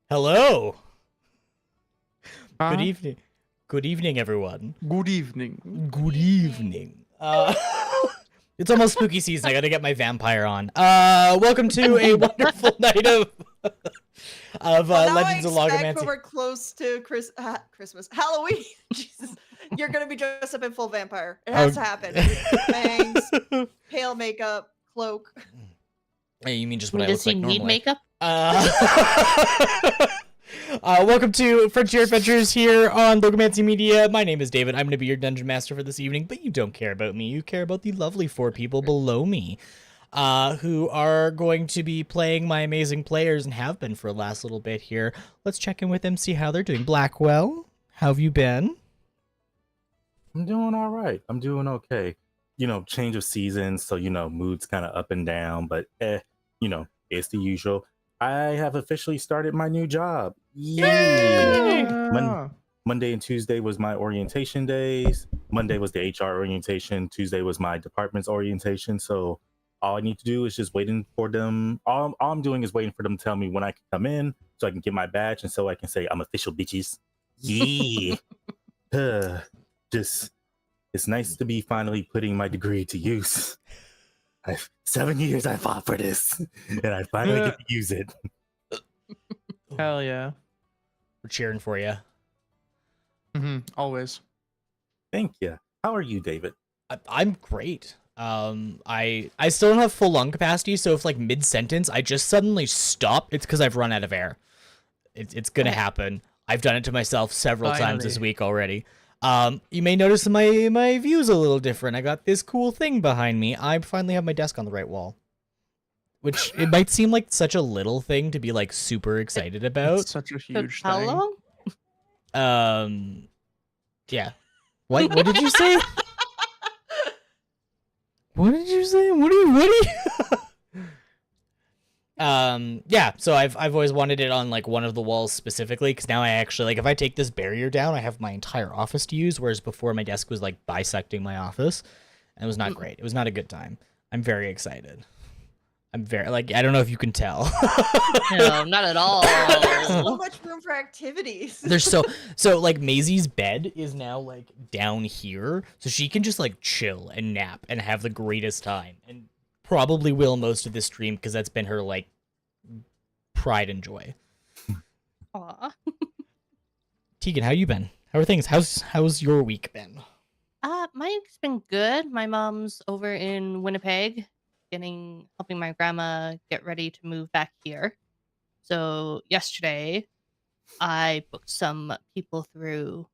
Hello. Huh? Good evening. Good evening, everyone. Good evening. Good evening. It's almost spooky season. I gotta get my vampire on. Welcome to a wonderful night of Legends of Logomancy. When we're close to Christmas, Halloween. Jesus, you're gonna be dressed up in full vampire. It has to happen. Bangs, pale makeup, cloak. Hey, you mean just what I Does look he like need normally? makeup? Welcome to Frontier Adventures here on Logomancy Media. My name is David. I'm going to be your dungeon master for this evening, but you don't care about me. You care about the lovely four people below me, who are going to be playing my amazing players and have been for the last little bit here. Let's check in with them, see how they're doing. Blackwell, how have you been? I'm doing all right. I'm doing okay. You know, change of seasons, so, you know, mood's kind of up and down, but, you know, it's the usual. I have officially started my new job. Yay! Monday and Tuesday was my orientation days. Monday was the HR orientation. Tuesday was my department's orientation. So all I need to do is just waiting for them. All I'm doing is waiting for them to tell me when I can come in so I can get my badge and so I can say I'm official, bitches. Yeah. Just, it's nice to be finally putting my degree to use. 7 years I fought for this, and I finally get to use it. Hell yeah. We're cheering for you. Always. Thank you. How are you, David? I'm great. I still don't have full lung capacity, so if like mid-sentence I just suddenly stop, it's because I've run out of air. It's gonna happen. I've done it to myself several times this week already. You may notice my view's a little different. I got this cool thing behind me. I finally have my desk on the right wall. Which, it might seem like such a little thing to be, like, super excited about. It's such a huge How thing. long? Yeah. What did you say? What did you say? What are you... Yeah, so I've always wanted it on like one of the walls specifically, because now I actually, like, if I take this barrier down, I have my entire office to use, whereas before my desk was like bisecting my office, and it was not great. It was not a good time. I'm very excited. I'm very, like, I don't know if you can tell. No, not at all. There's so much room for activities. There's so like Maisie's bed is now like down here, so she can just like chill and nap and have the greatest time, and probably will most of this stream because that's been her like pride and joy. Aw. Teagan, how you been? How are things? How's your week been? Mine's been good. My mom's over in Winnipeg, helping my grandma get ready to move back here. So yesterday, I booked some people through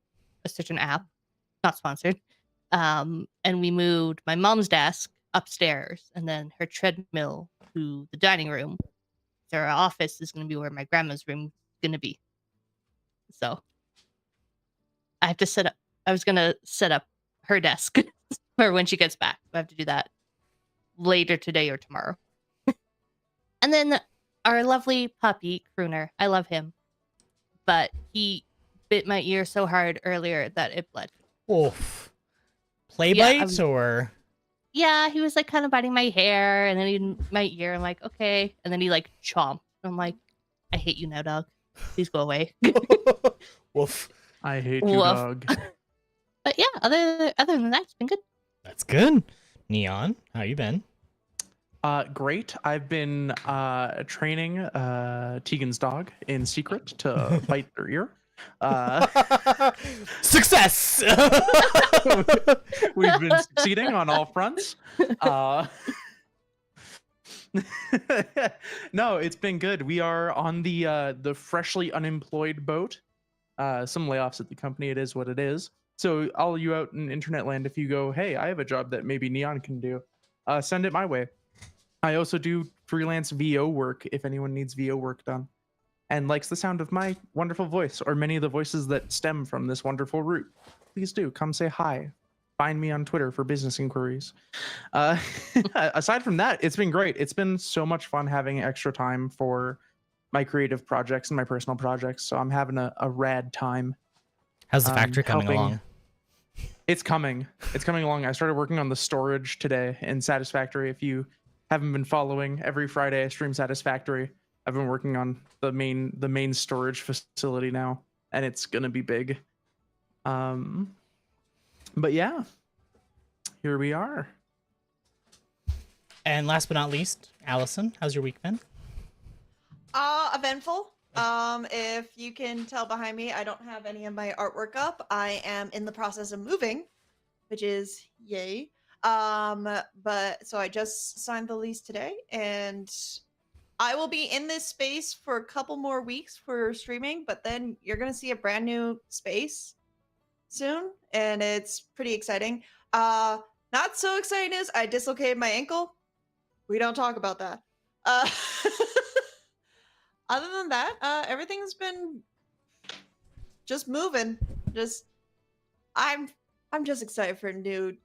a certain app, not sponsored, and we moved my mom's desk upstairs and then her treadmill to the dining room. So our office is going to be where my grandma's room is going to be. So I have to set up. I was going to set up her desk for when she gets back. I have to do that later today or tomorrow. And then our lovely puppy, Crooner. I love him. But he bit my ear so hard earlier that it bled. Oof. Play Yeah, bites or? Yeah, he was like kind of biting my hair and then he my ear. I'm like, okay. And then he like chomped. I'm like, I hate you now, dog. Please go away. Woof. I hate you, Woof. dog. But yeah, other than that, it's been good. That's good. Neon, how you been? Great. I've been training Teagan's dog in secret to bite their ear. Success. We've been succeeding on all fronts. No, it's been good. We are on the freshly unemployed boat. Some layoffs at the company. It is what it is. So all you out in internet land, if you go, hey, I have a job that maybe Neon can do, send it my way. I also do freelance VO work if anyone needs VO work done and likes the sound of my wonderful voice or many of the voices that stem from this wonderful root. Please do come say hi. Find me on Twitter for business inquiries. Aside from that, it's been great. It's been so much fun having extra time for my creative projects and my personal projects. So I'm having a rad time. How's the factory coming along? It's coming. It's coming along. I started working on the storage today in Satisfactory. If you haven't been following, every Friday I stream Satisfactory. I've been working on the main storage facility now, and it's gonna be big. But yeah, here we are. And last but not least, Allison, how's your week been? Eventful. If you can tell behind me, I don't have any of my artwork up. I am in the process of moving, which is yay. But so I just signed the lease today, and I will be in this space for a couple more weeks for streaming, but then you're gonna see a brand new space soon, and it's pretty exciting. Not so exciting is I dislocated my ankle. We don't talk about that. Other than that, everything's been just moving. I'm just excited for a new.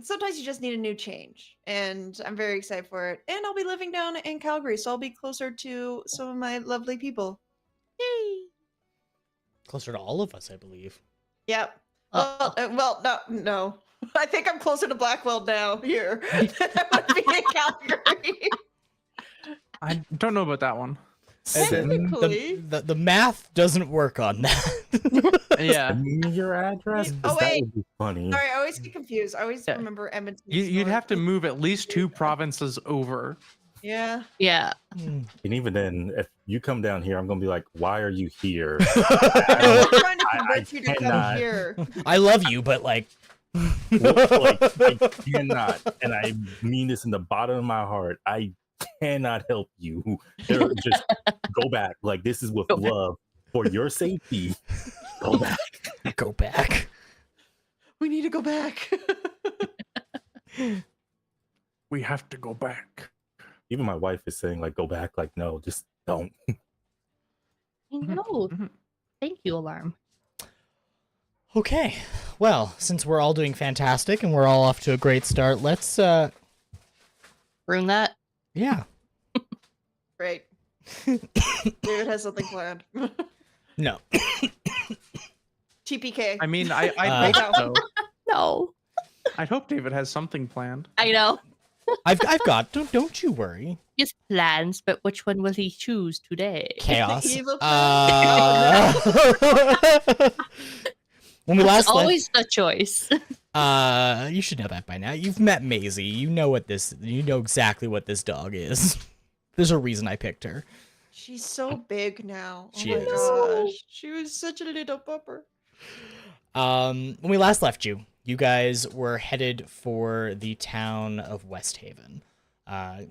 Sometimes you just need a new change, and I'm very excited for it. And I'll be living down in Calgary, so I'll be closer to some of my lovely people. Yay! Closer to all of us, I believe. Yep. Well, no. I think I'm closer to Blackwell now here than I would be in Calgary. I don't know about that one. Technically. The math doesn't work on that. Yeah. Send me your address. 'Cause Oh, that wait. would be funny. Sorry, I always get confused. I always Yeah. remember Edmonton. You'd have to North. move at least 2 provinces over. Yeah. Yeah. Hmm. And even then, if you come down here, I'm gonna be like, "Why are you here?" I'm trying to I convert you to come cannot. here. I love you, but like, Like, I cannot, and I mean this in the bottom of my heart. I cannot help you. Just go back. Like, this is with Go back. love for your safety. Go back. go back. We need to go back. We have to go back. Even my wife is saying, like, go back. Like, no, just don't. I know. Mhm. Thank you, Alarm. Okay, well, since we're all doing fantastic and we're all off to a great start, let's Ruin that. yeah. Great. David has something planned. No. TPK. I mean, I Uh, hope so. No. I'd hope David has something planned. I know. I've got don't you worry. He has plans, but which one will he choose today? Chaos. Evil When we It's last left, always the choice. you should know that by now. You've met Maisie. You know exactly what this dog is. There's a reason I picked her. She's so big now. She oh my is. gosh. She was such a little pupper. When we last left you, you guys were headed for the town of West Haven.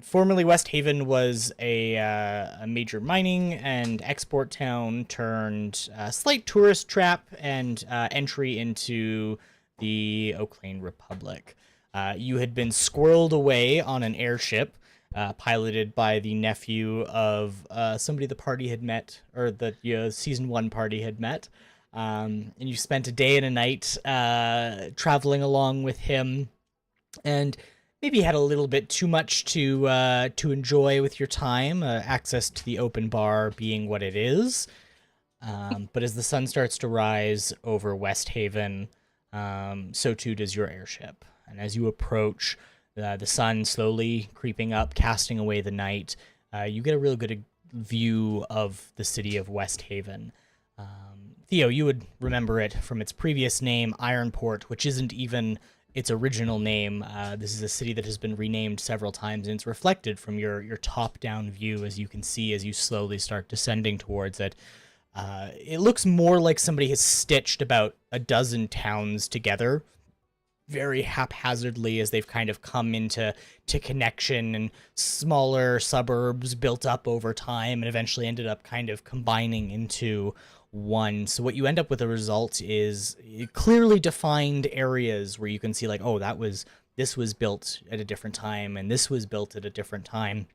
Formerly, West Haven was a major mining and export town turned slight tourist trap and entry into the Oaklane Republic. You had been squirreled away on an airship piloted by the nephew of somebody the party had met, or the season 1 party had met. And you spent a day and a night traveling along with him, and maybe had a little bit too much to enjoy with your time, access to the open bar being what it is. But as the sun starts to rise over West Haven, so too does your airship. And as you approach, the sun slowly creeping up, casting away the night, you get a real good view of the city of West Haven. Theo, you would remember it from its previous name, Ironport, which isn't even its original name. This is a city that has been renamed several times, and it's reflected from your top-down view, as you can see as you slowly start descending towards it. It looks more like somebody has stitched about a dozen towns together very haphazardly as they've kind of come into connection, and smaller suburbs built up over time and eventually ended up kind of combining into one. So what you end up with a result is clearly defined areas where you can see like, oh, this was built at a different time and this was built at a different time.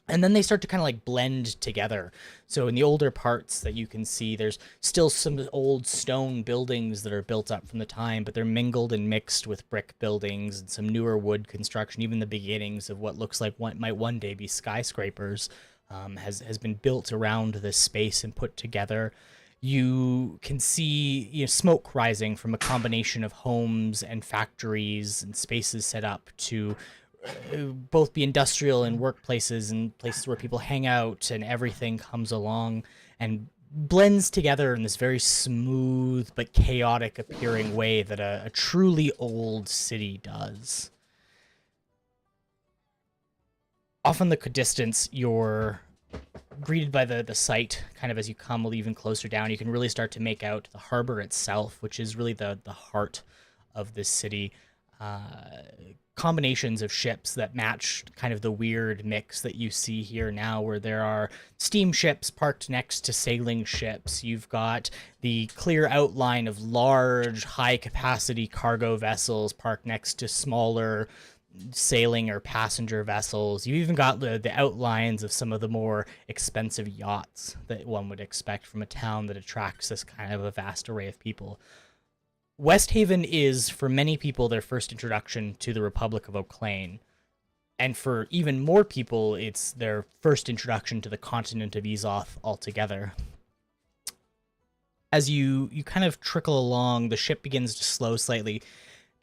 And then they start to kind of like blend together. So in the older parts that you can see, there's still some old stone buildings that are built up from the time, but they're mingled and mixed with brick buildings and some newer wood construction. Even the beginnings of what looks like what might one day be skyscrapers has been built around this space and put together. You can see smoke rising from a combination of homes and factories and spaces set up to both be industrial and workplaces and places where people hang out, and everything comes along and blends together in this very smooth but chaotic appearing way that a truly old city does. Off in the distance, you're greeted by the sight kind of as you come even closer down. You can really start to make out the harbor itself, which is really the heart of this city. Combinations of ships that match kind of the weird mix that you see here now, where there are steamships parked next to sailing ships. You've got the clear outline of large, high-capacity cargo vessels parked next to smaller sailing or passenger vessels. You even got the outlines of some of the more expensive yachts that one would expect from a town that attracts this kind of a vast array of people. West Haven is, for many people, their first introduction to the Republic of Oclane. And for even more people, it's their first introduction to the continent of Ezoth altogether. As you kind of trickle along, the ship begins to slow slightly,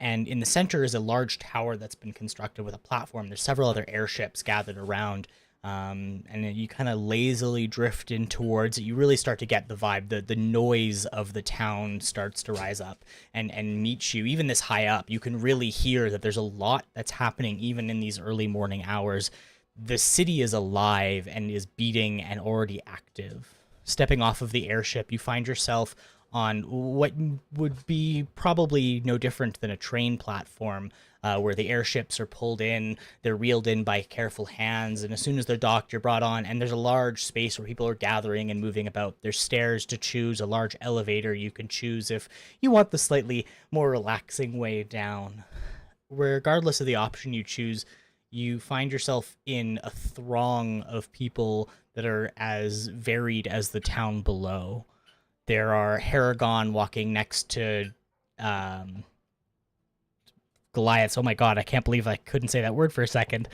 and in the center is a large tower that's been constructed with a platform. There's several other airships gathered around, and then you kind of lazily drift in towards it. You really start to get the vibe. The noise of the town starts to rise up and meet you. Even this high up, you can really hear that there's a lot that's happening even in these early morning hours. The city is alive and is beating and already active. Stepping off of the airship, you find yourself on what would be probably no different than a train platform, where the airships are pulled in, they're reeled in by careful hands, and as soon as they're docked, you're brought on, and there's a large space where people are gathering and moving about. There's stairs to choose, a large elevator you can choose if you want the slightly more relaxing way down. Regardless of the option you choose, you find yourself in a throng of people that are as varied as the town below. There are Haragon walking next to Goliaths. Oh my god, I can't believe I couldn't say that word for a second.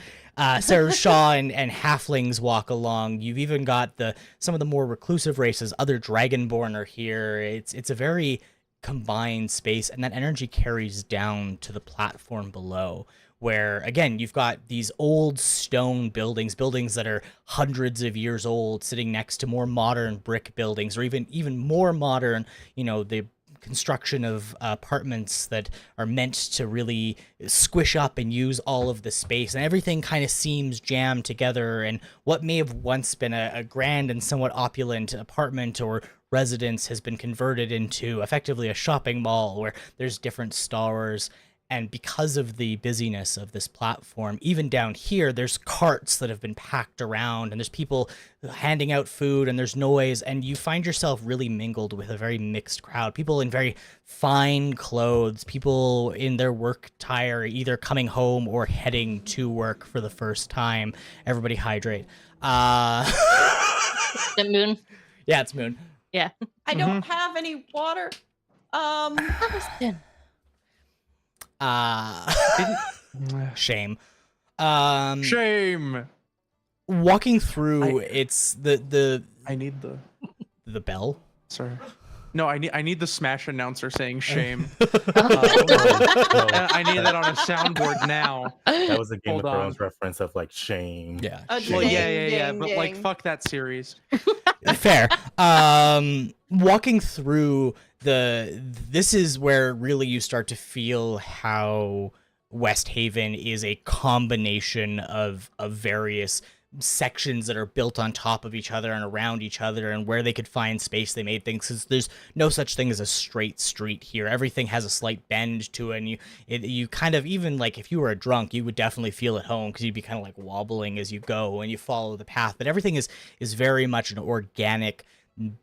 Sarah Shaw and halflings walk along. You've even got some of the more reclusive races. Other Dragonborn are here. It's a very combined space, and that energy carries down to the platform below, where, again, you've got these old stone buildings that are hundreds of years old, sitting next to more modern brick buildings, or even more modern, the construction of apartments that are meant to really squish up and use all of the space, and everything kind of seems jammed together, and what may have once been a grand and somewhat opulent apartment or residence has been converted into effectively a shopping mall where there's different stores. And because of the busyness of this platform, even down here, there's carts that have been packed around, and there's people handing out food, and there's noise, and you find yourself really mingled with a very mixed crowd. People in very fine clothes, people in their work attire, either coming home or heading to work for the first time. Everybody hydrate. Is it Moon? Yeah, it's Moon. Yeah. I don't have any water. Allison. Shame. Shame. Walking through, it's the I need the bell. Sorry. No, I need the Smash announcer saying shame. Oh, I need that on a soundboard now. that was a Game of Hold on. Thrones reference of like shame. Yeah. A shame. Well, ding, yeah. ding, But like, ding. fuck that series. Fair. Walking through this is where really you start to feel how West Haven is a combination of various sections that are built on top of each other and around each other, and where they could find space they made things, because there's no such thing as a straight street here. Everything has a slight bend to it, and you kind of, even like if you were a drunk, you would definitely feel at home because you'd be kind of like wobbling as you go and you follow the path. But everything is very much an organic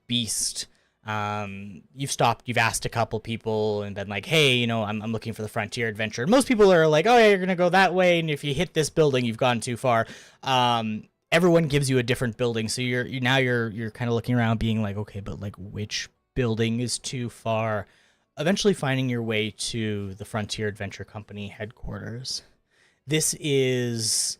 beast. You've asked a couple people and been like, hey, I'm looking for the frontier adventure. Most people are like, oh yeah, you're gonna go that way, and if you hit this building, you've gone too far. Everyone gives you a different building, so you're kind of looking around being like, okay, but like which building is too far? Eventually finding your way to the Frontier Adventure Company headquarters. This is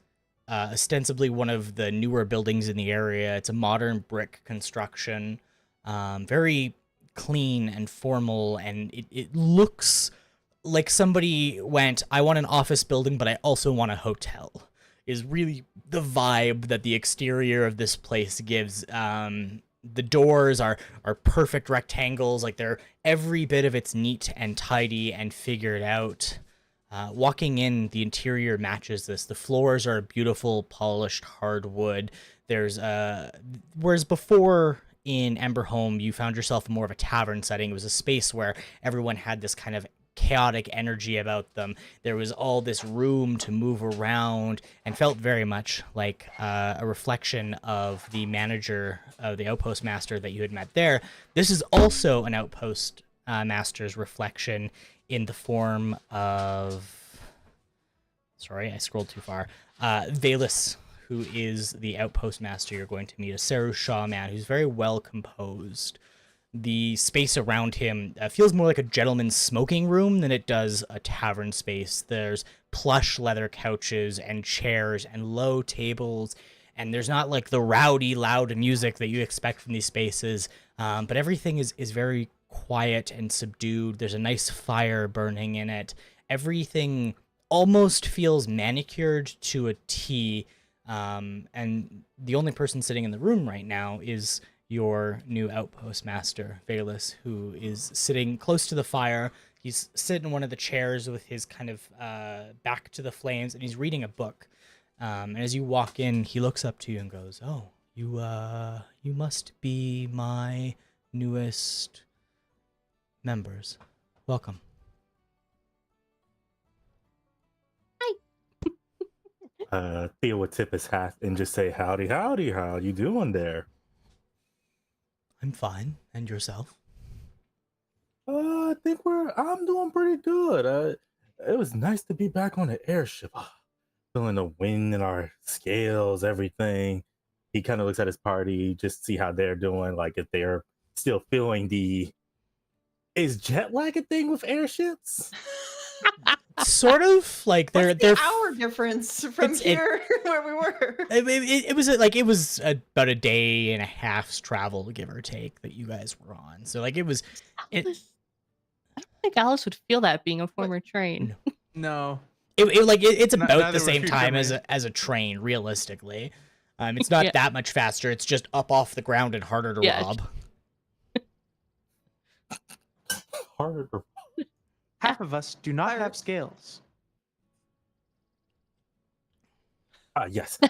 ostensibly one of the newer buildings in the area. It's a modern brick construction. Very clean and formal, and it looks like somebody went, I want an office building, but I also want a hotel, is really the vibe that the exterior of this place gives. The doors are perfect rectangles, like they're every bit of it's neat and tidy and figured out. Walking in, the interior matches this. The floors are beautiful, polished hardwood. There's whereas before in Emberhome, you found yourself in more of a tavern setting. It was a space where everyone had this kind of chaotic energy about them. There was all this room to move around and felt very much like a reflection of the manager of the outpost master that you had met there. This is also an outpost master's reflection in the form of, sorry, I scrolled too far, Valus, who is the outpost master you're going to meet, a Sarushaw man who's very well composed. The space around him feels more like a gentleman's smoking room than it does a tavern space. There's plush leather couches and chairs and low tables, and there's not like the rowdy, loud music that you expect from these spaces, but everything is very quiet and subdued. There's a nice fire burning in it. Everything almost feels manicured to a T, and the only person sitting in the room right now is your new outpost master, Valus, who is sitting close to the fire. He's sitting in one of the chairs with his kind of back to the flames, and he's reading a book. And as you walk in, he looks up to you and goes, "Oh, you must be my newest members. Welcome." Theo would tip his hat and just say, "Howdy, howdy, how you doing there?" I'm fine. And yourself? I think I'm doing pretty good. It was nice to be back on the airship. Feeling the wind in our scales, everything. He kind of looks at his party, just see how they're doing, like if they're still feeling is jet lag a thing with airships? Sort of like What's they're the hour difference from here where we were? It was about a day and a half's travel, give or take, that you guys were on. So like it was. I don't think Alice would feel that being a former train. No. It's about Neither the would same future time me. as a train, realistically. It's not that much faster. It's just up off the ground and harder to rob. Harder. Half of us do not have scales. Yes.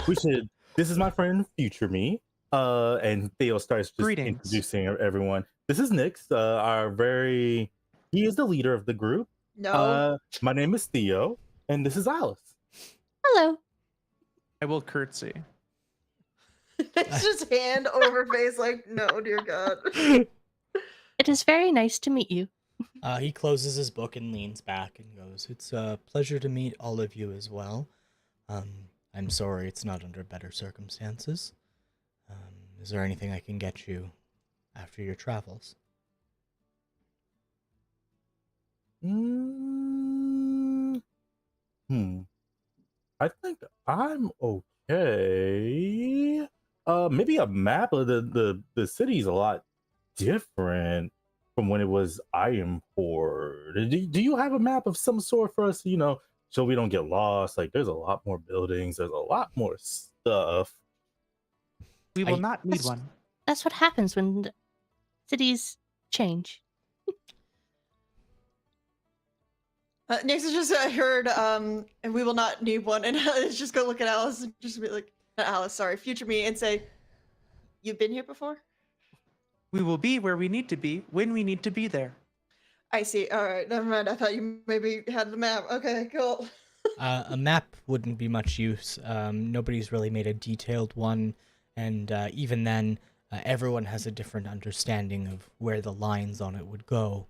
We should. This is my friend, Future Me. And Theo starts just Greetings. introducing everyone. This is Nyx, he is the leader of the group. No. My name is Theo, and this is Alice. Hello. I will curtsy. It's just hand over face, like, no, dear God. It is very nice to meet you. He closes his book and leans back and goes, "It's a pleasure to meet all of you as well. I'm sorry it's not under better circumstances. Is there anything I can get you after your travels?" I think I'm okay. Maybe a map of the city's a lot different from when it was Ironport. Do you have a map of some sort for us, so we don't get lost? Like, there's a lot more buildings, there's a lot more stuff. We will not need one. That's what happens when the cities change. Nyx has just heard, and we will not need one, and it's just go look at Alice and just be like, not Alice, sorry, Future Me, and say, "You've been here before?" We will be where we need to be when we need to be there. I see. All right, never mind. I thought you maybe had the map. Okay, cool. A map wouldn't be much use. Nobody's really made a detailed one, and even then, everyone has a different understanding of where the lines on it would go.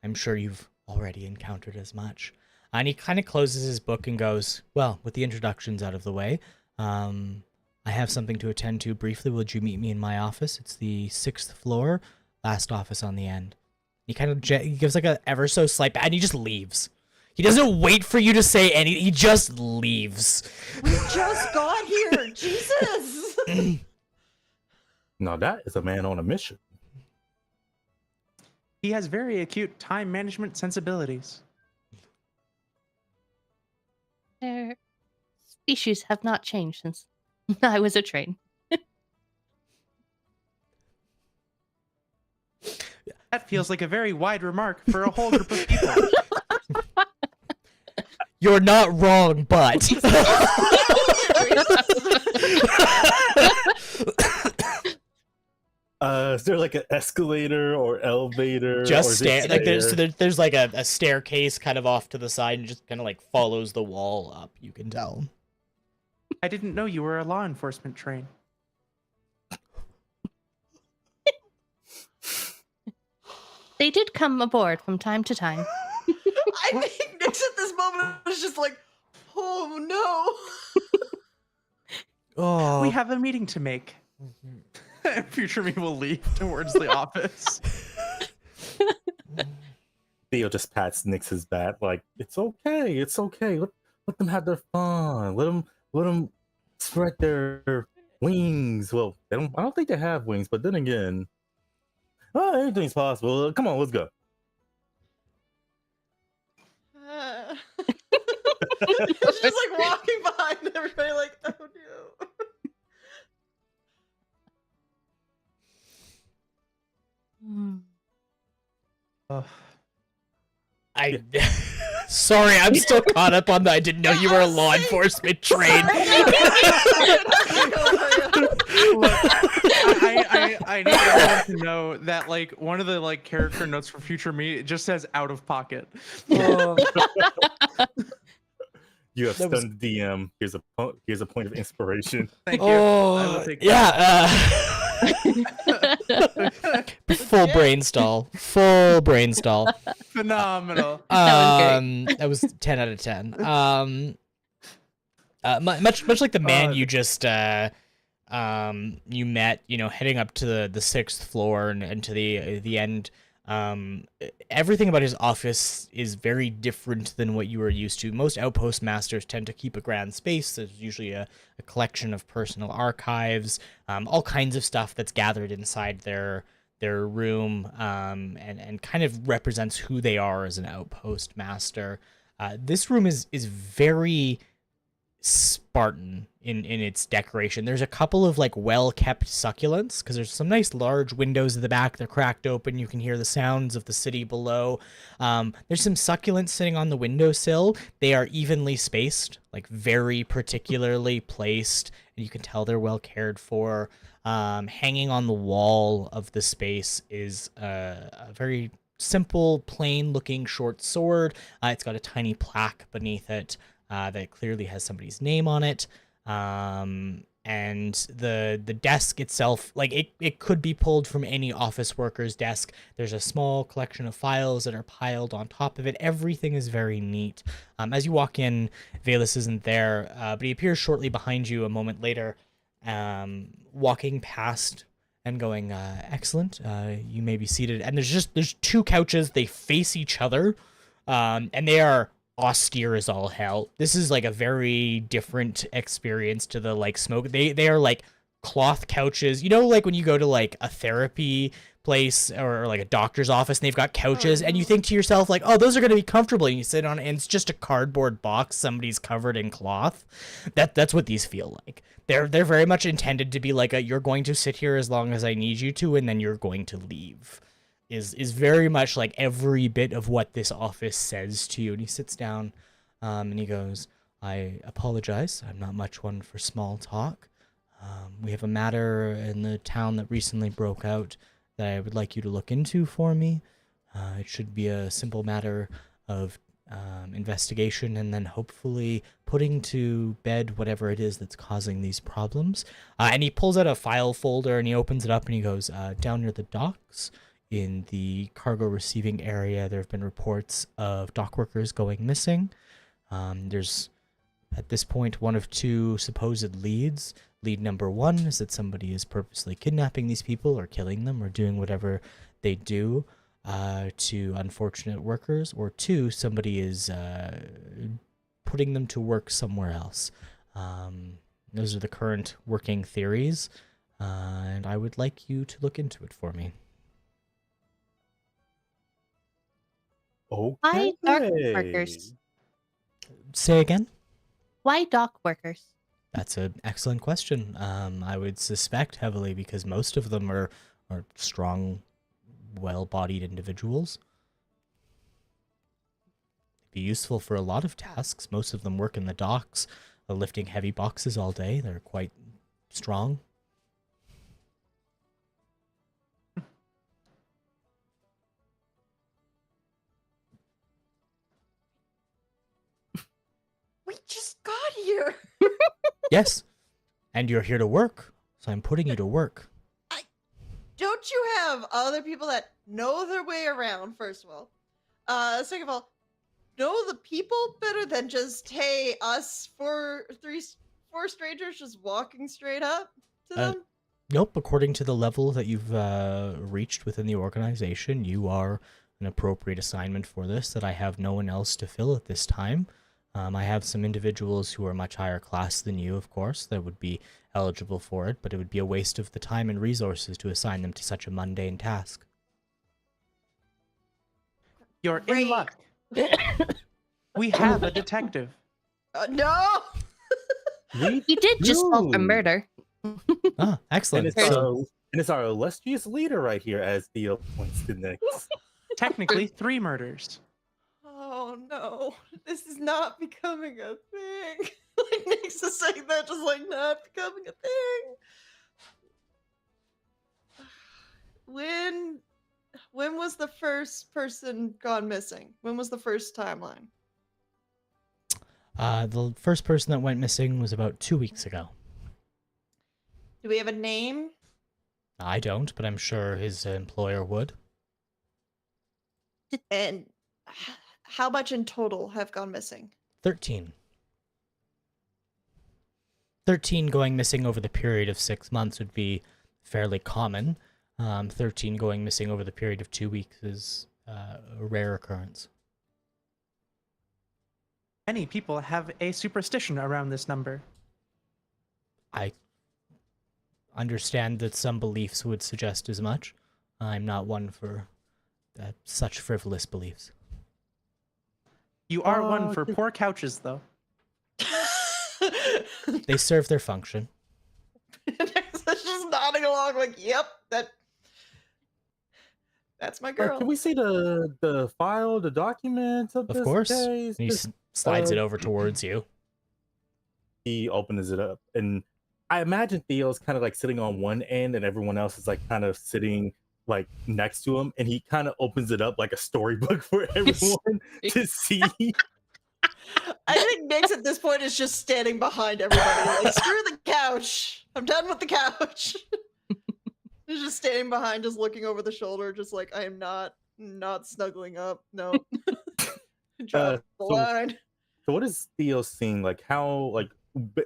I'm sure you've already encountered as much. And he kind of closes his book and goes, "Well, with the introductions out of the way, I have something to attend to briefly. Would you meet me in my office? It's the 6th floor, last office on the end." He kind of he gives like a ever so slight and he just leaves. He doesn't wait for you to say anything. He just leaves. We just got here. Jesus. Now that is a man on a mission. He has very acute time management sensibilities. Their species have not changed since I was a train. That feels like a very wide remark for a whole group of people. You're not wrong, but Is there like an escalator or elevator? just or is it like stair? there's like a staircase kind of off to the side and just kind of like follows the wall up. You can tell. I didn't know you were a law enforcement train. They did come aboard from time to time. I think Nyx at this moment was just like, oh no. Oh, We have a meeting to make. Future me will leave towards the office. Theo just pats Nyx's back, like, it's okay, it's okay. Let them have their fun. Let them spread their wings. Well, I don't think they have wings, but then again, everything's possible. Come on, let's go. It's just like walking behind everybody, like, oh no. I sorry, I'm still caught up on the I didn't know you were a law enforcement train. I need everyone to know that like one of the like character notes for future me it just says out of pocket. You have That was- stunned the DM. Here's a point of inspiration. Thank you. I will Oh, take yeah. Full brain stall. Full brain stall. Phenomenal. That was 10 out of 10. Much like the man you just you met, heading up to the 6th floor and to the end. Everything about his office is very different than what you were used to. Most outpost masters tend to keep a grand space. There's usually a collection of personal archives, all kinds of stuff that's gathered inside their room, and kind of represents who they are as an outpost master. This room is very Spartan in its decoration. There's a couple of like well-kept succulents because there's some nice large windows at the back. They're cracked open. You can hear the sounds of the city below. There's some succulents sitting on the windowsill. They are evenly spaced, like very particularly placed, and you can tell they're well cared for. Hanging on the wall of the space is a very simple, plain-looking short sword. It's got a tiny plaque beneath it that clearly has somebody's name on it. And the desk itself, like it could be pulled from any office worker's desk. There's a small collection of files that are piled on top of it. Everything is very neat. As you walk in, Valus isn't there, but he appears shortly behind you a moment later, walking past and going, excellent, you may be seated. And there's 2 couches. They face each other, and they are austere as all hell. This is like a very different experience to the like smoke. They are like cloth couches. Like when you go to like a therapy place or like a doctor's office and they've got couches and you think to yourself like, oh, those are going to be comfortable, and you sit on it and it's just a cardboard box somebody's covered in cloth. That's what these feel like. They're very much intended to be like you're going to sit here as long as I need you to and then you're going to leave. Is very much like every bit of what this office says to you. And he sits down and he goes, I apologize. I'm not much one for small talk. We have a matter in the town that recently broke out that I would like you to look into for me. It should be a simple matter of investigation and then hopefully putting to bed whatever it is that's causing these problems. And he pulls out a file folder and he opens it up and he goes, down near the docks, in the cargo receiving area, there have been reports of dock workers going missing. There's, at this point, 1 of 2 supposed leads. Lead number 1 is that somebody is purposely kidnapping these people or killing them or doing whatever they do to unfortunate workers. Or 2, somebody is putting them to work somewhere else. Those are the current working theories, and I would like you to look into it for me. Why dock Okay. workers? Say again? Why dock workers? That's an excellent question. I would suspect heavily because most of them are strong, well-bodied individuals. Be useful for a lot of tasks. Most of them work in the docks, lifting heavy boxes all day. They're quite strong. We just got here. Yes, and you're here to work, so I'm putting you to work. Don't you have other people that know their way around, first of all? Second of all, know the people better than just, hey, us four strangers just walking straight up to them? Nope, according to the level that you've reached within the organization, you are an appropriate assignment for this that I have no one else to fill at this time. I have some individuals who are much higher class than you, of course, that would be eligible for it, but it would be a waste of the time and resources to assign them to such a mundane task. You're in Great. luck. We have a detective. No! He did just solve a do. murder. Ah, And excellent. it's our illustrious leader right here, as Theo points to Nyx. Technically, 3 murders. Oh no, this is not becoming a thing. Like Nyx is saying that, just like not becoming a thing. When was the first person gone missing? When was the first timeline? The first person that went missing was about 2 weeks ago. Do we have a name? I don't, but I'm sure his employer would. And how much in total have gone missing? 13. 13 going missing over the period of 6 months would be fairly common. 13 going missing over the period of 2 weeks is a rare occurrence. Many people have a superstition around this number. I understand that some beliefs would suggest as much. I'm not one for such frivolous beliefs. You are one for poor couches, though. They serve their function. Nyx is just nodding along like, yep, that's my girl. Can we see the file, the documents of Of this course. case? And he slides it over towards you. He opens it up, and I imagine Theo's kind of like sitting on one end, and everyone else is like kind of sitting like next to him, and he kind of opens it up like a storybook for everyone to see. I think Nyx at this point is just standing behind everybody. Like, screw the couch. I'm done with the couch. He's just standing behind, just looking over the shoulder, just like, I am not snuggling up. No. Drop the line. So what is Theo seeing? Like how, like,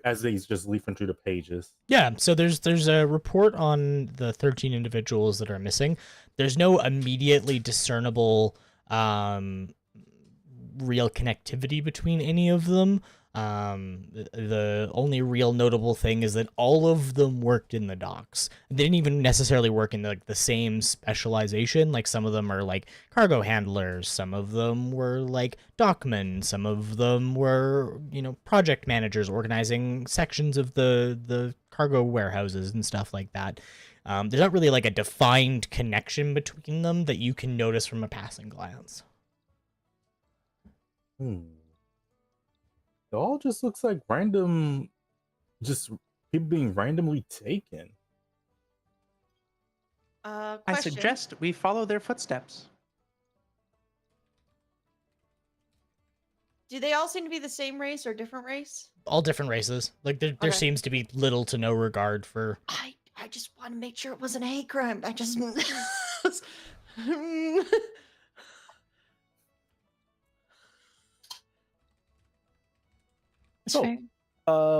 as he's just leafing through the pages? Yeah, so there's a report on the 13 individuals that are missing. There's no immediately discernible real connectivity between any of them. The only real notable thing is that all of them worked in the docks. They didn't even necessarily work in the same specialization. Like some of them are like cargo handlers, some of them were like dockmen, some of them were, project managers organizing sections of the cargo warehouses and stuff like that. There's not really like a defined connection between them that you can notice from a passing glance. It all just looks like random, just people being randomly taken. Question. I suggest we follow their footsteps. Do they all seem to be the same race or different race? All different races. Like there Okay. seems to be little to no regard for. I just want to make sure it wasn't a hate crime. I just. That's So, fair.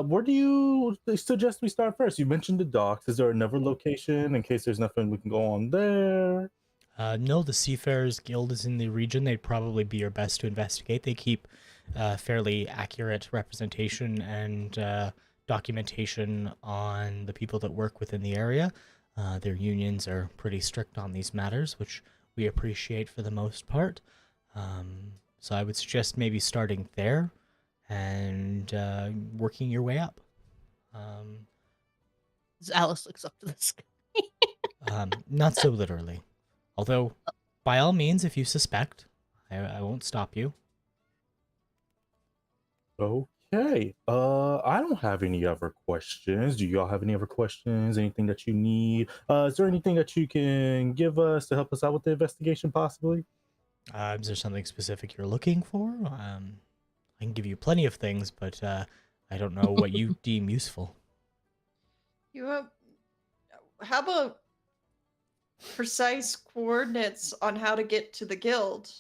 where do you suggest we start first? You mentioned the docks. Is there another location in case there's nothing we can go on there? No, the Seafarers Guild is in the region. They'd probably be your best to investigate. They keep fairly accurate representation and documentation on the people that work within the area. Their unions are pretty strict on these matters, which we appreciate for the most part. So I would suggest maybe starting there and working your way up. As Alice looks up to the sky. Not so literally. Although, by all means, if you suspect, I won't stop you. Okay. I don't have any other questions. Do y'all have any other questions? Anything that you need? Is there anything that you can give us to help us out with the investigation, possibly? Is there something specific you're looking for? I can give you plenty of things, but I don't know what you deem useful. You have, how about precise coordinates on how to get to the guild?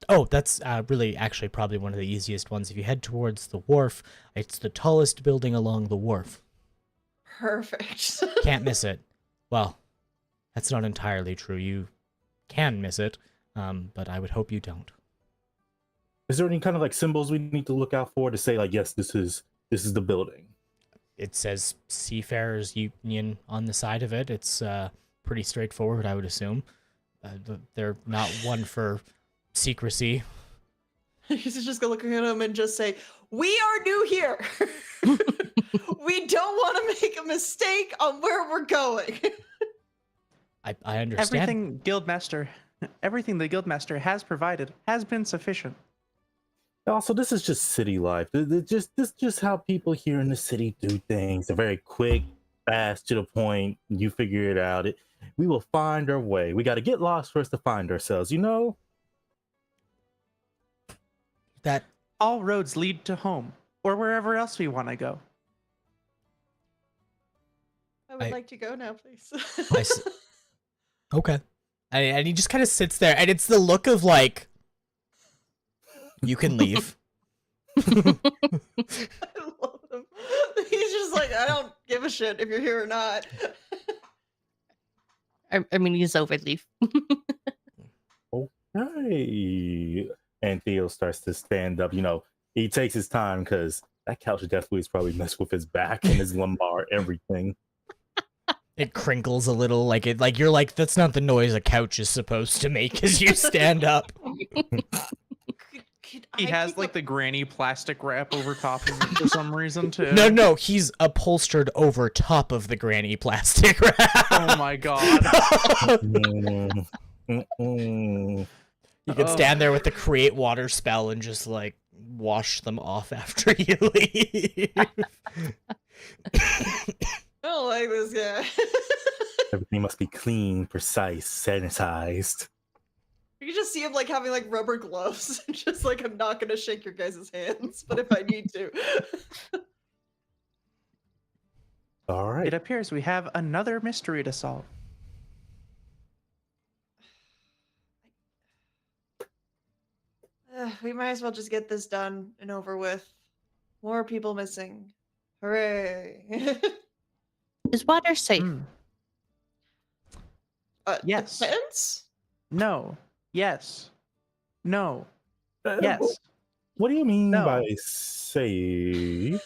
Oh, that's really actually probably one of the easiest ones. If you head towards the wharf, it's the tallest building along the wharf. Perfect. Can't miss it. Well, that's not entirely true. You can miss it, but I would hope you don't. Is there any kind of like symbols we need to look out for to say like, yes, this is the building? It says Seafarers Union on the side of it. It's pretty straightforward, I would assume. They're not one for secrecy. He's just gonna look at him and just say, "We are new here. We don't want to make a mistake on where we're going." I understand. Everything the Guildmaster has provided has been sufficient. Also, this is just city life. This is just how people here in the city do things. They're very quick, fast, to the point. You figure it out. We will find our way. We got to get lost first to find ourselves, you know? That All roads lead to home, or wherever else we want to go. I would like to go now, please. Okay. And he just kind of sits there, and it's the look of like, you can leave. I love him. He's just like, I don't give a shit if you're here or not. I mean, he's overleaf. Okay. And Theo starts to stand up. You know, he takes his time because that couch definitely is probably messed with his back and his lumbar, everything. It crinkles a little, like you're like, that's not the noise a couch is supposed to make as you stand up. He has like the granny plastic wrap over top of it for some reason too. No, he's upholstered over top of the granny plastic wrap. Oh my god. You could stand there with the create water spell and just like wash them off after you leave. I don't like this guy. Everything must be clean, precise, sanitized. You can just see him like having like rubber gloves and just like, I'm not gonna shake your guys' hands, but if I need to. All right. It appears we have another mystery to solve. We might as well just get this done and over with. More people missing. Hooray. Is water safe? Yes. Depends? No. Yes. No. Uh, Yes. What do you mean No. by safe?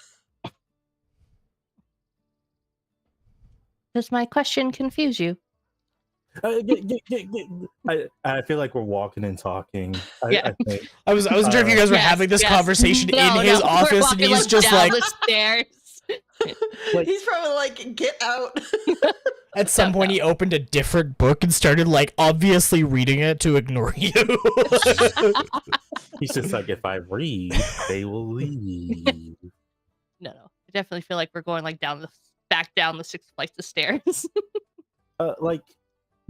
Does my question confuse you? I feel like we're walking and talking. Yeah. I think. I wasn't sure if you guys were having this conversation in his office, and he's just down like, the stairs. Like- He's probably like, get out. at some point he opened a different book and started like obviously reading it to ignore you. He's just like, if I read, they will leave. No. I definitely feel like we're going like back down the 6 flights of stairs. Like,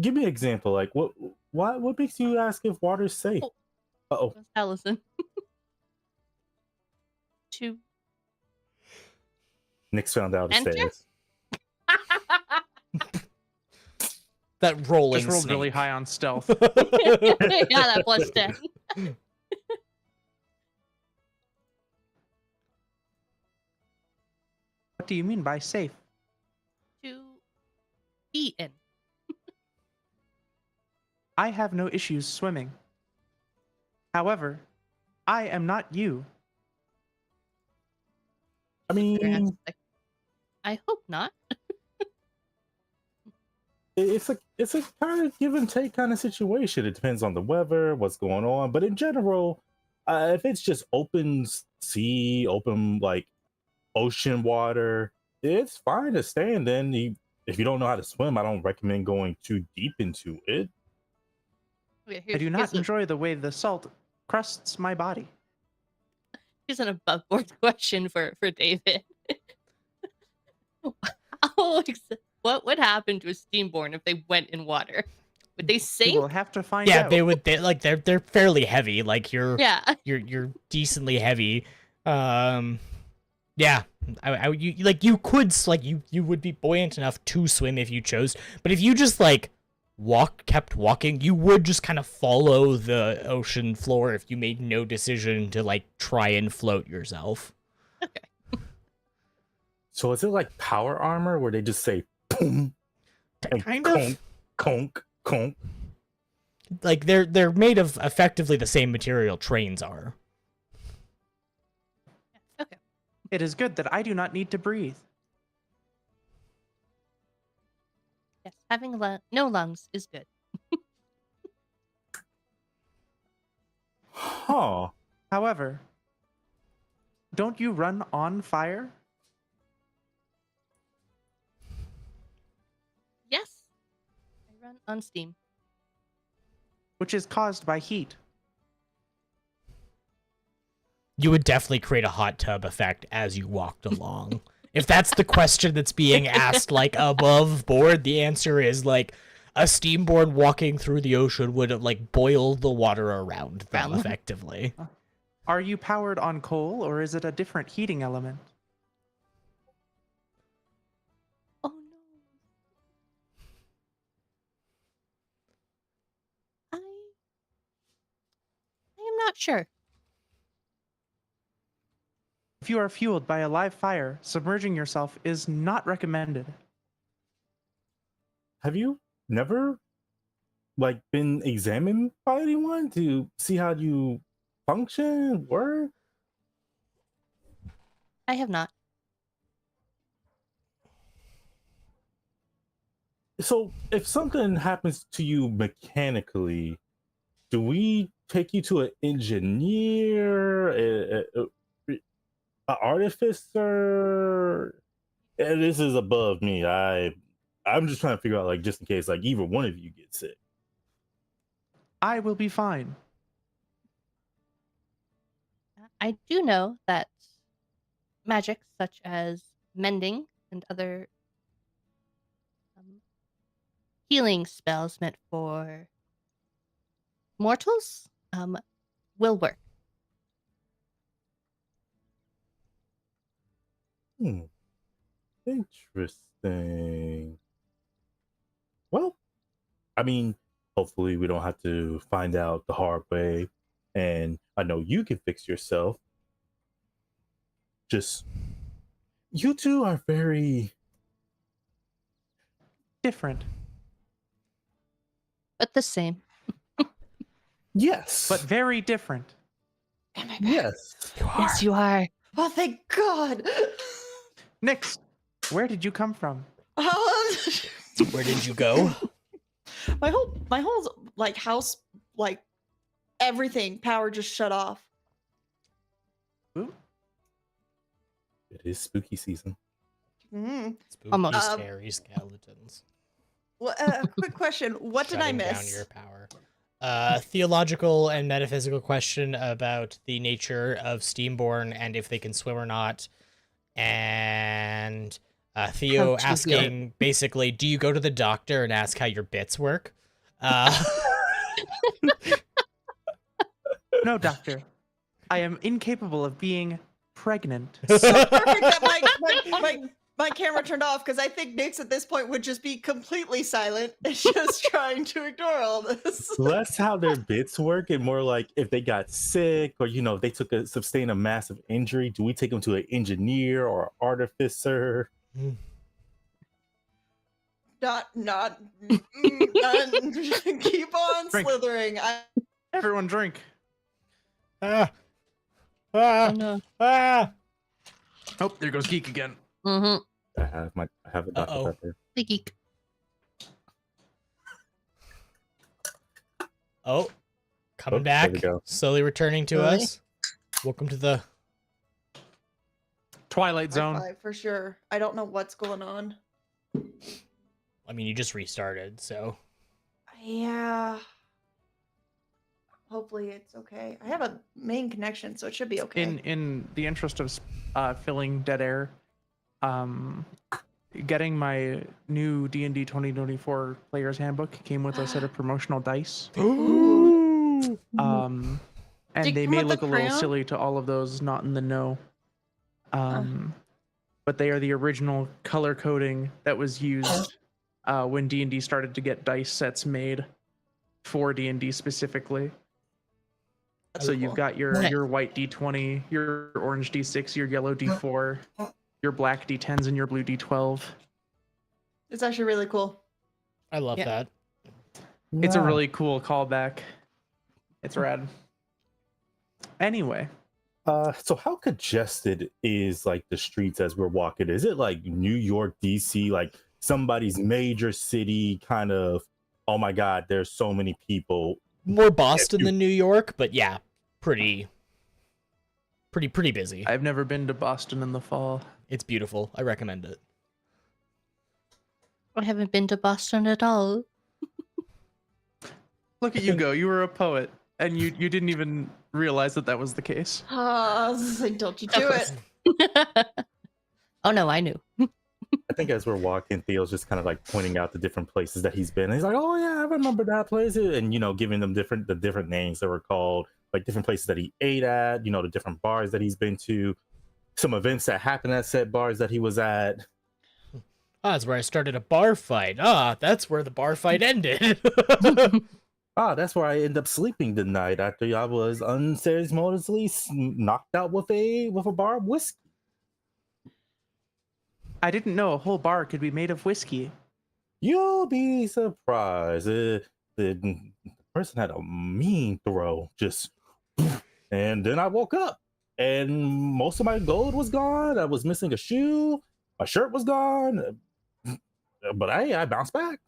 give me an example. Like, what makes you ask if water's safe? Uh-oh. That's Allison. To Nyx found out Enter? upstairs. That rolling Just rolled snake. really high on stealth. yeah, that plus 10. What do you mean by safe? To be in. I have no issues swimming. However, I am not you. I mean, I hope not. it's a kind of give and take kind of situation. It depends on the weather, what's going on, but in general, if it's just open sea, open like ocean water, it's fine to stand in. If you don't know how to swim, I don't recommend going too deep into it. Okay, I do not enjoy the way the salt crusts my body. Here's an above board question for David. What would happen to a steamborn if they went in water? Would they We sink? will have to find Yeah, out. they would. They're fairly heavy. Like Yeah. you're decently heavy. Yeah, you could you would be buoyant enough to swim if you chose, but if you just like kept walking, you would just kind of follow the ocean floor if you made no decision to like try and float yourself. Okay. So is it like power armor where they just say boom and Kind conk, of. conk, conk? Like they're made of effectively the same material trains are. Okay. It is good that I do not need to breathe. Yes, having no lungs is good. Huh. However, don't you run on fire? Yes. I run on steam. Which is caused by heat. You would definitely create a hot tub effect as you walked along. If that's the question that's being asked, like above board, the answer is like a steamborn walking through the ocean would like boil the water around them effectively. Are you powered on coal or is it a different heating element? Oh no. I am not sure. If you are fueled by a live fire, submerging yourself is not recommended. Have you never like been examined by anyone to see how you function, work? I have not. So if something happens to you mechanically, do we take you to an engineer, an artificer? And this is above me. I'm just trying to figure out, like, just in case, like, either one of you get sick. I will be fine. I do know that magic such as mending and other healing spells meant for mortals will work. Interesting. Well, I mean, hopefully we don't have to find out the hard way. And I know you can fix yourself. Just, you two are very Different, But the same. yes, but very different. Am I back? yes. Yes, you are. Oh, thank God. Nyx, where did you come from? Where did you go? my whole like house, like everything, power just shut off. Ooh, It is spooky season. Mm. Spooky, Almost. scary skeletons. Well, quick question: what did I Shutting down miss? your power. Theological and metaphysical question about the nature of Steamborn and if they can swim or not. And Theo How to asking basically, do you go to the doctor and ask how your bits work? no, doctor. I am incapable of being pregnant. So perfect that my camera turned off because I think Nyx at this point would just be completely silent and just trying to ignore all this. Less how their bits work and more like if they got sick or, you know, they sustained a massive injury, do we take them to an engineer or an artificer? Not keep on Drink. slithering. Everyone drink. Ah, Oh ah, no. ah. Oh, there goes Geek again. Mm-hmm. I have a Dr. Uh-oh. Pepper. The geek. Oh, coming Oh, there we back, go. slowly returning to Slowly. us. Welcome to the. Twilight Zone. Wi-Fi for sure. I don't know what's going on. I mean, you just restarted, so. Yeah. Hopefully it's okay. I have a main connection, so it should be okay. In the interest of filling dead air, getting my new D&D 2024 player's handbook came with a set of promotional dice. Ooh. And Did it they come may with look the a little crayon? silly to all of those not in the know. But they are the original color coding that was used when D&D started to get dice sets made for D&D specifically. That's So cool. you've got your Nice. your white D20, your orange D6, your yellow D4, your black D10s, and your blue D12. It's actually really cool. I love Yeah. that. It's a Yeah. really cool callback. It's rad. Anyway, So how congested is like the streets as we're walking? Is it like New York, DC, like somebody's major city kind of, oh my God, there's so many people. More Boston you- than New York, but yeah, pretty busy. I've never been to Boston in the fall. It's beautiful. I recommend it. I haven't been to Boston at all. Look at you go. You were a poet, and you didn't even realize that was the case. Don't you do it. Oh no, I knew. I think as we're walking, Theo's just kind of like pointing out the different places that he's been. And he's like, "Oh yeah, I remember that place," and giving them the different names that were called, like different places that he ate at, the different bars that he's been to, some events that happened at said bars that he was at. Ah, that's where I started a bar fight. Ah, that's where the bar fight ended. That's where I ended up sleeping the night after I was unceremoniously knocked out with a bar of whiskey. I didn't know a whole bar could be made of whiskey. You'll be surprised. The person had a mean throw, just, and then I woke up, and most of my gold was gone. I was missing a shoe. My shirt was gone, but I bounced back.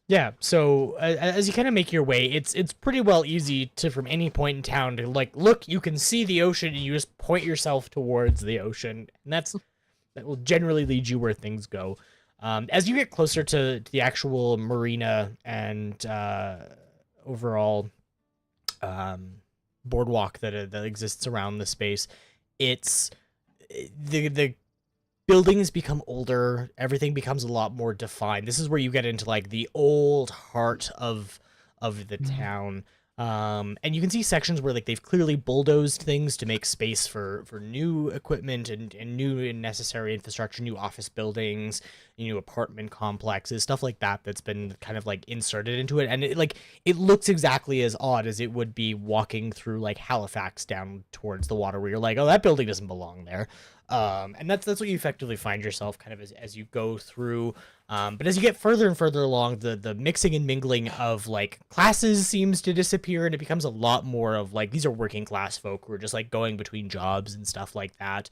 Yeah, so as you kind of make your way, it's pretty well easy to, from any point in town, to like, look, you can see the ocean, and you just point yourself towards the ocean, and that will generally lead you where things go. As you get closer to the actual marina and overall boardwalk that exists around the space, it's the buildings become older, everything becomes a lot more defined. This is where you get into like the old heart of the town. And you can see sections where like they've clearly bulldozed things to make space for new equipment and new and necessary infrastructure, new office buildings, new apartment complexes, stuff like that that's been kind of like inserted into it. And it looks exactly as odd as it would be walking through like Halifax down towards the water, where you're like, oh, that building doesn't belong there. And that's what you effectively find yourself kind of as you go through. But as you get further and further along, the mixing and mingling of like classes seems to disappear, and it becomes a lot more of like, these are working class folk who are just like going between jobs and stuff like that.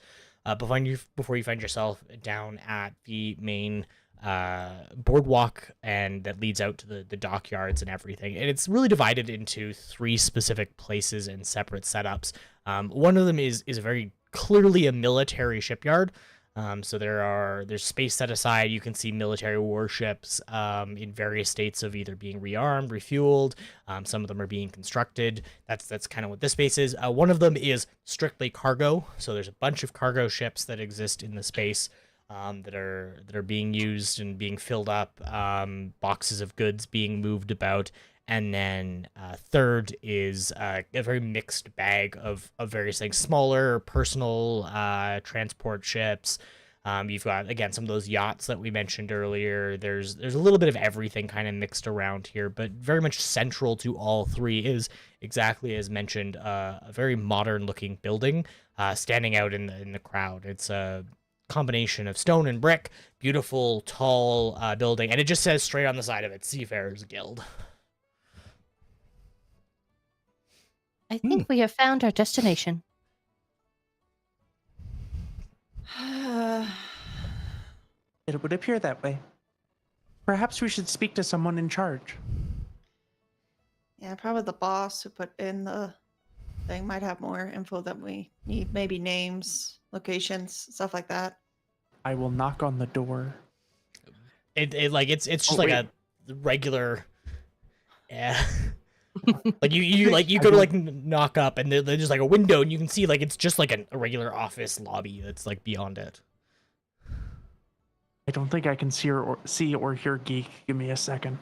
Before you find yourself down at the main boardwalk, and that leads out to the dockyards and everything. And it's really divided into 3 specific places and separate setups. One of them is a very clearly a military shipyard. So there's space set aside. You can see military warships in various states of either being rearmed, refueled. Some of them are being constructed. That's kind of what this space is. One of them is strictly cargo. So there's a bunch of cargo ships that exist in the space that are being used and being filled up. Boxes of goods being moved about. And then third is a very mixed bag of various things, smaller personal transport ships. You've got, again, some of those yachts that we mentioned earlier. There's a little bit of everything kind of mixed around here, but very much central to all 3 is, exactly as mentioned, a very modern looking building standing out in the crowd. It's a combination of stone and brick, beautiful, tall building, and it just says straight on the side of it, Seafarers Guild. I think we have found our destination. It would appear that way. Perhaps we should speak to someone in charge. Yeah, probably the boss who put in the thing might have more info than we need. Maybe names, locations, stuff like that. I will knock on the door. It's just Oh, like wait. a regular. Yeah. Like you go to like knock up and there's just like a window and you can see like it's just like a regular office lobby that's like beyond it. I don't think I can see or hear Geek. Give me a second.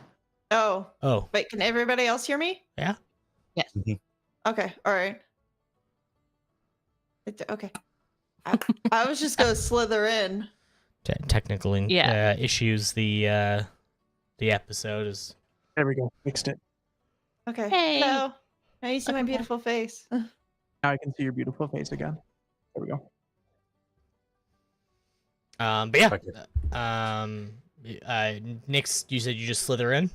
Oh, Oh, wait, can everybody else hear me? yeah. Yes. Okay, all right. Okay. I was just gonna slither in. Technical issues. The episode is. There we go. Fixed it. Okay. Hey. Hello. Now you see my Welcome back. beautiful face. Now I can see your beautiful face again. There we go. But yeah. Okay. Nyx, you said you just slither in.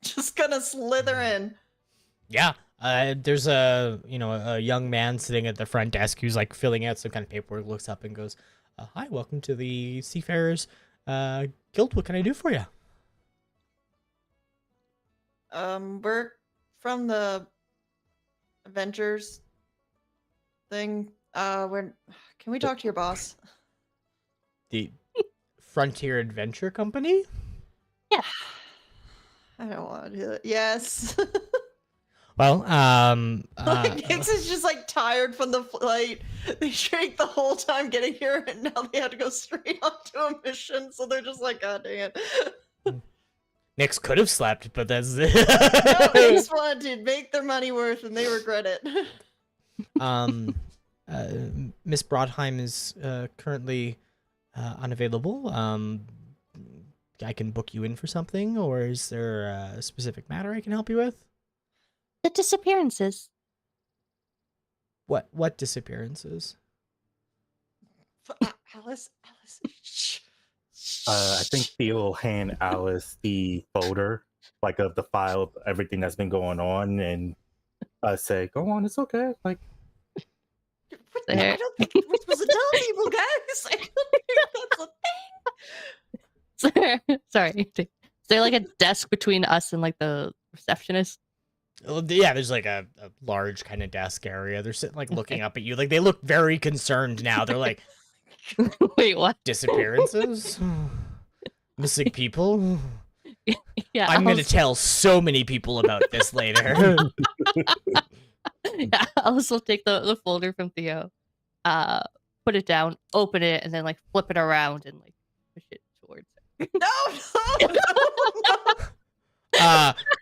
Just gonna slither in. Yeah. There's a young man sitting at the front desk who's like filling out some kind of paperwork. Looks up and goes, "Hi, welcome to the Seafarers Guild. What can I do for you?" We're from the Avengers thing. Can we talk to your boss? The Frontier Adventure Company. Yeah. I don't want to do it. Yes. Well, Like Nyx is just like tired from the flight. They drank the whole time getting here, and now they had to go straight onto a mission. So they're just like, God dang it. Nyx could have slept, but that's No, Nyx wanted to make their money worth, and they regret it. Miss Brodheim is currently unavailable. I can book you in for something, or is there a specific matter I can help you with? The disappearances. What disappearances? Alice, shh. I think Theo will hand Alice the folder, like of the file of everything that's been going on, and say, "Go on, it's okay." Like, I don't think we're supposed to tell people, guys. I don't think that's a thing. Sorry. Is there like a desk between us and like the receptionist? Yeah, there's like a large kind of desk area. They're sitting like looking up at you. Like they look very concerned now. They're like, Wait, what? disappearances? Missing people? Yeah, I'm going to Alice- tell so many people about this later. Yeah, Alice will take the folder from Theo, put it down, open it, and then like flip it around and like push it towards her. No.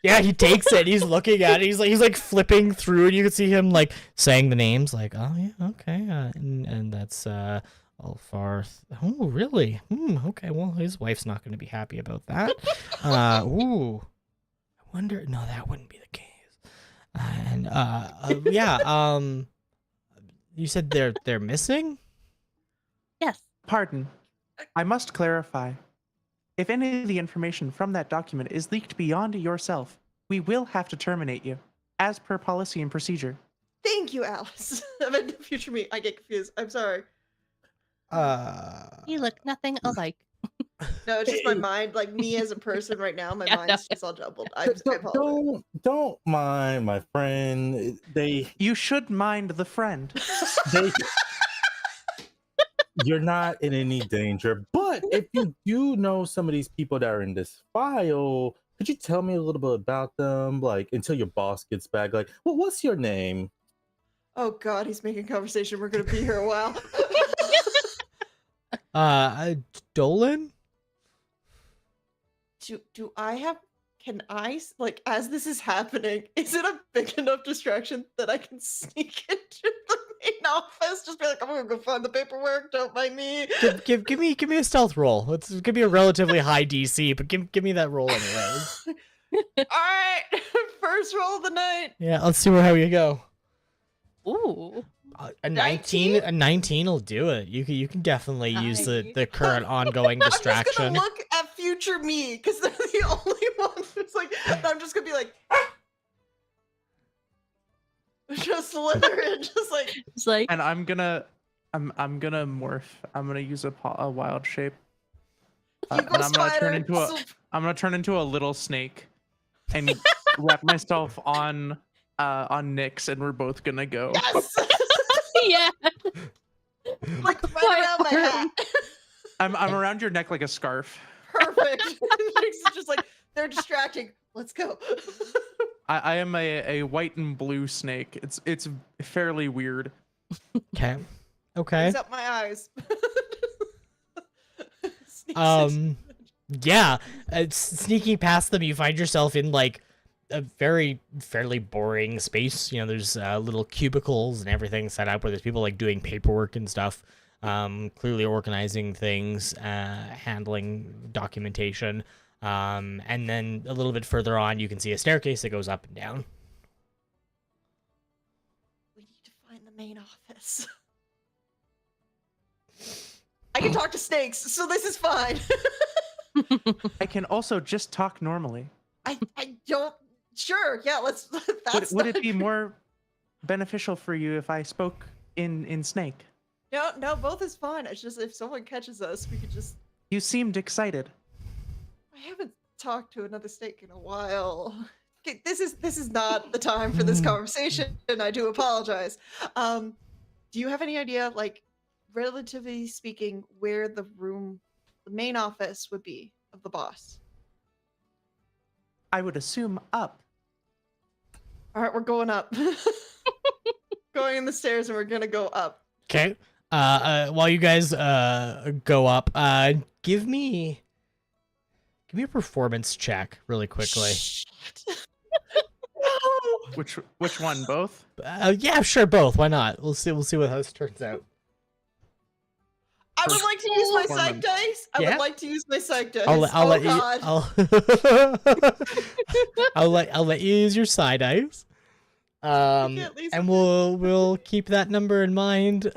Yeah, he takes it. He's looking at it. He's like flipping through, and you can see him like saying the names, like, "Oh yeah, okay," and that's Alfarth. Oh really? Okay. Well, his wife's not going to be happy about that. Ooh, I wonder. No, that wouldn't be the case. And yeah. You said they're missing. Yes. Pardon. I must clarify. If any of the information from that document is leaked beyond yourself, we will have to terminate you, as per policy and procedure. Thank you, Alice. I meant future me. I get confused. I'm sorry. You look nothing alike. No, it's just my mind. Like me as a person right now, my Yeah, mind's just all jumbled. I apologize. don't mind my friend. You should mind the friend. They you're not in any danger. But if you do know some of these people that are in this file, could you tell me a little bit about them? Like until your boss gets back. Like, well, what's your name? Oh God, he's making conversation. We're gonna be here a while. Dolan. Do I have? Can I like as this is happening? Is it a big enough distraction that I can sneak into the main office? Just be like, I'm gonna go find the paperwork. Don't mind me. Give me a stealth roll. It's gonna be a relatively high DC, but give me that roll anyways. All right, first roll of the night. Yeah, let's see how you go. Ooh. A 19 will do it. You can definitely use the current ongoing distraction. I'm just gonna look at future me because they're the only ones who's like. I'm just gonna be like, just slither in, just like. It's like And I'm gonna morph. I'm gonna use a wild shape. You go And I'm gonna spider. I'm gonna turn into a little snake and wrap myself on Nyx, and we're both gonna go. Yes. Yeah. Like right around my hat. I'm around your neck like a scarf. Perfect. It's just like they're distracting. Let's go. I am a white and blue snake. It's fairly weird. Okay. Okay. Except my eyes. Sneaks Yeah, sneaking past them, you find yourself in like a fairly boring space. You know, there's little cubicles and everything set up where there's people like doing paperwork and stuff, clearly organizing things, handling documentation, and then a little bit further on, you can see a staircase that goes up and down. We need to find the main office. I can talk to snakes, so this is fine. I can also just talk normally. I don't. Sure, yeah. Let's. That's Would it be more beneficial for you if I spoke in snake? No. Both is fine. It's just if someone catches us, we could just. You seemed excited. I haven't talked to another snake in a while. Okay, this is not the time for this conversation, and I do apologize. Do you have any idea, like, relatively speaking, where the main office would be of the boss? I would assume up. All right, we're going up. Going in the stairs, and we're gonna go up. Okay. While you guys go up, give me a performance check really quickly. Shit. No! Which one? Both? Yeah, sure, both. Why not? We'll see how this turns out. I would like to use my psych Performance. dice. I Yeah? would like to use my psych dice. I'll let God. I'll let you use your side eyes. at least- And we'll keep that number in mind.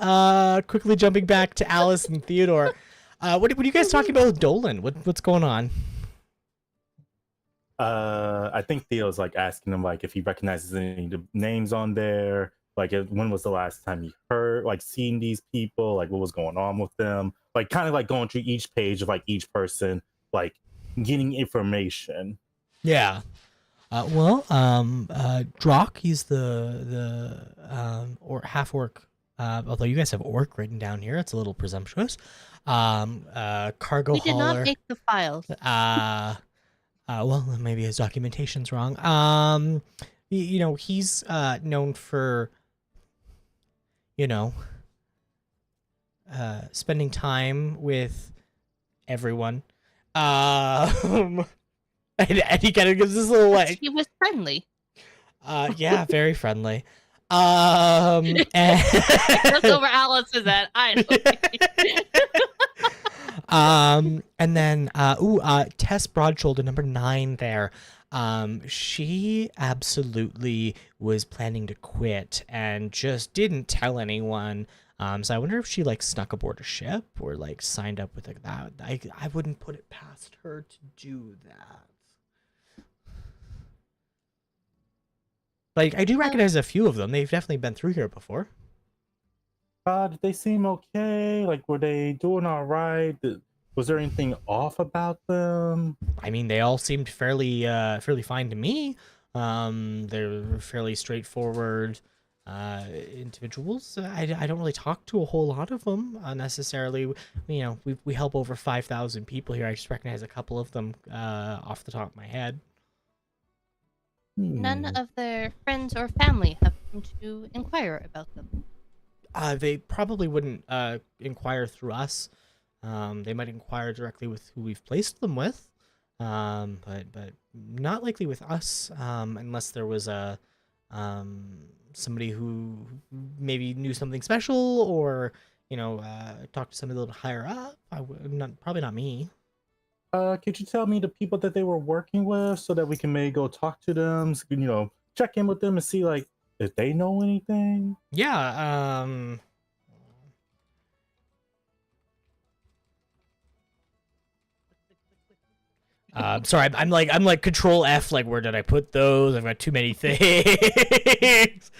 Quickly jumping back to Alice and Theodore. What are you guys talking about with Dolan? What's going on? I think Theo's like asking him like if he recognizes any of the names on there. Like, when was the last time he seen these people? Like, what was going on with them? Like, kind of like going through each page of like each person, like getting information. Yeah. Drock, he's the or half orc. Although you guys have orc written down here, it's a little presumptuous. Cargo We did hauler. not make the files. Well, maybe his documentation's wrong. He's known for, spending time with everyone. And he kind of gives this little like, He was friendly. yeah, very friendly. And That's over Allison's at. I know. And then Tess Broadshoulder, number 9 there. She absolutely was planning to quit and just didn't tell anyone. So I wonder if she like snuck aboard a ship or like signed up with that. I wouldn't put it past her to do that. Like, I do recognize a few of them. They've definitely been through here before. Did they seem okay? Like, were they doing all right? Was there anything off about them? I mean, they all seemed fairly fine to me. They're fairly straightforward individuals. I don't really talk to a whole lot of them necessarily. We help over 5,000 people here. I just recognize a couple of them off the top of my head. None of their friends or family have come to inquire about them. They probably wouldn't inquire through us. They might inquire directly with who we've placed them with, but not likely with us, unless there was somebody who maybe knew something special, or talked to somebody a little higher up. Probably not me. Could you tell me the people that they were working with so that we can maybe go talk to them, check in with them and see like if they know anything? Yeah. Sorry, I'm like Control F. Like, where did I put those? I've got too many things.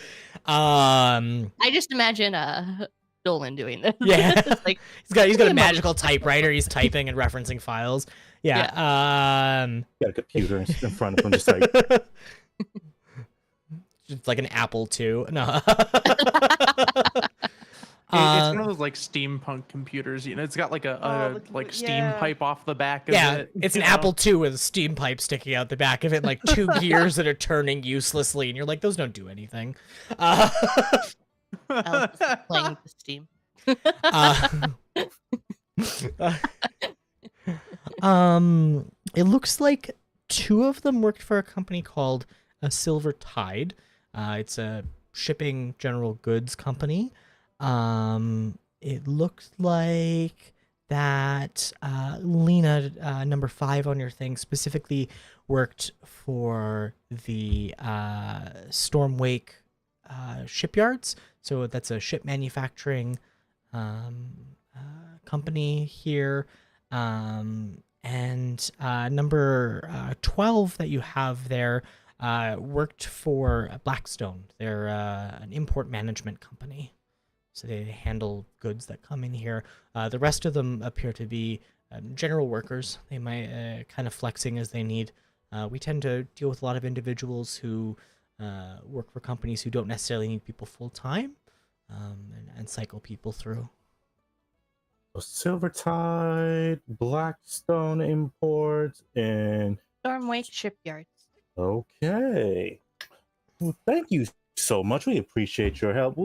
I just imagine Dolan doing this. Yeah. It's like, He's got a "Hey, Mom." magical typewriter. He's typing and referencing files. Yeah. Got a computer in front of him, just like It's like an Apple II. No. It's one of those like steampunk computers, you know. It's got like a like steam yeah. pipe off the back of Yeah, it. it's an you know? Apple II with a steam pipe sticking out the back of it, like two gears that are turning uselessly, and you're like, those don't do anything. Alice is playing with the Steam. It looks like two of them worked for a company called Silver Tide. It's a shipping general goods company. It looks like that Lena, number 5 on your thing, specifically worked for the Stormwake shipyards. So that's a ship manufacturing company here. And number 12 that you have there worked for Blackstone. They're an import management company. So they handle goods that come in here. The rest of them appear to be general workers. They might kind of flexing as they need. We tend to deal with a lot of individuals who work for companies who don't necessarily need people full time, and cycle people through. Silver Tide, Blackstone Imports, and Stormwake Shipyards. okay. Well, thank you so much. We appreciate your help.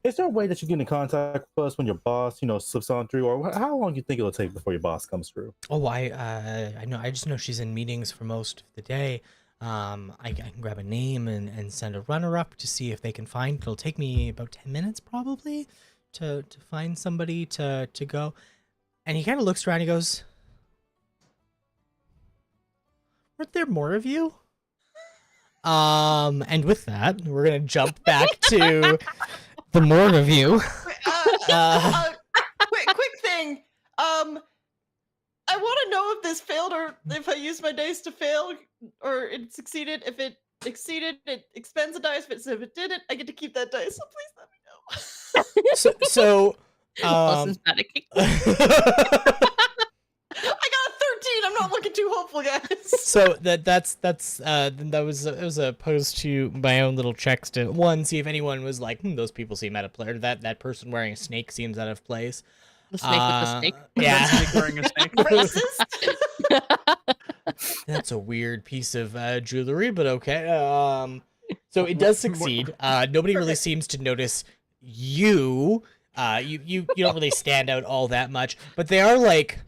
Is there a way that you get in contact with us when your boss, slips on through, or how long do you think it'll take before your boss comes through? Oh, I know. I just know she's in meetings for most of the day. I can grab a name and send a runner up to see if they can find. It'll take me about 10 minutes probably to find somebody to go. And he kind of looks around. He goes, "Weren't there more of you?" And with that, we're gonna jump back to the more of you. Quick thing. I want to know if this failed or if I used my dice to fail or it succeeded. If it exceeded, it expends a dice. But if it didn't, I get to keep that dice. So please let me know. So Allison's about to kick. I got a 13. I'm not looking too hopeful, guys. So that was opposed to my own little checks to one, see if anyone was like, those people seem out of place, or that person wearing a snake seems out of place. The snake with the snake. Yeah. Snake wearing a snake. Racist. That's a weird piece of jewelry, but okay. So it does succeed. Nobody really seems to notice you. You don't really stand out all that much, but they are like,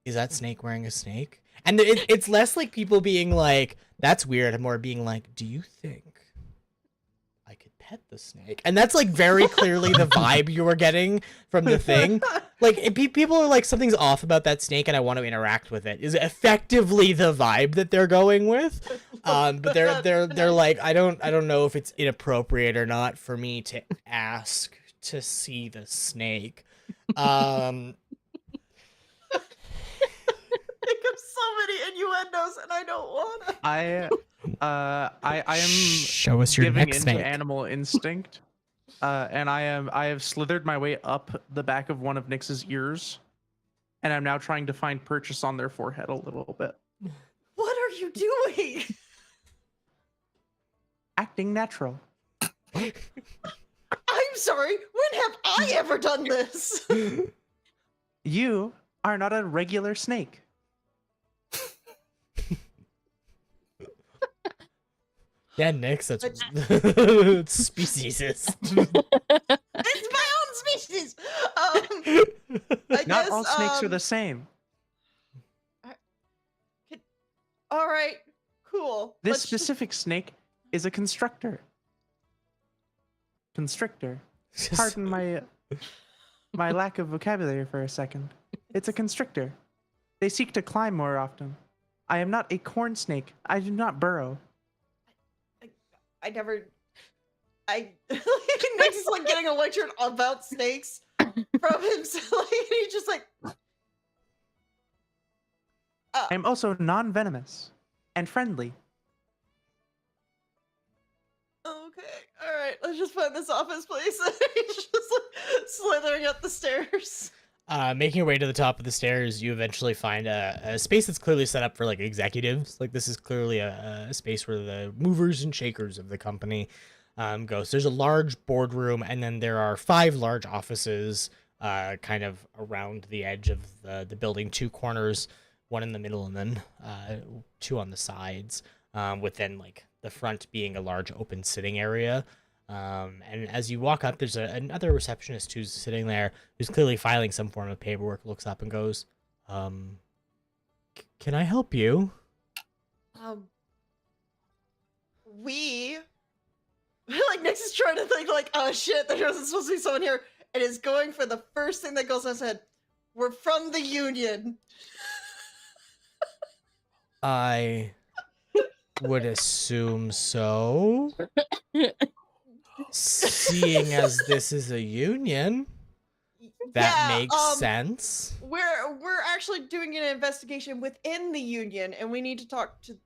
is that snake wearing a snake? And it's less like people being like, that's weird, and more being like, do you think I could pet the snake? And that's like very clearly the vibe you were getting from the thing. Like, people are like, something's off about that snake and I want to interact with it, is effectively the vibe that they're going with. But they're like, I don't know if it's inappropriate or not for me to ask to see the snake. Think of so many innuendos, and I don't wanna. I am Show us your giving next into snake. animal instinct, and I have slithered my way up the back of one of Nyx's ears, and I'm now trying to find purchase on their forehead a little bit. What are you doing? Acting natural. I'm sorry. When have I ever done this? You are not a regular snake. Yeah, Nyx, that's speciesist. It's my own species. I Not guess, all snakes are the same. All right, cool. This Let's just- specific snake is a constrictor. Pardon my lack of vocabulary for a second. It's a constrictor. They seek to climb more often. I am not a corn snake. I do not burrow. I never. Nyx is like getting a lecture about snakes from him. So like, he's just like. I am also non-venomous and friendly. Okay, all right. to just find this office, please. He's just like slithering up the stairs. Making your way to the top of the stairs, you eventually find a space that's clearly set up for like executives. Like this is clearly a space where the movers and shakers of the company go. So there's a large boardroom, and then there are 5 large offices kind of around the edge of the building, 2 corners, 1 in the middle, and then 2 on the sides, with then like the front being a large open sitting area. And as you walk up, there's another receptionist who's sitting there, who's clearly filing some form of paperwork, looks up and goes, can I help you? We like Nyx is trying to think like, oh shit, there wasn't supposed to be someone here, and is going for the first thing that goes in his head. We're from the union. I would assume so. Seeing as this is a union, that makes sense. We're actually doing an investigation within the union, and we need to talk to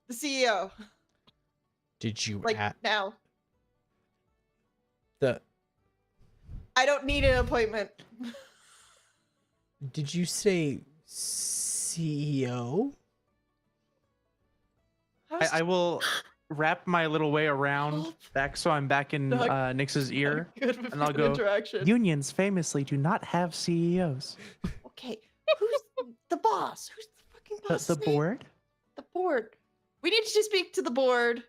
the CEO. Did you now? I don't need an appointment. Did you say CEO? I will wrap my little way around back so I'm back in Nyx's ear, and I'll go, unions famously do not have CEOs. Okay, who's the boss? Who's the fucking boss? The board? The board. We need to speak to the board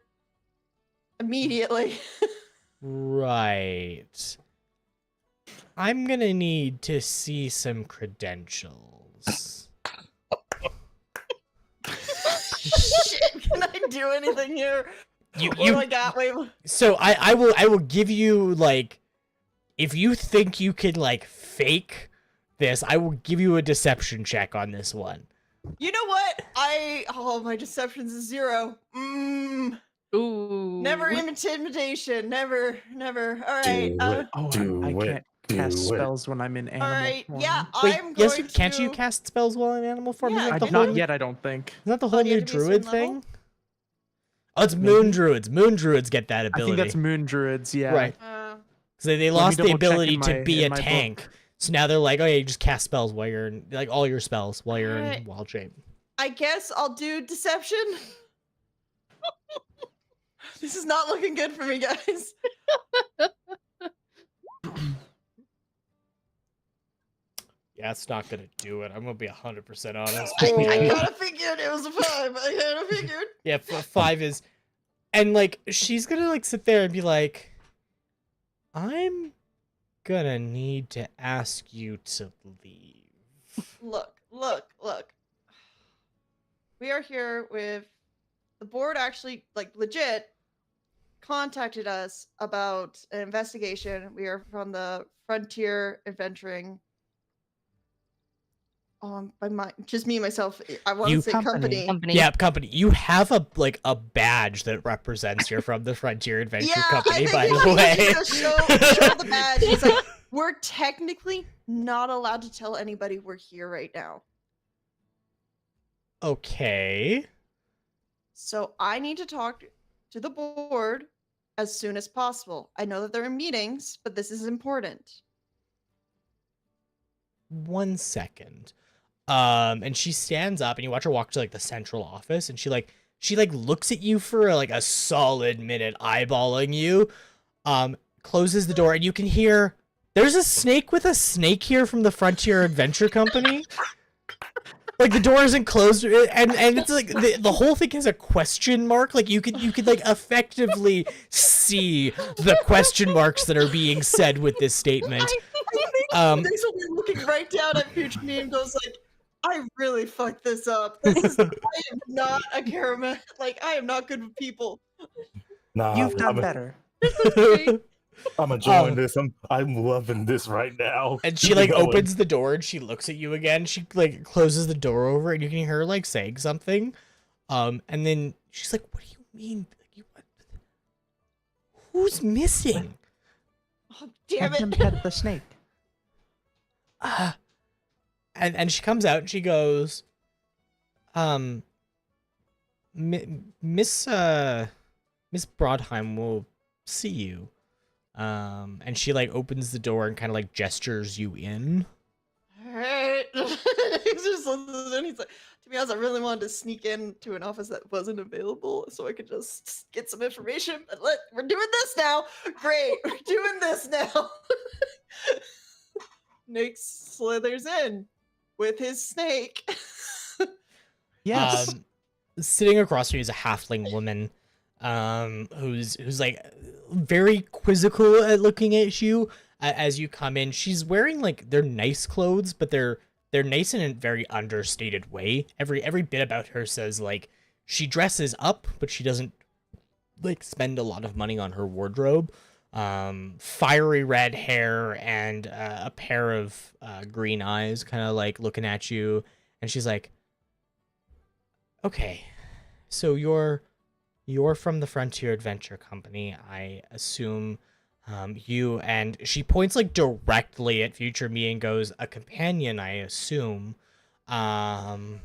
immediately. Right. I'm gonna need to see some credentials. Shit, can I do anything here? You oh my god, wait. So I will give you, like, if you think you can like fake this, I will give you a deception check on this one. You know what? My deception's a 0. Ooh. Never intimidation. Never. All right. I can't cast spells when I'm in animal all right. form. Yeah, Wait, I'm yes, going can't to... you cast spells while in animal form? Yeah, Isn't that Not yet, I don't think. Isn't that the whole you new have to be a druid certain level? thing? Oh, it's moon druids. Moon druids get that I ability. think that's moon druids, yeah. Right. Because they lost the double check ability in to my- be in a my tank. book. So now they're like, oh yeah, you just cast spells while you're in, like, all your spells while you're in Alright. wild shape. I guess I'll do deception. This is not looking good for me, guys. Yeah, it's not gonna do it. I'm gonna be 100% honest. I kind of figured it was a 5. I kind of figured. Yeah, 5 is, and like she's gonna like sit there and be like, I'm gonna need to ask you to leave. Look. We are here with the board. Actually, like, legit contacted us about an investigation. We are from the Frontier Adventuring. Just me, myself. I want to say company. Yeah, company. You have a badge that represents you're from the Frontier Adventure Company, by the way. Show the badge. It's like, we're technically not allowed to tell anybody we're here right now. Okay. So I need to talk to the board as soon as possible. I know that they're in meetings, but this is important. 1 second. And she stands up, and you watch her walk to like the central office, and she looks at you for like a solid minute, eyeballing you. Closes the door, and you can hear, there's a snake with a snake here from the Frontier Adventure Company. Like, the door isn't closed, and it's like the whole thing has a question mark. Like, you could like effectively see the question marks that are being said with this statement. I think Nyx will be looking right down at future me and goes like, I really fucked this up. I am not a caramel. Like, I am not good with people. Nah, You've done better. I'm enjoying this. I'm loving this right now. And she Keep like going. opens the door and she looks at you again. She like closes the door over, and you can hear her like saying something. And then she's like, "What do you mean? Who's missing?" Oh, damn Let them it. pet the snake. And she comes out and she goes, Miss Miss Broadheim will see you. And she like opens the door and kind of like gestures you in. Alright. He's just and he's like, to be honest, I really wanted to sneak into an office that wasn't available so I could just get some information. But we're doing this now. Great. We're doing this now. Nyx slithers in with his snake. Yes. Sitting across from you is a halfling woman, who's like very quizzical at looking at you as you come in. She's wearing like they're nice clothes, but they're nice in a very understated way. Every bit about her says like she dresses up, but she doesn't like spend a lot of money on her wardrobe. Fiery red hair and a pair of green eyes, kind of like looking at you, and she's like, "Okay, so you're from the Frontier Adventure Company, I assume. You," and she points like directly at future me and goes, "A companion, I assume, are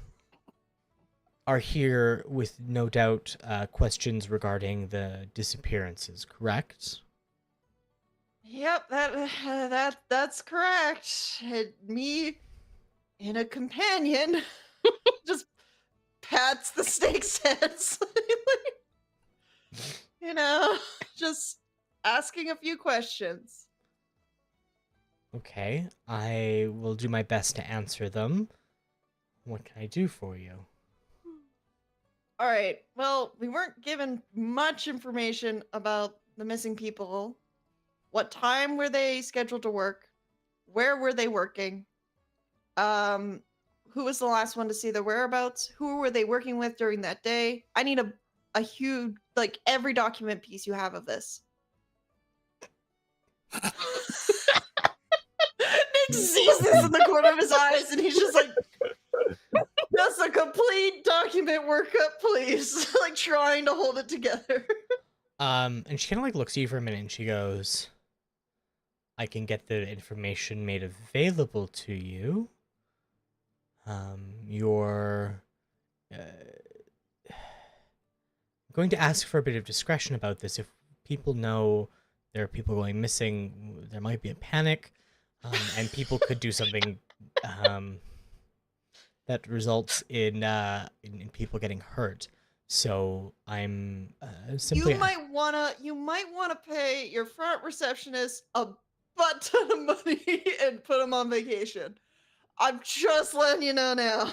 here with no doubt questions regarding the disappearances, correct?" Yep, that's correct. Me and a companion just pats the snake's head. Just asking a few questions. Okay, I will do my best to answer them. What can I do for you? All right. Well, we weren't given much information about the missing people. What time were they scheduled to work? Where were they working? Who was the last one to see their whereabouts? Who were they working with during that day? I need a huge, like, every document piece you have of this. Nick sees this in the corner of his eyes, and he's just like, "That's a complete document workup, please." Like, trying to hold it together. And she kind of like looks at you for a minute, and she goes, "I can get the information made available to you. You're going to ask for a bit of discretion about this. If people know there are people going missing, there might be a panic, and people could do something that results in people getting hurt. So I'm simply You might wanna pay your front receptionist a butt ton of money and put him on vacation. I'm just letting you know now.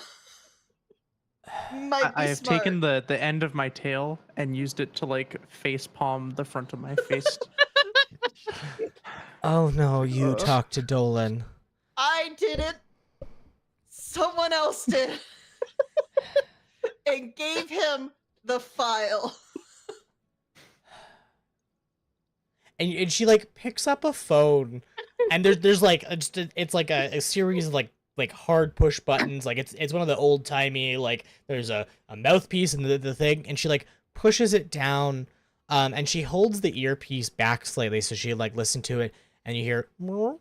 Might be I have smart. taken the end of my tail and used it to like face palm the front of my face. Oh no, you talked to Dolan. I didn't. Someone else did. And gave him the file. And she like picks up a phone, and there's like it's like a series of like hard push buttons. Like it's one of the old timey, like there's a mouthpiece and the thing, and she like pushes it down, and she holds the earpiece back slightly so she like listen to it, and you hear, and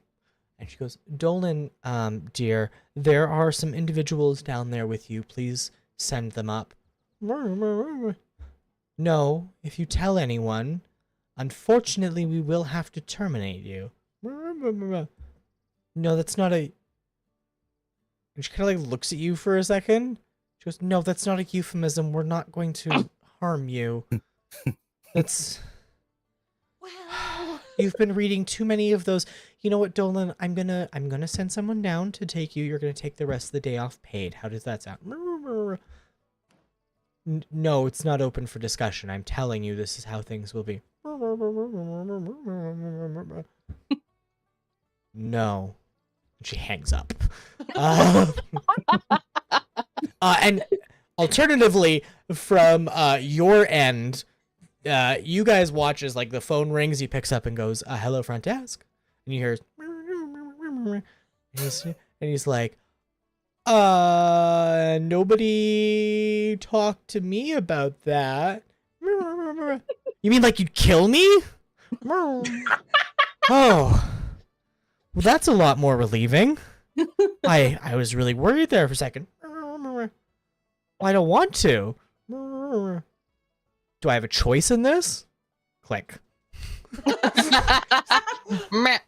she goes, "Dolan, dear, there are some individuals down there with you. Please send them up." "No, if you tell anyone, unfortunately we will have to terminate you." "No, that's not a..." And she kind of like looks at you for a second. She goes, "No, that's not a euphemism. We're not going to harm you. That's... Well, You've been reading too many of those. You know what, Dolan? I'm gonna send someone down to take you. You're gonna take the rest of the day off paid. How does that sound?" "No, it's not open for discussion. I'm telling you, this is how things will be." "No." And she hangs up. And alternatively, from your end, you guys watch as like the phone rings. He picks up and goes, "Hello, front desk," and you hear, and he's like, "Nobody talked to me about that." "You mean like you'd kill me?" "Oh, well, that's a lot more relieving. I was really worried there for a second. I don't want to." Do I have a choice in this? Click. Meh.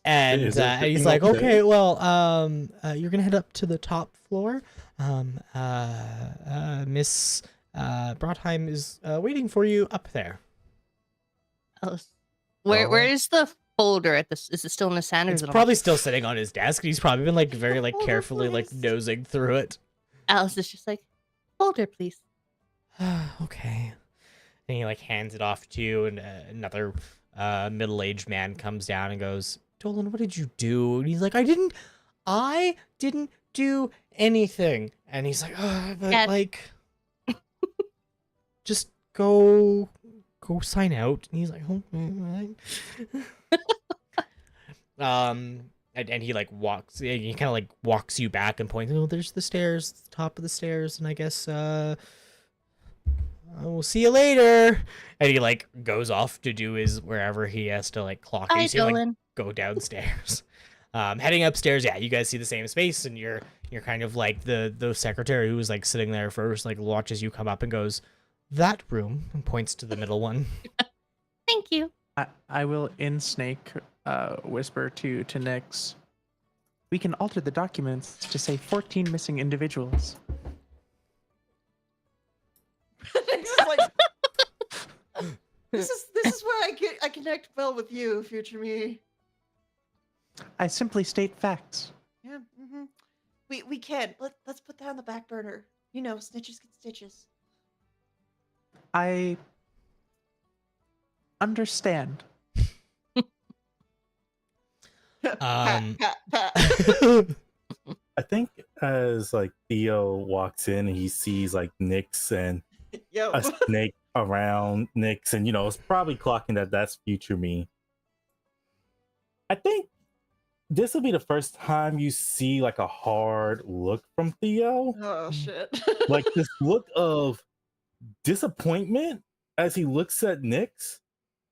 And Is there and he's anything like, up there? okay, well, you're gonna head up to the top floor. Miss Broadheim is waiting for you up there. Where is the folder at this? Is it still in the sand? Or It's is it on probably my- still sitting on his desk. He's probably been like very like Folder, carefully like please. nosing through it. Alice is just like, folder, please. Okay. And he like hands it off to you, and another middle-aged man comes down and goes, Dolan, what did you do? And he's like, I didn't do anything. And he's like, but Dad. like, just go sign out. And he's like, oh, all right. And he like walks, he kind of like walks you back and points, oh, there's the stairs, the top of the stairs, and I guess we'll see you later. And he like goes off to do his wherever he has to like clock. And Hi, you see him, like, Dolan. go downstairs. Heading upstairs, yeah, you guys see the same space, and you're kind of like the secretary who was like sitting there first, like watches you come up and goes, that room, and points to the middle one. Thank you. I will in snake whisper to Nyx. We can alter the documents to say 14 missing individuals. Nyx is like, this is where I connect well with you, future me. I simply state facts. Yeah. We can. Let's put that on the back burner. You know, snitches get stitches. I understand. Um, Pat, pat. I think as like Theo walks in and he sees like Nyx and Yo. a snake around Nyx, and it's probably clocking that that's future me. I think this will be the first time you see like a hard look from Theo, Oh shit. like this look of disappointment as he looks at Nyx,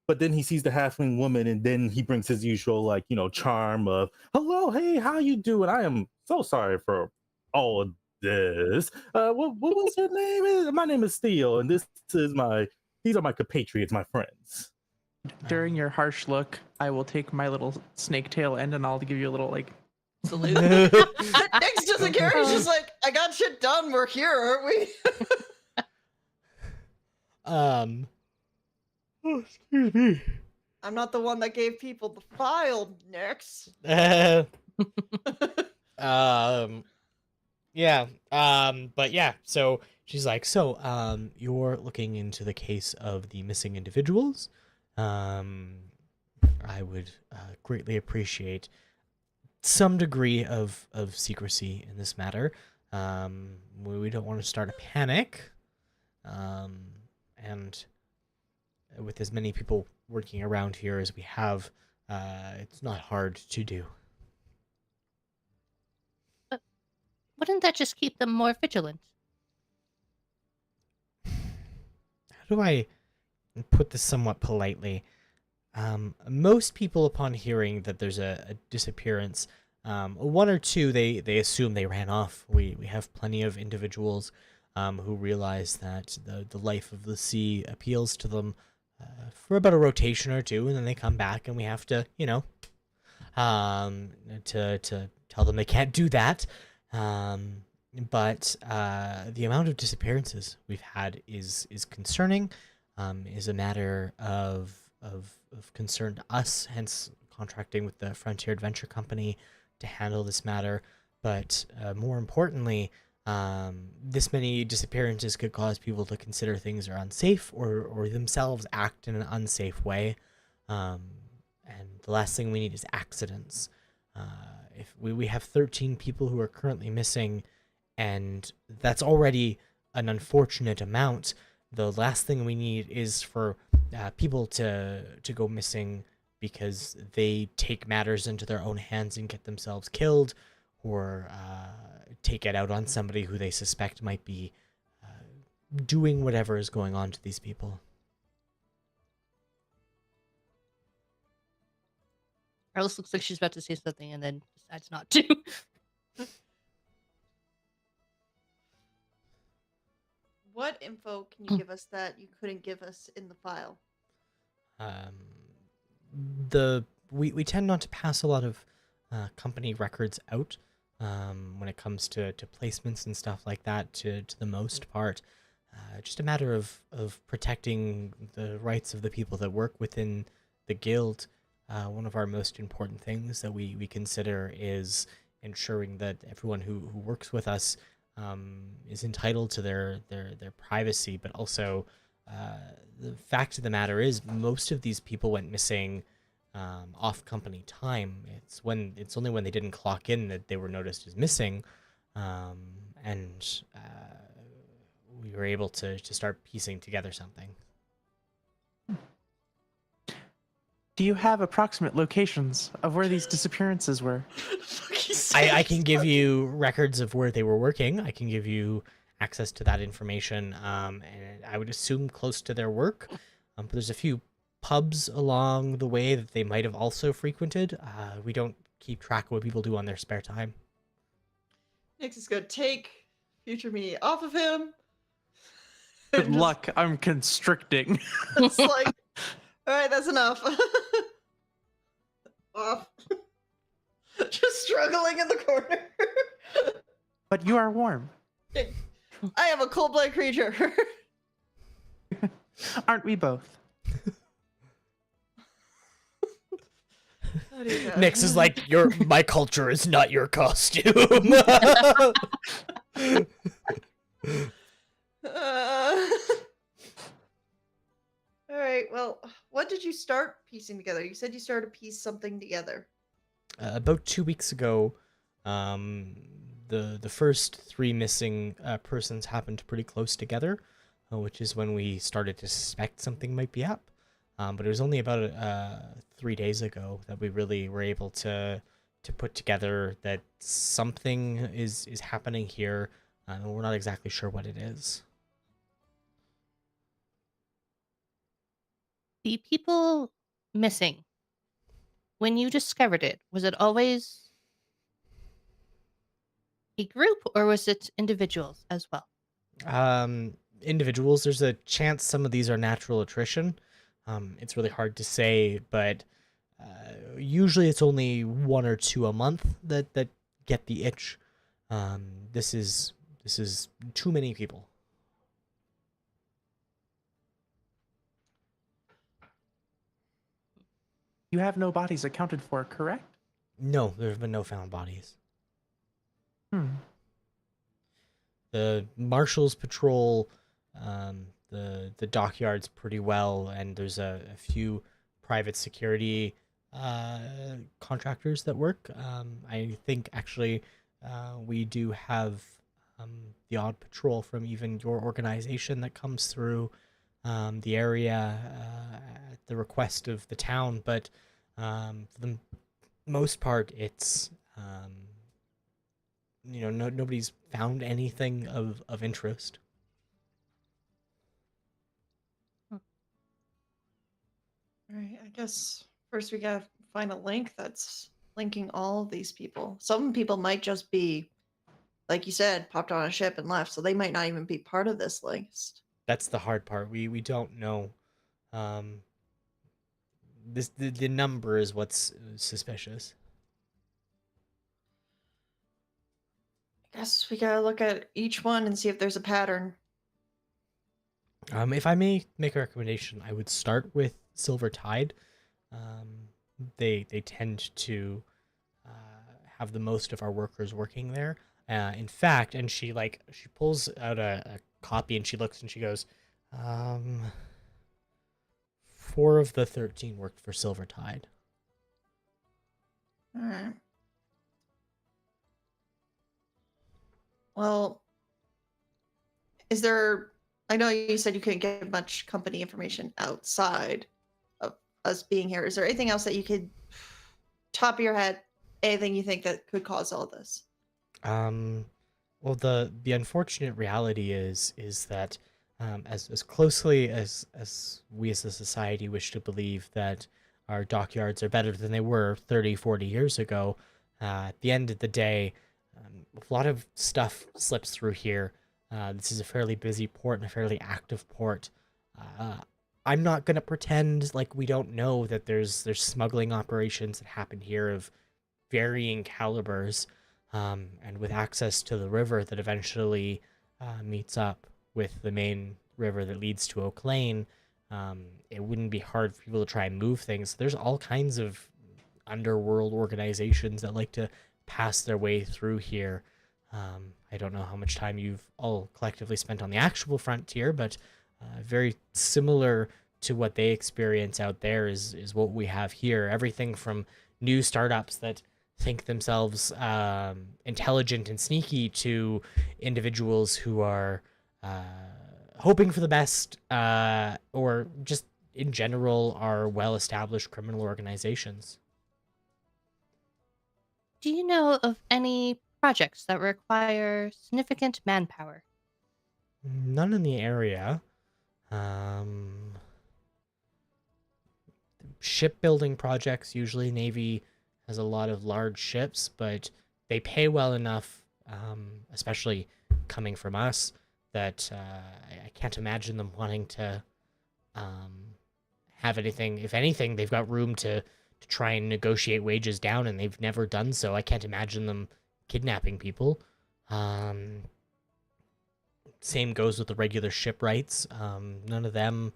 but then he sees the halfling woman, and then he brings his usual like charm of hello, hey, how you doing? I am so sorry for all of this. What was your name? My name is Theo, and these are my compatriots, my friends. During your harsh look, I will take my little snake tail end and I'll give you a little like salute. Nyx doesn't care. He's just like, I got shit done. We're here, aren't we? Oh, excuse me. I'm not the one that gave people the file, Nyx. Yeah. But yeah, so she's like, so, you're looking into the case of the missing individuals. I would greatly appreciate some degree of secrecy in this matter. We don't want to start a panic. And with as many people working around here as we have, it's not hard to do. Wouldn't that just keep them more vigilant? How do I put this somewhat politely? Most people, upon hearing that there's a disappearance, one or two, they assume they ran off. We have plenty of individuals who realize that the life of the sea appeals to them for about a rotation or two, and then they come back, and we have to, to tell them they can't do that. But the amount of disappearances we've had is concerning, is a matter of concern to us, hence contracting with the Frontier Adventure Company to handle this matter. But more importantly, this many disappearances could cause people to consider things are unsafe or themselves act in an unsafe way. And the last thing we need is accidents. If we have 13 people who are currently missing, and that's already an unfortunate amount. The last thing we need is for people to go missing because they take matters into their own hands and get themselves killed, or take it out on somebody who they suspect might be doing whatever is going on to these people. Alice looks like she's about to say something and then decides not to. What info can you give us that you couldn't give us in the file? We tend not to pass a lot of company records out when it comes to placements and stuff like that. To the most part, just a matter of protecting the rights of the people that work within the guild. One of our most important things that we consider is ensuring that everyone who works with us is entitled to their privacy, but also the fact of the matter is most of these people went missing off company time. It's only when they didn't clock in that they were noticed as missing, and we were able to start piecing together something. Do you have approximate locations of where these disappearances were? I can give you records of where they were working. I can give you access to that information, and I would assume close to their work. But there's a few pubs along the way that they might have also frequented. We don't keep track of what people do on their spare time. Nyx is gonna take future me off of him. Good And luck. I'm constricting. It's like, all right, that's enough. Off. Just struggling in the corner. But you are warm. I am a cold-blooded creature. Aren't we both? Nyx is like, my culture is not your costume. All right, well, what did you start piecing together? You said you started to piece something together. About 2 weeks ago, the first 3 missing persons happened pretty close together, which is when we started to suspect something might be up. But it was only about 3 days ago that we really were able to put together that something is happening here, and we're not exactly sure what it is. The people missing, when you discovered it, was it always a group or was it individuals as well? Individuals, there's a chance some of these are natural attrition. It's really hard to say, but usually it's only 1 or 2 a month that get the itch. This is too many people. You have no bodies accounted for, correct? No, there have been no found bodies. The marshals patrol the dockyards pretty well, and there's a few private security contractors that work. I think actually we do have the odd patrol from even your organization that comes through the area at the request of the town, but for the most part, it's nobody's found anything of interest. All right, I guess first we gotta find a link that's linking all of these people. Some people might just be, like you said, popped on a ship and left, so they might not even be part of this list. That's the hard part. We don't know. The number is what's suspicious. I guess we gotta look at each one and see if there's a pattern. If I may make a recommendation, I would start with Silver Tide. They tend to have the most of our workers working there. In fact, and she pulls out a copy and she looks and she goes, 4 of the 13 worked for Silver Tide. All right. Well, is there, I know you said you couldn't get much company information outside of us being here. Is there anything else that you could, top of your head, anything you think that could cause all this? Well, the unfortunate reality is that as closely as we as a society wish to believe that our dockyards are better than they were 30, 40 years ago, at the end of the day, a lot of stuff slips through here. This is a fairly busy port and a fairly active port. I'm not gonna pretend like we don't know that there's smuggling operations that happen here of varying calibers, and with access to the river that eventually meets up with the main river that leads to Oak Lane, it wouldn't be hard for people to try and move things. There's all kinds of underworld organizations that like to pass their way through here. I don't know how much time you've all collectively spent on the actual frontier, but very similar to what they experience out there is what we have here. Everything from new startups that think themselves intelligent and sneaky to individuals who are hoping for the best, or just in general are well-established criminal organizations. Do you know of any projects that require significant manpower? None in the area. Shipbuilding projects, usually Navy has a lot of large ships, but they pay well enough, especially coming from us, that I can't imagine them wanting to have anything. If anything, they've got room to try and negotiate wages down, and they've never done so. I can't imagine them kidnapping people. Same goes with the regular shipwrights. None of them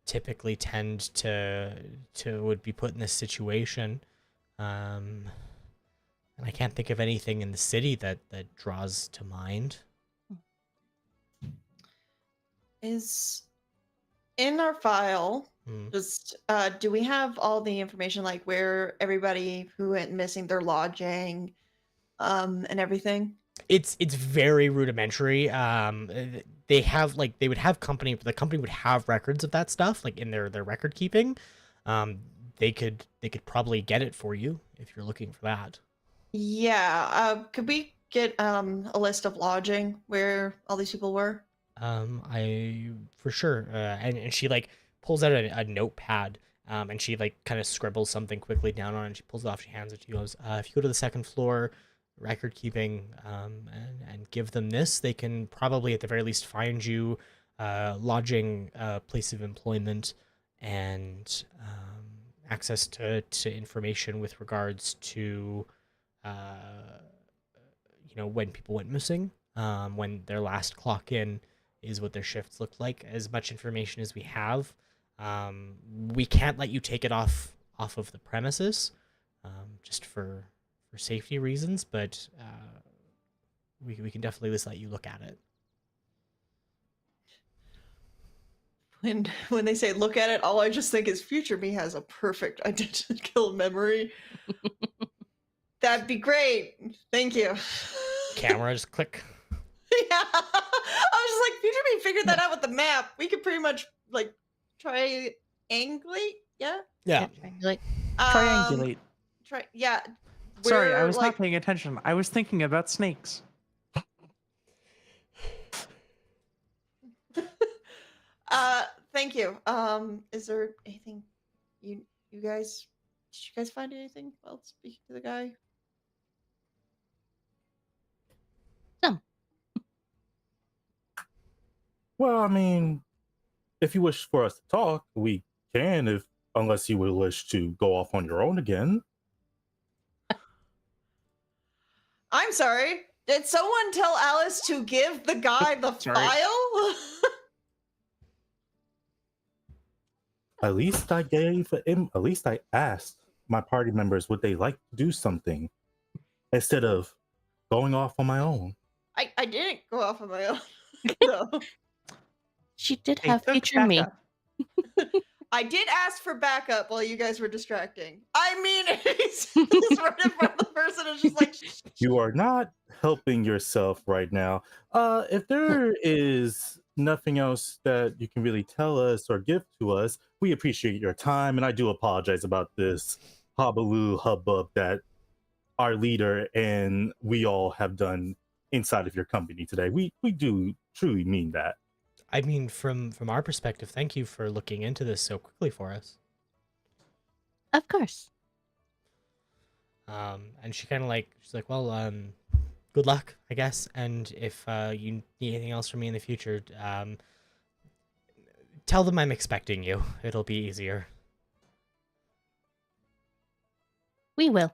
typically tend to would be put in this situation. And I can't think of anything in the city that draws to mind. Is in our file, Hmm. just do we have all the information, like where everybody who went missing, their lodging, and everything? It's very rudimentary. They have they would have the company would have records of that stuff like in their record keeping. They could probably get it for you if you're looking for that. Yeah. Could we get a list of lodging where all these people were? I for sure. And she pulls out a notepad. And she kind of scribbles something quickly down on it. And she pulls it off. She hands it to you. Goes, if you go to the second floor, record keeping, and give them this, they can probably at the very least find you lodging, place of employment, and access to information with regards to when people went missing, when their last clock in is, what their shifts look like. As much information as we have. We can't let you take it off of the premises, just for safety reasons, but we can definitely just let you look at it. When they say look at it, all I just think is future me has a perfect identical memory. That'd be great. Thank you. Camera, just click. Yeah. I was just like, future me figured that out with the map. We could pretty much triangulate. Yeah. Yeah. Triangulate. Triangulate. Yeah. Sorry, I We're, was not paying attention. I was thinking about snakes. Thank you. Is there anything you guys, did you guys find anything while speaking to the guy? Some. Well, I mean, if you wish for us to talk, we can, unless you would wish to go off on your own again. I'm sorry. Did someone tell Alice to give the guy the Sorry. file? At least I asked my party members would they like to do something instead of going off on my own. I didn't go off on my own. No. She did They have took future me. backup. I did ask for backup while you guys were distracting. I mean, he's right in front of the person and just like, You are not helping yourself right now. If there is nothing else that you can really tell us or give to us, we appreciate your time, and I do apologize about this hullabaloo hubbub that our leader and we all have done inside of your company today. We do truly mean that. I mean, from our perspective, thank you for looking into this so quickly for us. Of course. And she kind of she's like, well, good luck, I guess. And if you need anything else from me in the future, tell them I'm expecting you. It'll be easier. We will.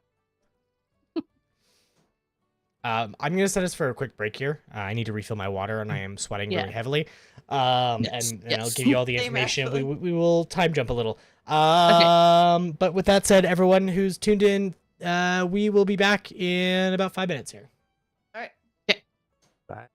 I'm gonna set us for a quick break here. I need to refill my water, and I am sweating Yeah. really heavily. Yes, And I'll yes. give you all the Same, information. We actually. we will time jump a little. But with that said, everyone who's tuned in, we will be back in about 5 minutes here. All right. Bye.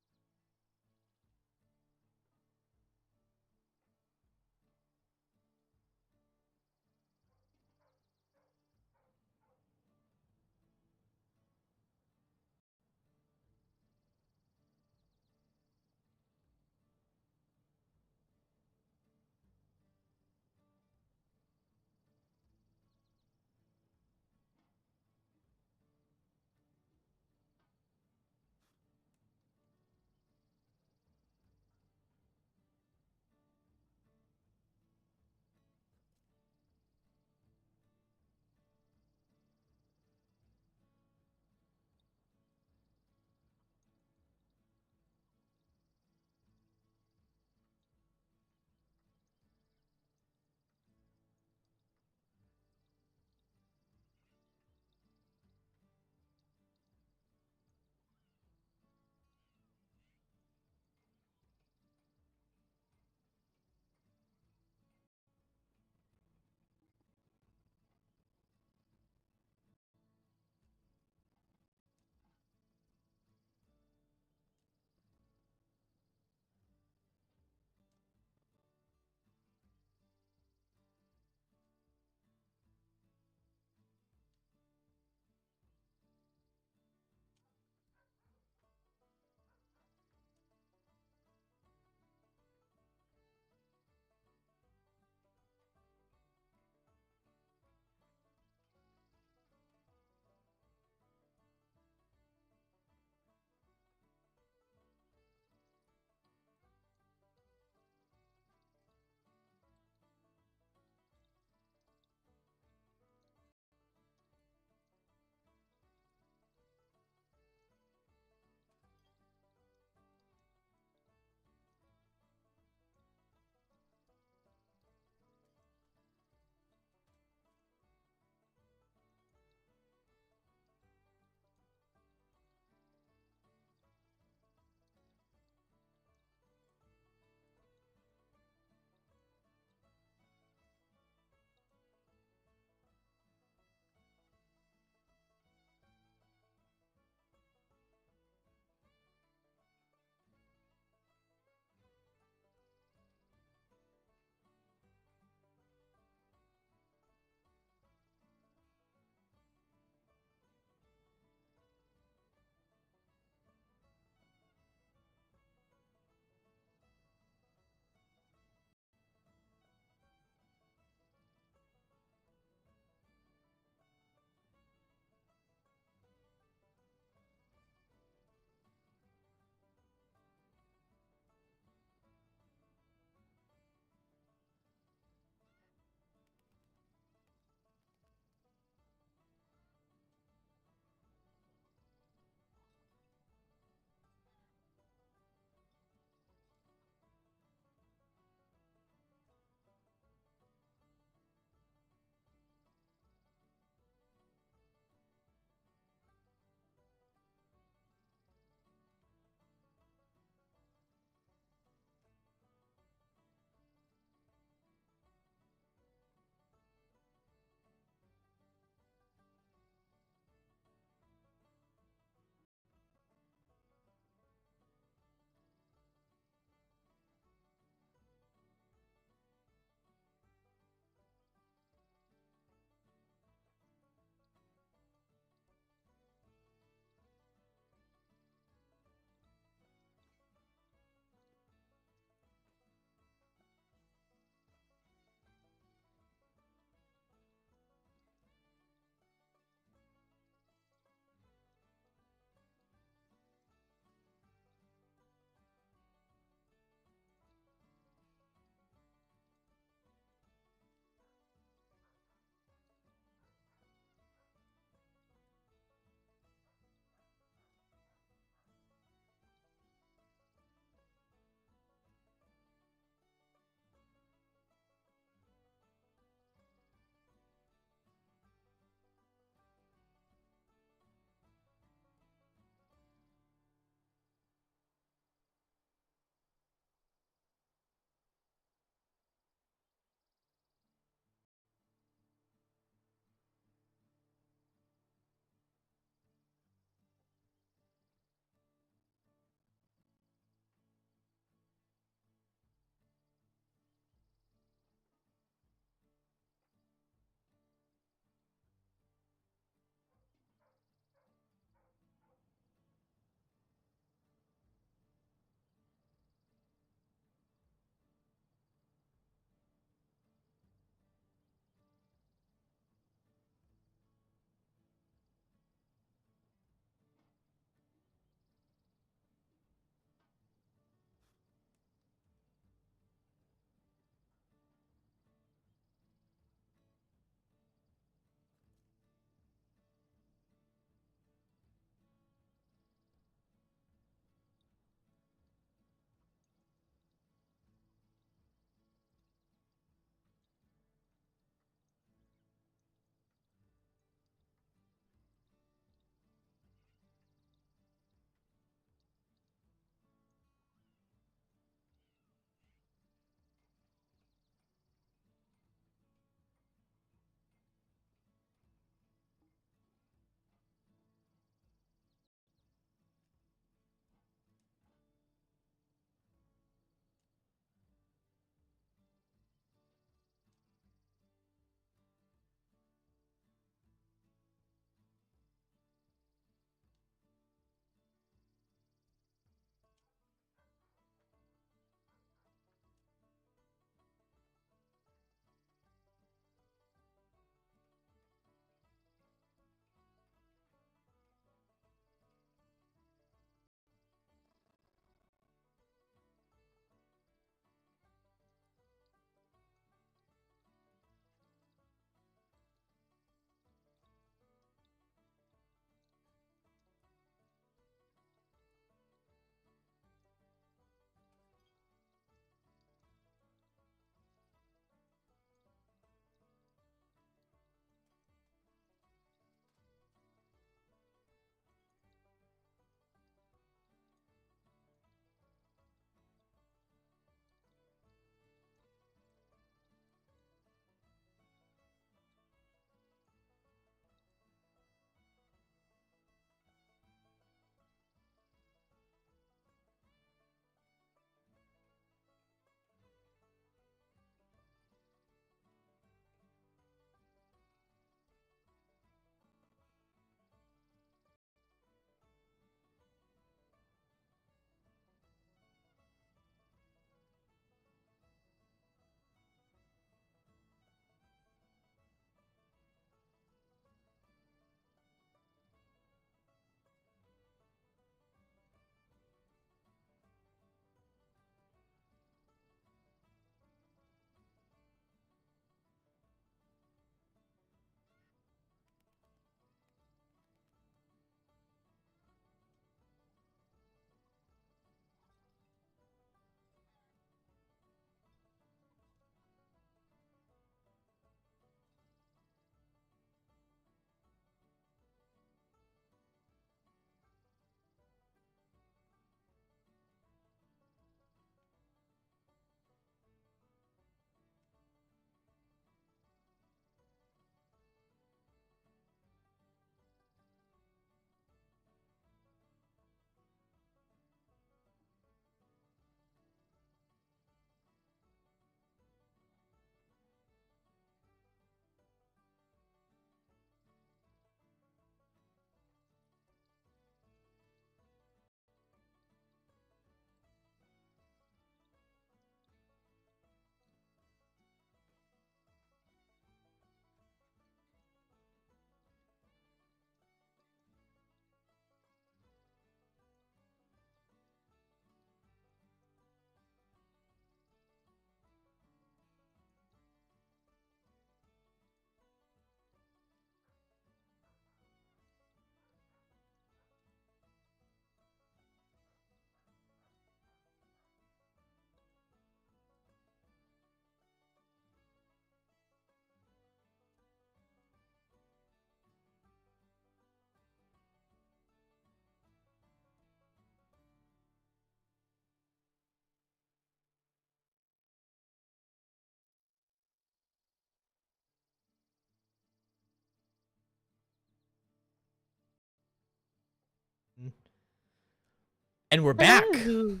And we're back. Hello.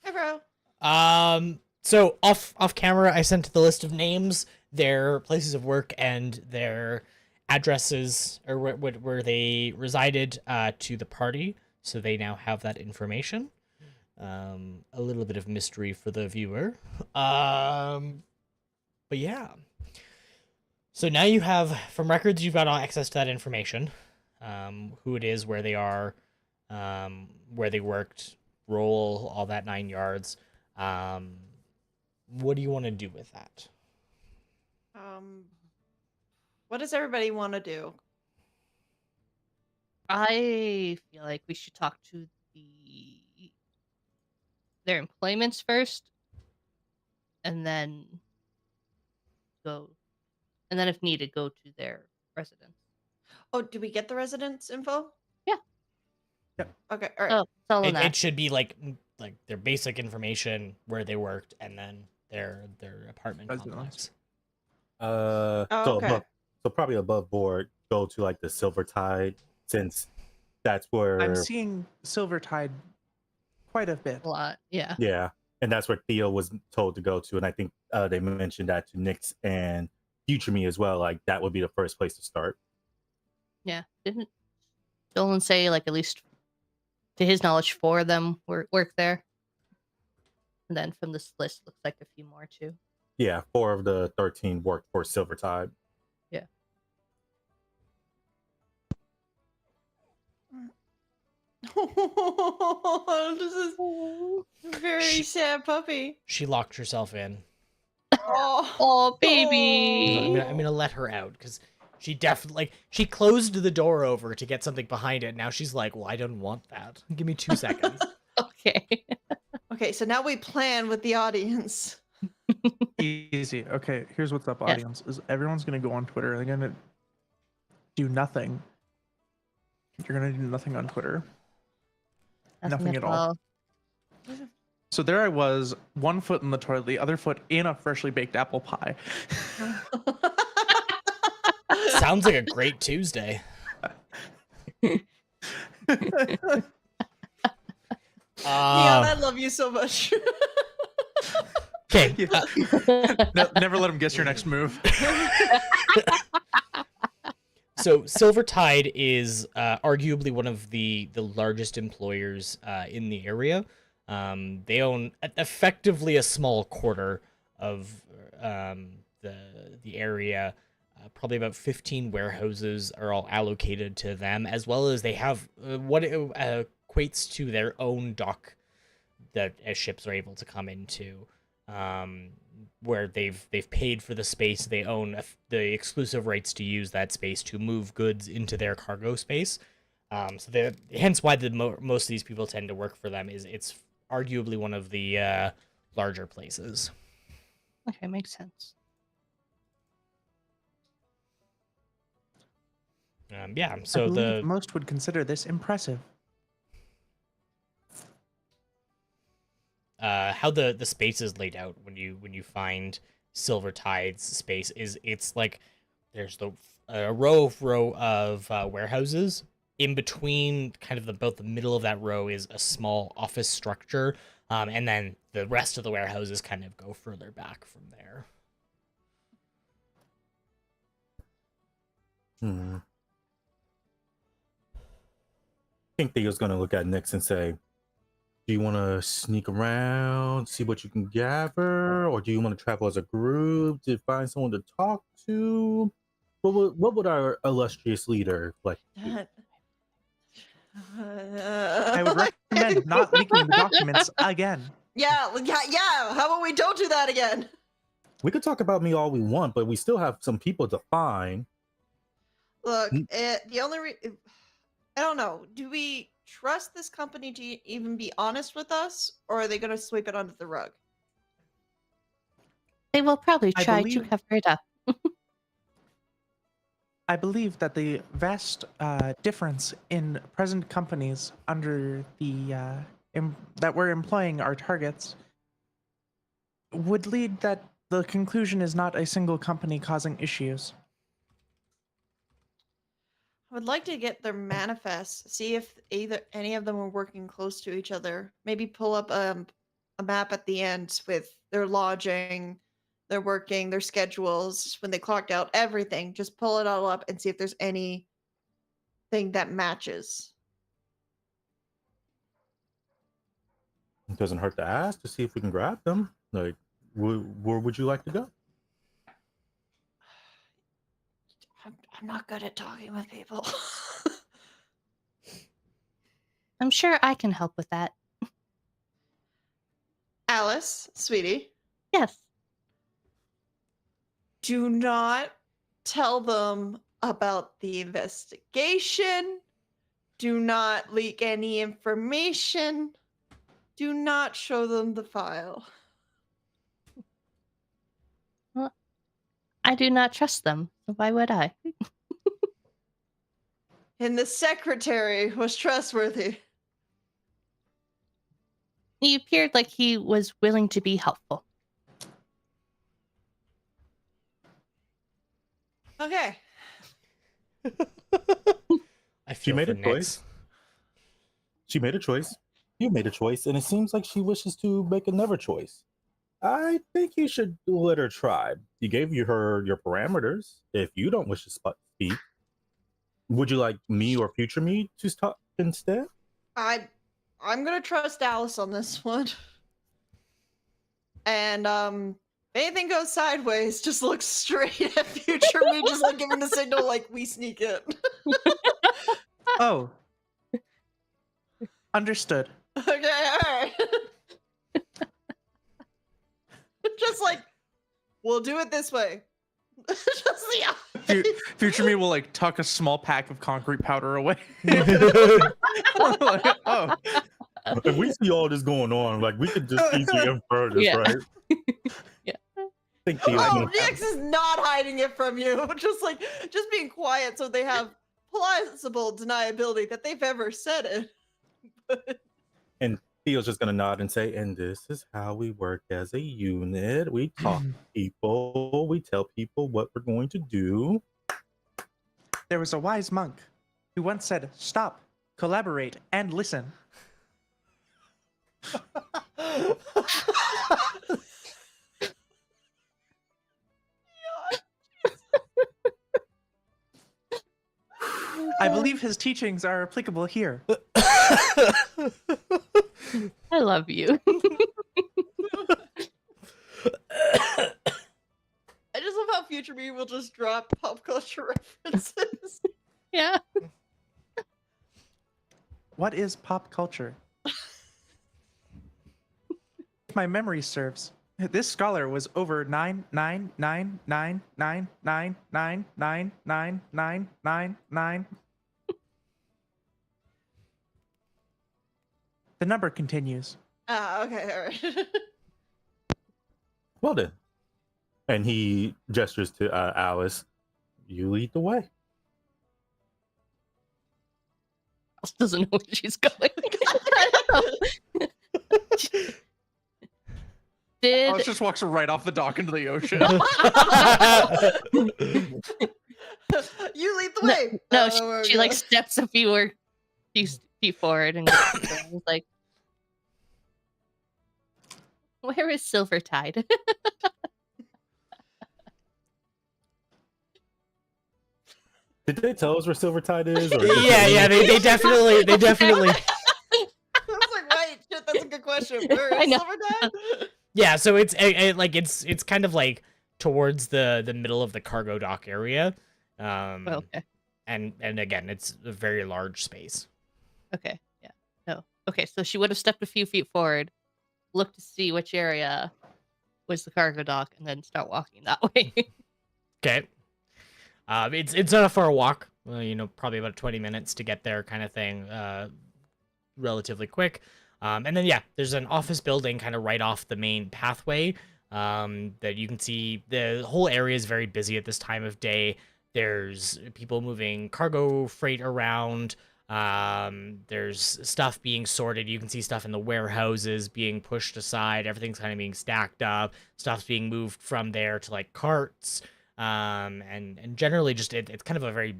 Hi, bro. So off camera, I sent the list of names, their places of work, and their addresses, or where they resided, to the party. So they now have that information. A little bit of mystery for the viewer. But yeah. So now you have, from records, you've got access to that information. Who it is, where they are, where they worked, role, all that 9 yards. What do you want to do with that? What does everybody want to do? I feel like we should talk to their employments first, and then if needed, go to their residence. Oh, did we get the residence info? Yeah. Yep. Okay. All right. Oh, it's all in that. It should be like their basic information, where they worked, and then their apartment Residence. complex. Oh, okay. So probably above board, go to like the Silver Tide, since that's where I'm seeing Silvertide quite a bit. A lot. Yeah. yeah, and that's where Theo was told to go to, and I think they mentioned that to Nyx and Future Me as well. Like that would be the first place to start. Yeah. Didn't Dolan say, like, at least to his knowledge, 4 of them work there? And then from this list, looks like a few more too. Yeah, 4 of the 13 worked for Silver Tide. Yeah. This is a very sad puppy. She locked herself in. Oh, Oh, baby. I'm gonna let her out because she definitely she closed the door over to get something behind it. Now she's like, well, I don't want that. Give me 2 seconds. Okay. Okay, so now we plan with the audience. Easy. Okay, here's what's up, Yeah. audience. Is everyone's gonna go on Twitter. They're gonna do nothing. You're gonna do nothing on Twitter. Nothing at all. So there I was, 1 foot in the toilet, the other foot in a freshly baked apple pie. Sounds like a great Tuesday. Neon, I love you so much. Okay. Never let them guess your next move. So Silver Tide is arguably one of the largest employers in the area. They own effectively a small quarter of the area. Probably about 15 warehouses are all allocated to them, as well as they have what equates to their own dock that ships are able to come into. Where they've paid for the space, they own the exclusive rights to use that space to move goods into their cargo space. So hence why most of these people tend to work for them. Is it's arguably one of the larger places. Okay, makes sense. Yeah. I So believe most would consider this impressive. how the space is laid out when you find Silver Tide's space is it's like there's a row of warehouses. In between, kind of about the middle of that row is a small office structure, and then the rest of the warehouses kind of go further back from there. I think Theo's going to look at Nyx and say, do you want to sneak around, see what you can gather, or do you want to travel as a group to find someone to talk to? What would our illustrious leader like? I would recommend not leaking the documents again. Yeah. How about we don't do that again? We could talk about me all we want, but we still have some people to find. Look, the only I don't know. Do we trust this company to even be honest with us, or are they going to sweep it under the rug? They will probably I try to believe- cover it up. I believe that the vast difference in present companies under the that we're employing our targets would lead that the conclusion is not a single company causing issues. I would like to get their manifests, see if either any of them are working close to each other. Maybe pull up a map at the end with their lodging, their working, their schedules, when they clocked out, everything. Just pull it all up and see if there's anything that matches. It doesn't hurt to ask to see if we can grab them. Like, where would you like to go? I'm not good at talking with people. I'm sure I can help with that. Alice, sweetie, Yes. do not tell them about the investigation. Do not leak any information. Do not show them the file. I do not trust them. So why would I? And the secretary was trustworthy. He appeared like he was willing to be helpful. Okay. I She feel made for a choice. Nyx. She made a choice. You made a choice, and it seems like she wishes to make another choice. I think you should let her try. You gave her your parameters. If you don't wish to speak, would you like me or future me to talk instead? I'm gonna trust Alice on this one. And if anything goes sideways, just look straight at future me, just like giving the signal like we sneak it. Oh. Understood. Okay, alright. Just like we'll do it this way. Just the Future me will like tuck a small pack of concrete powder away. Like, oh, If we see all this going on, like we could just easily infer this, Yeah. right? Yeah. I think Theo's Oh, gonna have- Nyx is not hiding it from you. Just being quiet so they have plausible deniability that they've ever said it. And Theo's just gonna nod and say, "And this is how we work as a unit. We talk to people. We tell people what we're going to do." there was a wise monk who once said, "Stop, collaborate, and listen." I believe his teachings are applicable here. I love you. I just love how future me will just drop pop culture references. Yeah. What is pop culture? If my memory serves, this scholar was over 9999999999999. The number continues. Okay, alright. Well then, and he gestures to Alice. You lead the way. Alice doesn't know where she's going. Alice just walks right off the dock into the ocean. You lead the way. No, Oh, she God. like steps a few feet forward and goes like, "Where is Silvertide?" Did they tell us where Silvertide is? Or yeah, they definitely. I was like, wait, shit, that's a good question. Where I is know. Silvertide? Yeah, so it's it's kind of like towards the middle of the cargo dock area, Okay. and again, it's a very large space. Okay. Yeah. No. Okay. So she would have stepped a few feet forward, looked to see which area was the cargo dock, and then start walking that way. Okay. It's not a far walk. Probably about 20 minutes to get there, kind of thing. Relatively quick. And then yeah, there's an office building kind of right off the main pathway. That you can see. The whole area is very busy at this time of day. There's people moving cargo freight around. There's stuff being sorted. You can see stuff in the warehouses being pushed aside. Everything's kind of being stacked up. Stuff's being moved from there to like carts. And generally just it's kind of a very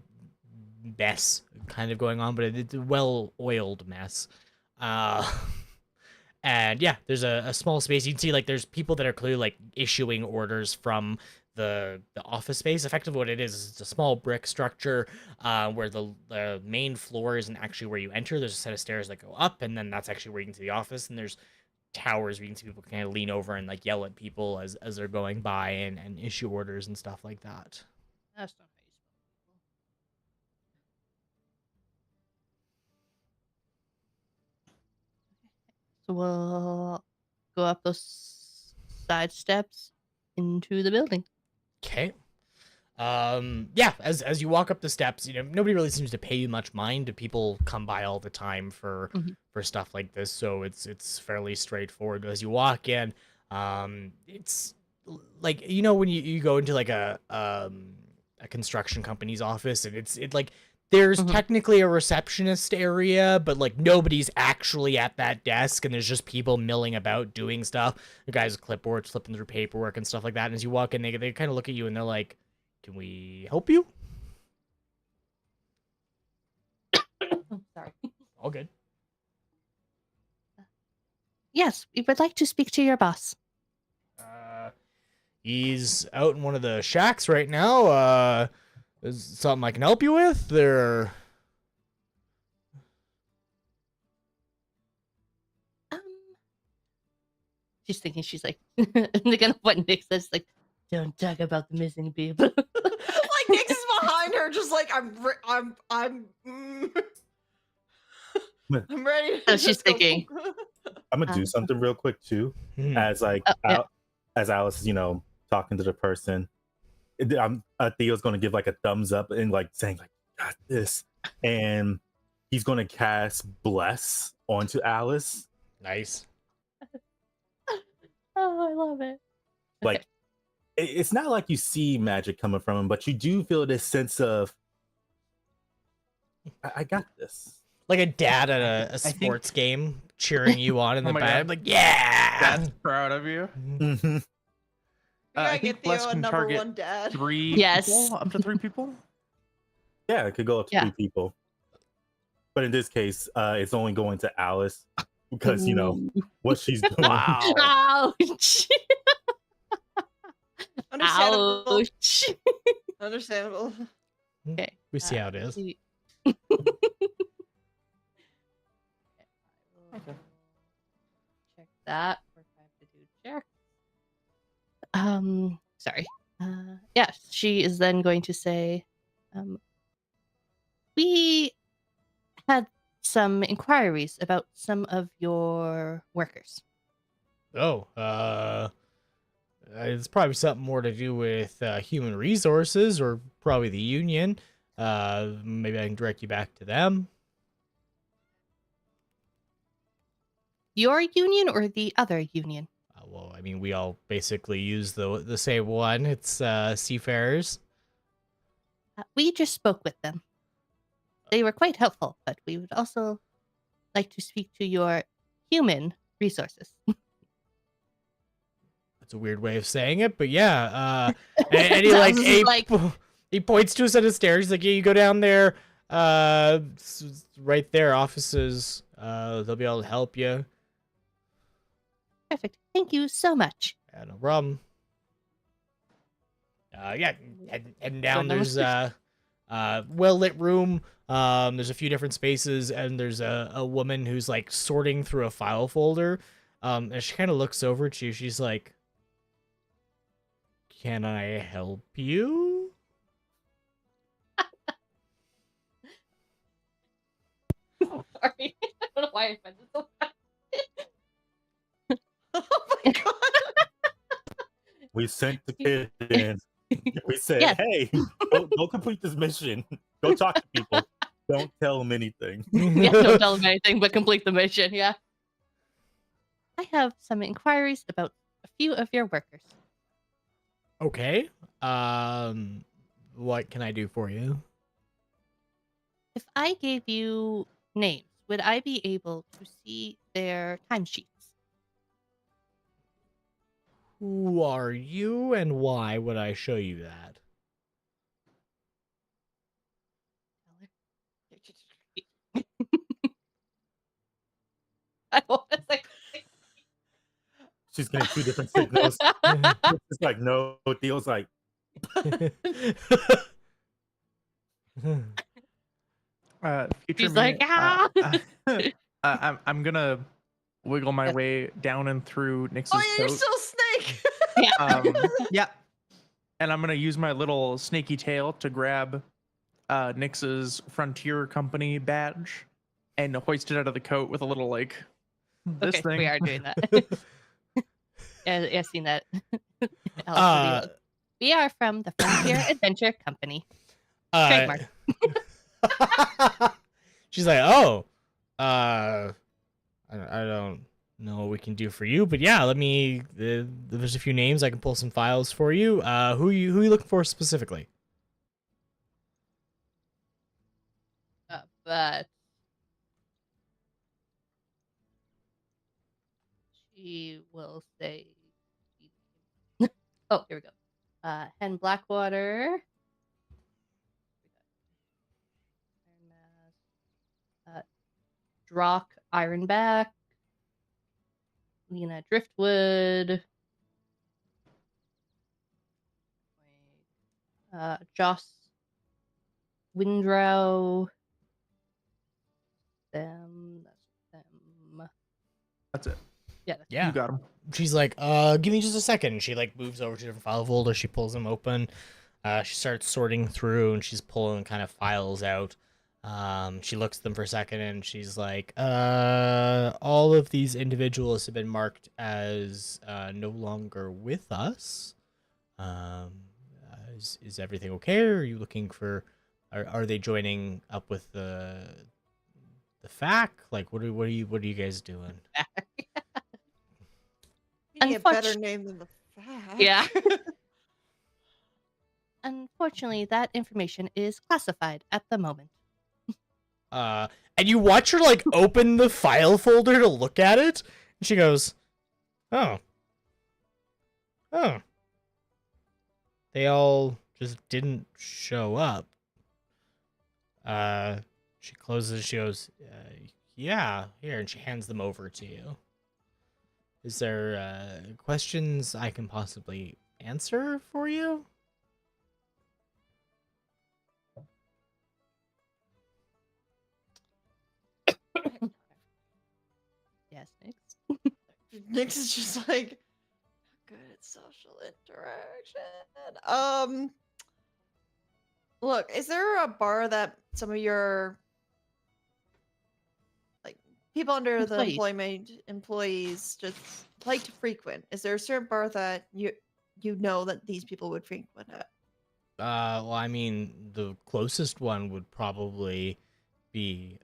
mess kind of going on, but it's a well-oiled mess. And yeah, there's a small space. You can see like there's people that are clearly like issuing orders from the office space. Effectively, what it is it's a small brick structure where the main floor isn't actually where you enter. There's a set of stairs that go up, and then that's actually where you can see the office. And there's towers where you can see people kind of lean over and like yell at people as they're going by and issue orders and stuff like that. That's not how you spell people. So we'll go up those side steps into the building. Okay. Yeah, as you walk up the steps, you know, nobody really seems to pay you much mind. People come by all the time for stuff like this, so it's fairly straightforward. As you walk in, it's like, you know, when you go into like a construction company's office, and it's like there's technically a receptionist area, but like nobody's actually at that desk, and there's just people milling about doing stuff. The guys with clipboards flipping through paperwork and stuff like that. And as you walk in, they kind of look at you and they're like, "Can we help you?" Sorry. All good. Yes, we would like to speak to your boss. He's out in one of the shacks right now. Is something I can help you with? There. She's thinking, she's like, they're gonna what Nyx says, like, don't talk about the missing people. Like Nyx is behind her, just like I'm ready. So she's thinking. I'm gonna do something real quick too, Hmm. as like as Alice is, you know, talking to the person. Theo's gonna give like a thumbs up and like saying like, "Got this," and he's gonna cast Bless onto Alice. Nice. Oh, I love it. Like, it's not like you see magic coming from him, but you do feel this sense of, I got this. Like a dad at a think- sports game cheering you on in the Oh my back. God. Like, yeah. That's proud of you. Mm-hmm. We I gotta think get Theo Bless a can number target one dad. 3 Yes. people, up to 3 people. Yeah, it could go up to 3 people, but in this case, it's only going to Alice because you know what she's doing. Wow. Ouch. Understandable. Ouch. Understandable. Okay. We see how it is. Okay. Check that. We're trying to do check. Sorry. Yes, she is then going to say, we had some inquiries about some of your workers. Oh, it's probably something more to do with human resources or probably the union. Maybe I can direct you back to them. Your union or the other union? Well, I mean, we all basically use the same one. It's seafarers. We just spoke with them. They were quite helpful, but we would also like to speak to your human resources. That's a weird way of saying it, but yeah. And he like, he points to a set of stairs. He's like, yeah, you go down there. Right there, offices. They'll be able to help you. Perfect. Thank you so much. Yeah, no problem. Yeah, heading down. There's well-lit room. There's a few different spaces, and there's a woman who's like sorting through a file folder. And she kind of looks over at you. She's like, "Can I help you?" Sorry. I don't know why I said this so fast. Oh my god. We sent the kid in. We said, Yes. "Hey, go complete this mission. Go talk to people. Don't tell them anything." Yeah, don't tell them anything, but complete the mission, yeah. I have some inquiries about a few of your workers. Okay. What can I do for you? If I gave you names, would I be able to see their timesheets? Who are you, and why would I show you that? I was like, She's getting two different signals. It's like no. Theo's like, Future She's me, like, "Ah!" I'm gonna wiggle my way down and through Nyx's Oh yeah, you're coat. still Snake. Yeah, and I'm gonna use my little snaky tail to grab Nyx's Frontier Company badge and hoist it out of the coat with a little like this okay, thing. we are doing that. Yeah, I've seen that. Uh, We are from the Frontier Adventure Company. Trademark. She's like, oh, I don't know what we can do for you, but yeah, let me. There's a few names I can pull some files for you. Who are you looking for specifically? But she will say, "Oh, here we go." Hen Blackwater. Drock Ironback. Lena Driftwood. Joss Windrow. Them. That's them. That's it. Yeah. Yeah. You got him. She's like, give me just a second. She like moves over to different file folders. She pulls them open. She starts sorting through and she's pulling kind of files out. She looks at them for a second and she's like, all of these individuals have been marked as no longer with us. Is everything okay? Or are you looking for? Are they joining up with the FAC? Like, what are you guys doing? You need a better Unfortunate- name than the fact. Yeah. Unfortunately, that information is classified at the moment. And you watch her like open the file folder to look at it, and she goes, "Oh, they all just didn't show up." She closes. She goes, "Yeah, here," and she hands them over to you. Is there questions I can possibly answer for you? Yes, Nyx. Nyx is just like good at social interaction. Look, is there a bar that some of your like people under the employees just like to frequent? Is there a certain bar that you know that these people would frequent at? Well, I mean, the closest one would probably be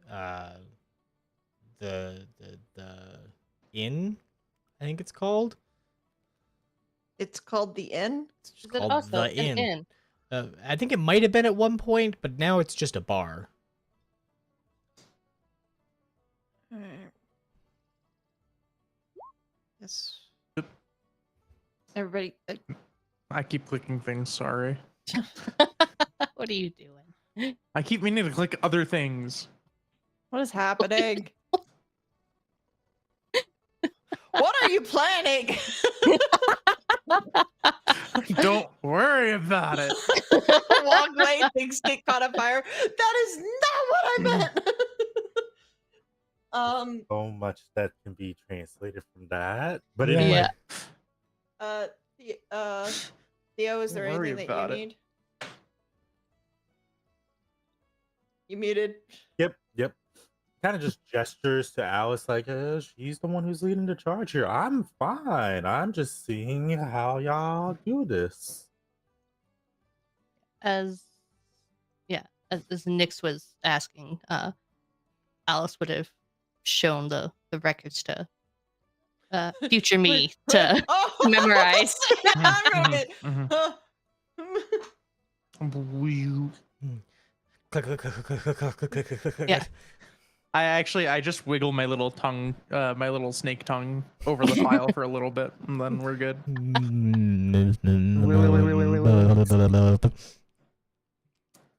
the inn, I think it's called. It's called the Inn. It's just Is it called also the an inn. inn? I think it might have been at one point, but now it's just a bar. Alright. Yes. Everybody. I keep clicking things. Sorry. What are you doing? I keep meaning to click other things. What is happening? What are you planning? Don't worry about it. Walk away, things get caught on fire. That is not what I meant. so much that can be translated from that. But Yeah. anyway, Theo, is there Don't worry anything that about you it. need? You muted. Yep. Kind of just gestures to Alice like, she's the one who's leading the charge here. I'm fine. I'm just seeing how y'all do this. As Nyx was asking, Alice would have shown the records to future me to memorize. I wrote it. Click, click, click, click, click, click, click, click, click, click. Yeah. I just wiggle my little tongue, my little snake tongue over the file for a little bit, and then we're good.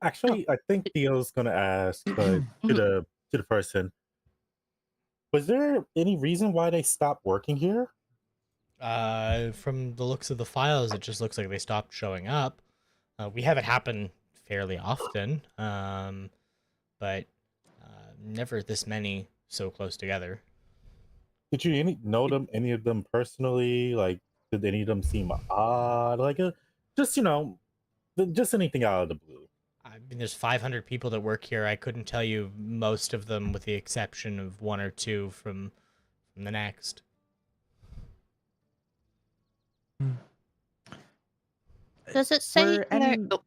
Actually, I think Theo's gonna ask to the person. Was there any reason why they stopped working here? From the looks of the files, it just looks like they stopped showing up. We have it happen fairly often, but never this many so close together. Did you know them, any of them personally? Like, did any of them seem odd? Like, just, just anything out of the blue. I mean, there's 500 people that work here. I couldn't tell you most of them, with the exception of one or two from the next. Does it say Were in there? any- Oh.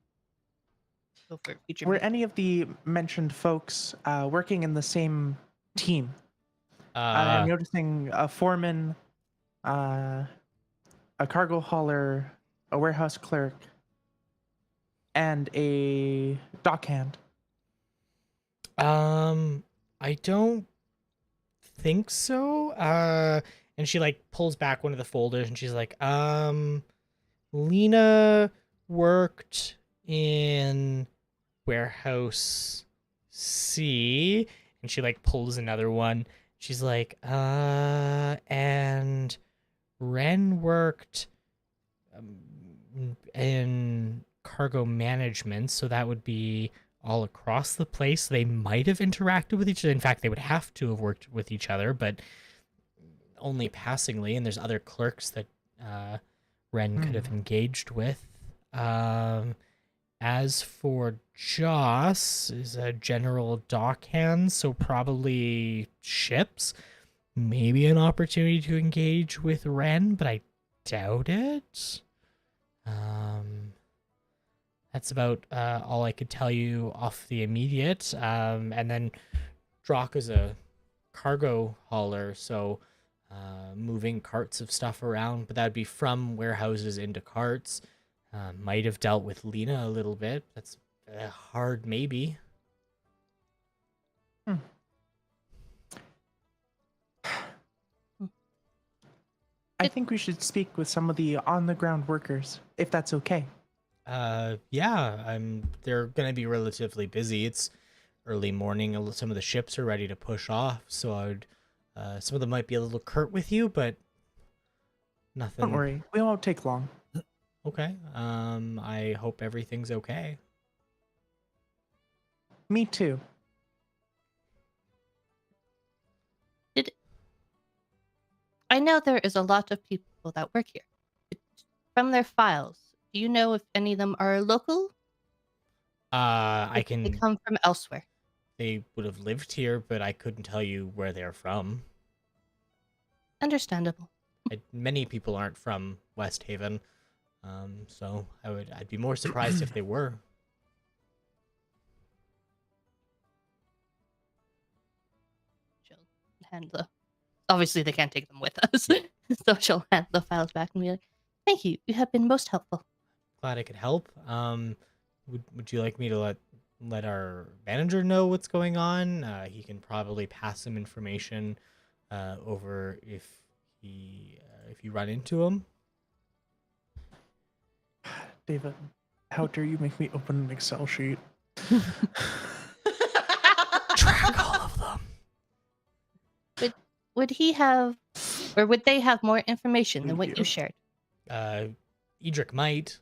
Go for it, feature Were me. any of the mentioned folks working in the same team? I'm noticing a foreman, a cargo hauler, a warehouse clerk, and a dockhand. I don't think so. And she like pulls back one of the folders and she's like, Lena worked in warehouse C, and she like pulls another one. She's like, and Ren worked in cargo management, so that would be all across the place. They might have interacted with each other. In fact, they would have to have worked with each other, but only passingly. And there's other clerks that Ren could have engaged with. As for Joss, is a general dockhand, so probably ships. Maybe an opportunity to engage with Ren, but I doubt it. That's about all I could tell you off the immediate. And then Drock is a cargo hauler, so moving carts of stuff around, but that'd be from warehouses into carts. Might have dealt with Lena a little bit. That's hard, maybe. I think we should speak with some of the on-the-ground workers, if that's okay. Yeah, they're gonna be relatively busy. It's early morning. Some of the ships are ready to push off, so I would. Some of them might be a little curt with you, but nothing. Don't worry, we won't take long. Okay. I hope everything's okay. Me too. I know there is a lot of people that work here. From their files, do you know if any of them are local? I They can. come from elsewhere. They would have lived here, but I couldn't tell you where they're from. Understandable. Many people aren't from West Haven, so I'd be more surprised if they were. She'll hand the. Obviously, they can't take them with us, so she'll hand the files back and be like, "Thank you. You have been most helpful." Glad I could help. Would you like me to let our manager know what's going on? He can probably pass some information over if you run into him. David, how dare you make me open an Excel sheet? Track all of them. Would he have, or would they have more information than what Thank you you. shared? Edric might.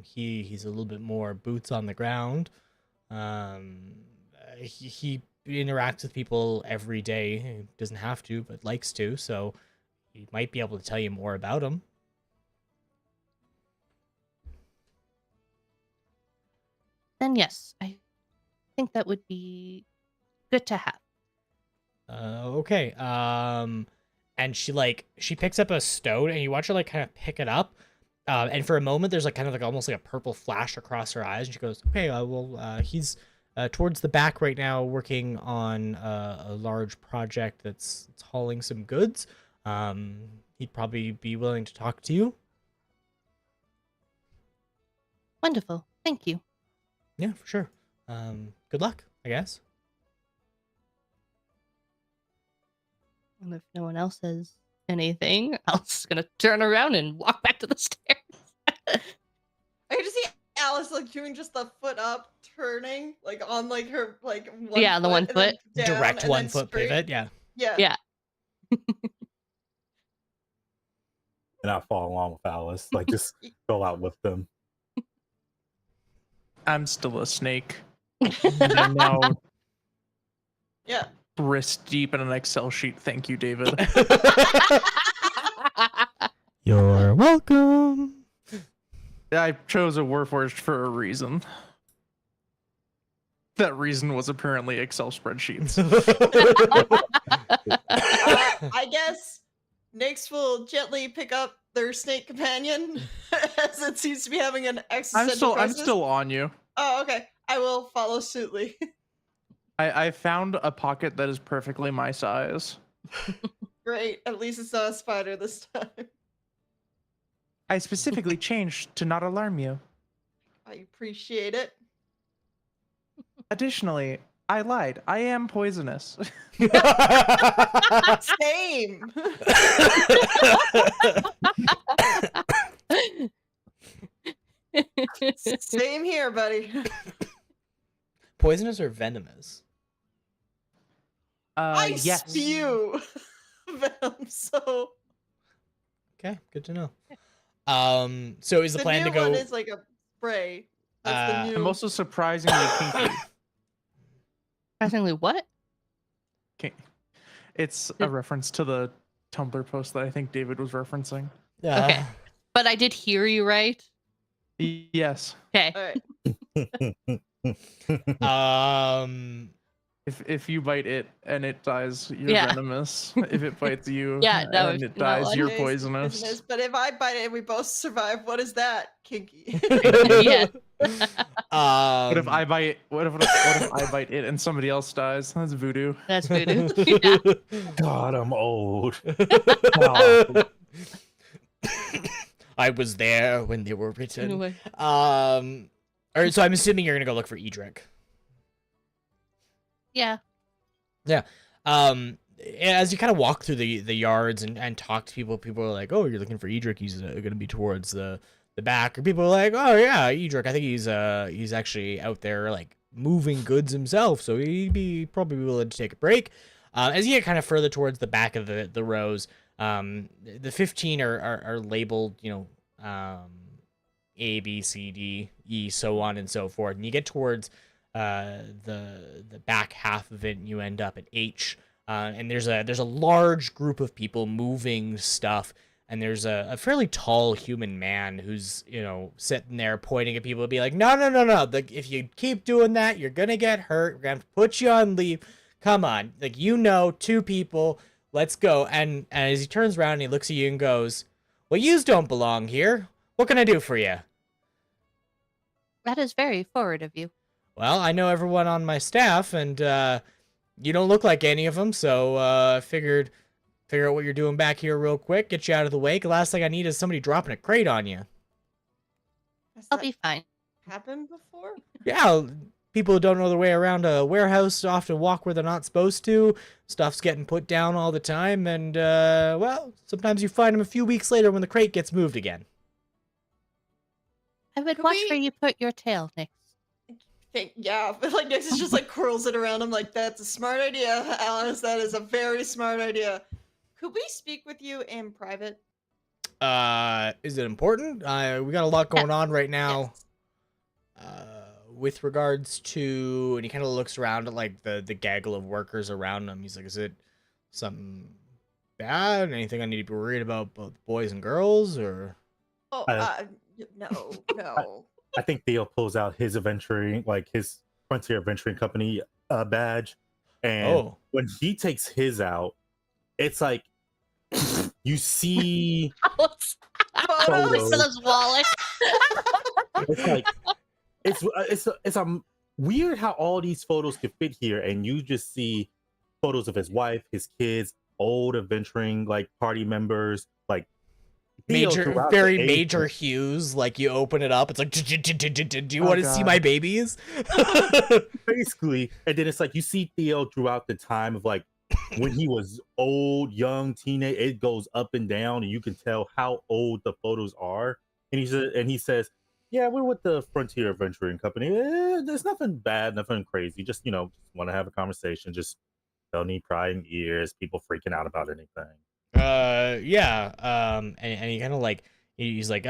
He's a little bit more boots on the ground. He interacts with people every day. He doesn't have to, but likes to. So he might be able to tell you more about them. Then yes, I think that would be good to have. Okay. And she picks up a stone, and you watch her like kind of pick it up. And for a moment, there's like kind of like almost like a purple flash across her eyes, and she goes, "Okay, he's towards the back right now, working on a large project that's hauling some goods. He'd probably be willing to talk to you." Wonderful. Thank you. Yeah, for sure. Good luck, I guess. And if no one else says anything, Alice is gonna turn around and walk back to the stairs. I can just see Alice like doing just the foot up, turning like on like her like one Yeah, the foot one and then foot. down, Direct and one then foot straight. pivot. Yeah. Yeah. Yeah. And I follow along with Alice, like just go out with them. I'm still a snake. And I'm now Yeah. wrist deep in an Excel sheet. Thank you, David. You're welcome. I chose a Warforged for a reason. That reason was apparently Excel spreadsheets. I guess Nyx will gently pick up their snake companion as it seems to be having an existential I'm crisis. still on you. Oh, okay. I will follow suitly. I found a pocket that is perfectly my size. Great. At least it's not a spider this time. I specifically changed to not alarm you. I appreciate it. Additionally, I lied. I am poisonous. Same. Same here, buddy. Poisonous or venomous? I Yes. spew venom, so Okay, good to know. So is the plan new to go? one is like a spray. That's the new. I'm also surprisingly kinky. Surprisingly, what? It's a reference to the Tumblr post that I think David was referencing. Yeah. Okay. But I did hear you right. Yes. Okay. All right. If you bite it and it dies, you're Yeah. venomous. If it bites you Yeah, no, and it's it not dies, like- you're It's poisonous. But if I bite it and we both survive, what is that? Kinky. Yeah. What if I bite? What if I bite it and somebody else dies? That's voodoo. That's voodoo. Yeah. God, I'm old. I was there when they were written. Anyway. All right, so I'm assuming you're gonna go look for Edric. Yeah. As you kind of walk through the yards and talk to people are like, "Oh, you're looking for Edric? He's gonna be towards the back." Or people are like, "Oh yeah, Edric. I think he's actually out there like moving goods himself, so he'd be probably willing to take a break." As you get kind of further towards the back of the rows, the 15 are labeled, A, B, C, D, E, so on and so forth. And you get towards the back half of it, and you end up at H. And there's a large group of people moving stuff, and there's a fairly tall human man who's sitting there pointing at people and be like, no, if you keep doing that, you're gonna get hurt. We're gonna have to put you on leave. Come on, 2 people, let's go. And as he turns around and he looks at you and goes, well, yous don't belong here. What can I do for you? That is very forward of you. Well, I know everyone on my staff, and you don't look like any of them, so I figure out what you're doing back here real quick, get you out of the way. The last thing I need is somebody dropping a crate on you. Has I'll that be fine. happened before? Yeah, people who don't know their way around a warehouse often walk where they're not supposed to. Stuff's getting put down all the time, and, well, sometimes you find them a few weeks later when the crate gets moved again. I would Could watch we- where you put your tail, Nick. Yeah, but Nyx is just curls it around. I'm like, that's a smart idea, Alice. That is a very smart idea. Could we speak with you in private? Is it important? We got a lot going on right now. Yes. With regards to, and he kind of looks around at the gaggle of workers around him. He's like, is it something bad? Anything I need to be worried about, both boys and girls, or? Oh, no. I think Theo pulls out his adventuring, his Frontier Adventuring Company badge, and when he takes his out, it's like you see Photos. Philip's wallet. it's like it's weird how all these photos could fit here, and you just see photos of his wife, his kids, old adventuring party members, very major hues. You open it up, it's like, do you want to see my babies? Basically, and then it's you see Theo throughout the time of when he was old, young, teenage. It goes up and down, and you can tell how old the photos are. And he says, "Yeah, we're with the Frontier Adventuring Company. There's nothing bad, nothing crazy. Just want to have a conversation. Just Don't need prying ears, people freaking out about anything. Yeah. And he kind of like he's like,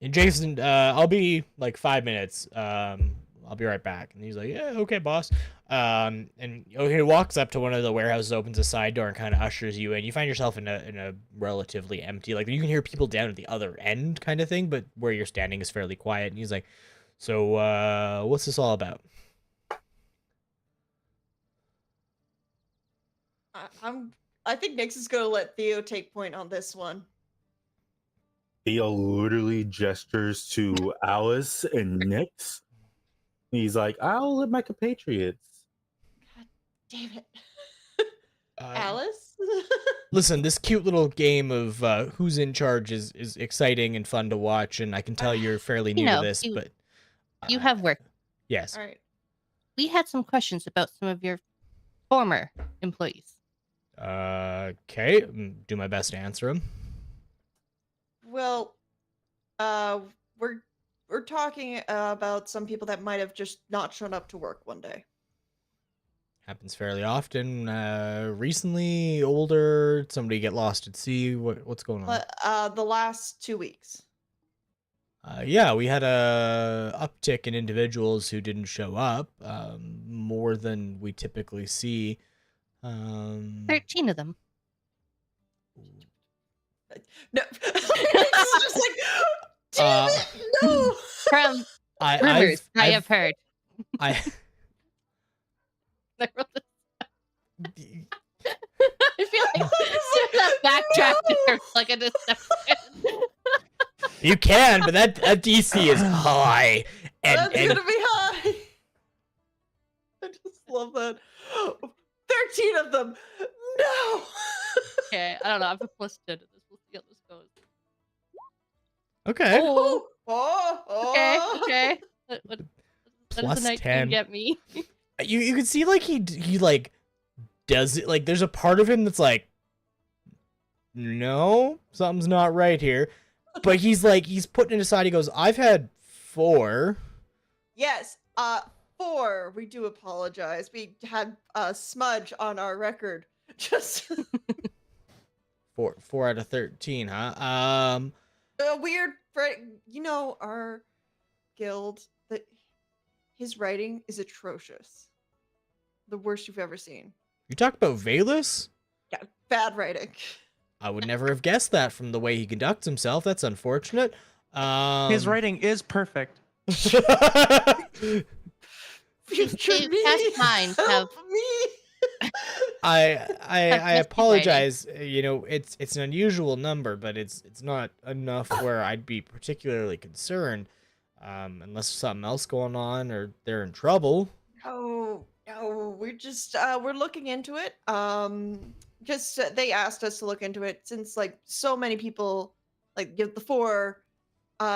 Jason, I'll be like 5 minutes. I'll be right back. And he's like, yeah, okay, boss. And he walks up to one of the warehouses, opens a side door, and kind of ushers you in. You find yourself in a relatively empty, like you can hear people down at the other end, kind of thing, but where you're standing is fairly quiet. And he's like, so, what's this all about? I think Nyx is gonna let Theo take point on this one. Theo literally gestures to Alice and Nyx. He's like, I'll let my compatriots. God damn it. Alice? Listen, this cute little game of who's in charge is exciting and fun to watch, and I can tell you're fairly new to this, but you have work. Yes. All right. We had some questions about some of your former employees. Okay, do my best to answer them. Well, we're talking about some people that might have just not shown up to work one day. Happens fairly often. Recently, older, somebody get lost at sea. What's going on? The last 2 weeks. Yeah, we had a uptick in individuals who didn't show up, more than we typically see. 13 of them. No, it's just like, damn it, no. From rumors I have heard. I I wrote this down. I feel like that backtracked there like a deception. You can, but that DC is high, That's and gonna be high. I just love that. 13 of them. No. Okay, I don't know. I've listed this. We'll see how this goes. okay. Oh, okay. What Plus does the 19 10. get me? You can see like he like does it, like there's a part of him that's like, no, something's not right here, but he's putting it aside. He goes, I've had 4. Yes. 4. We do apologize. We had a smudge on our record. Just 4 out of 13, huh? a weird, our guild. His writing is atrocious. The worst you've ever seen. You talk about Valus? Yeah, bad writing. I would never have guessed that from the way he conducts himself. That's unfortunate. His writing is perfect. Future me, Past minds have help me. I messy apologize. You know, it's an unusual number, but it's not enough where I'd be particularly concerned, unless there's something else going on or they're in trouble. No, we're just we're looking into it. Just they asked us to look into it since like so many people like give the 4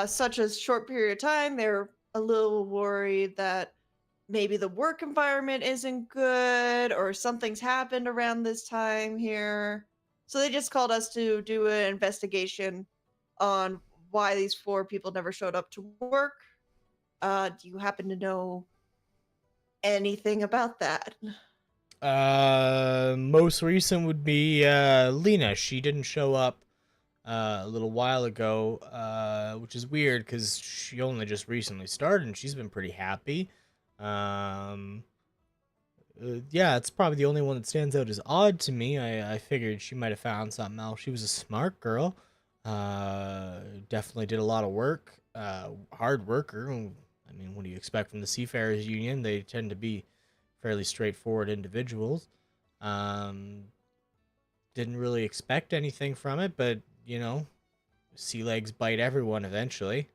such a short period of time. They're a little worried that maybe the work environment isn't good or something's happened around this time here. So they just called us to do an investigation on why these 4 people never showed up to work. Do you happen to know anything about that? Most recent would be Lena. She didn't show up a little while ago, which is weird because she only just recently started and she's been pretty happy. Yeah, it's probably the only one that stands out as odd to me. I figured she might have found something else. She was a smart girl. Definitely did a lot of work. Hard worker. I mean, what do you expect from the Seafarers Union? They tend to be fairly straightforward individuals. Didn't really expect anything from it, but, you know, sea legs bite everyone eventually.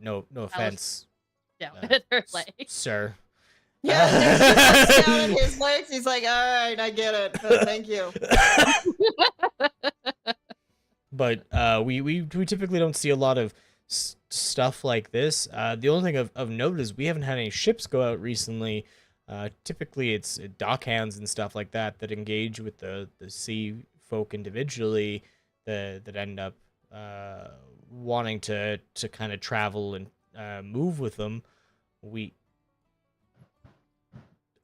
No offense. down at her legs. Sir. Yeah, there's just down his legs. He's like, all right, I get it. But thank you. But we typically don't see a lot of stuff like this. The only thing of note is we haven't had any ships go out recently. Typically it's dockhands and stuff like that that engage with the sea folk individually that end up wanting to kind of travel and move with them.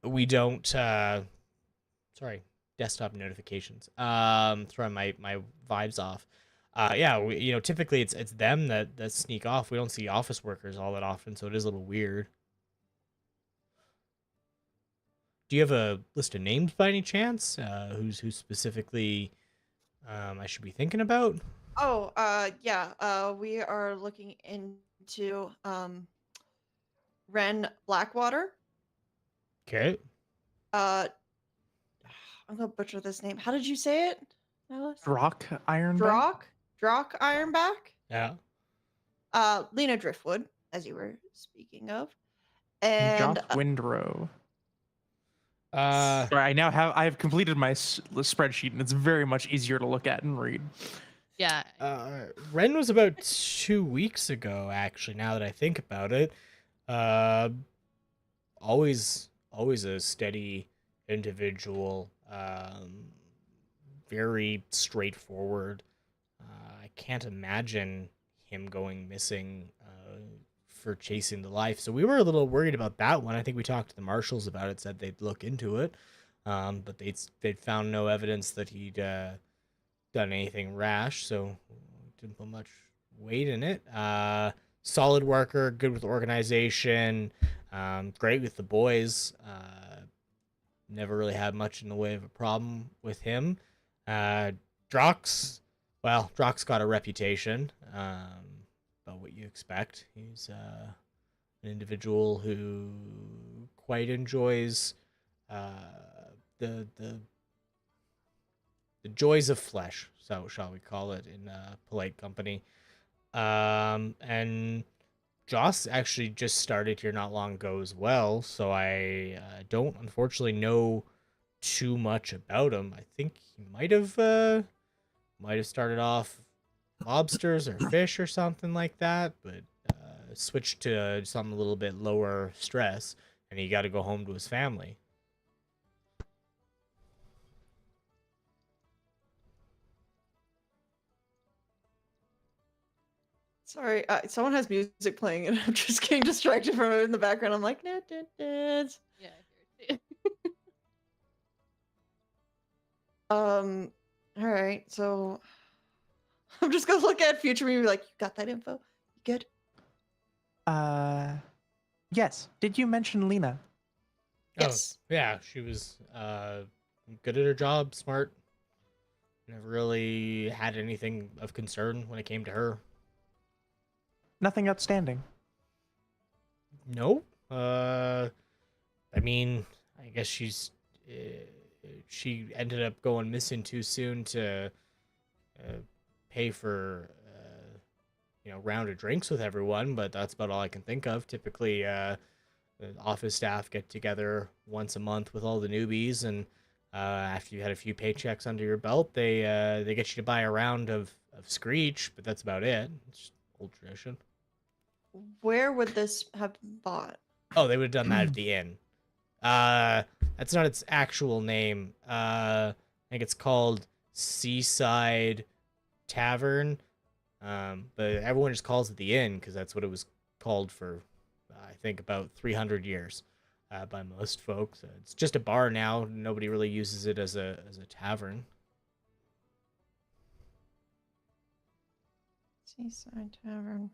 we don't. Sorry, desktop notifications. Throwing my vibes off. Yeah, typically it's them that sneak off. We don't see office workers all that often, so it is a little weird. Do you have a list of names by any chance? Who's specifically I should be thinking about? Oh, yeah. We are looking into Ren Blackwater. Okay. I'm gonna butcher this name. How did you say it, Alice? Drock Ironback. Drock Ironback. Yeah. Lena Driftwood, as you were speaking of, and Jock Windrow. Uh, Sorry, I have completed my spreadsheet, and it's very much easier to look at and read. Yeah. Ren was about 2 weeks ago, actually. Now that I think about it, always a steady individual, very straightforward. I can't imagine him going missing for chasing the life. So we were a little worried about that one. I think we talked to the marshals about it, said they'd look into it, but they'd found no evidence that he'd done anything rash, so didn't put much weight in it. Solid worker, good with organization, great with the boys. Never really had much in the way of a problem with him. Drox got a reputation, but what you expect. He's an individual who quite enjoys the joys of flesh, so shall we call it in polite company. And Joss actually just started here not long ago as well, so I don't unfortunately know too much about him. I think he might have started off lobsters or fish or something like that, but switched to something a little bit lower stress, and he got to go home to his family. Sorry, someone has music playing, and I'm just getting distracted from it in the background. I'm like, nah. Yeah, I hear it too. All right, so I'm just gonna look at future me and be like, you got that info? You good? Yes. Did you mention Lena? Yes. Oh, yeah, she was good at her job, smart. Never really had anything of concern when it came to her. Nothing outstanding. No. I mean, I guess she ended up going missing too soon to pay for a round of drinks with everyone, but that's about all I can think of. Typically, the office staff get together once a month with all the newbies, and after you had a few paychecks under your belt, they get you to buy a round of Screech, but that's about it. It's old tradition. Where would this have been bought? Oh, they would have done that at the inn. That's not its actual name. I think it's called Seaside Tavern. But everyone just calls it the inn because that's what it was called for, I think, about 300 years by most folks. It's just a bar now. Nobody really uses it as a tavern. Seaside Tavern.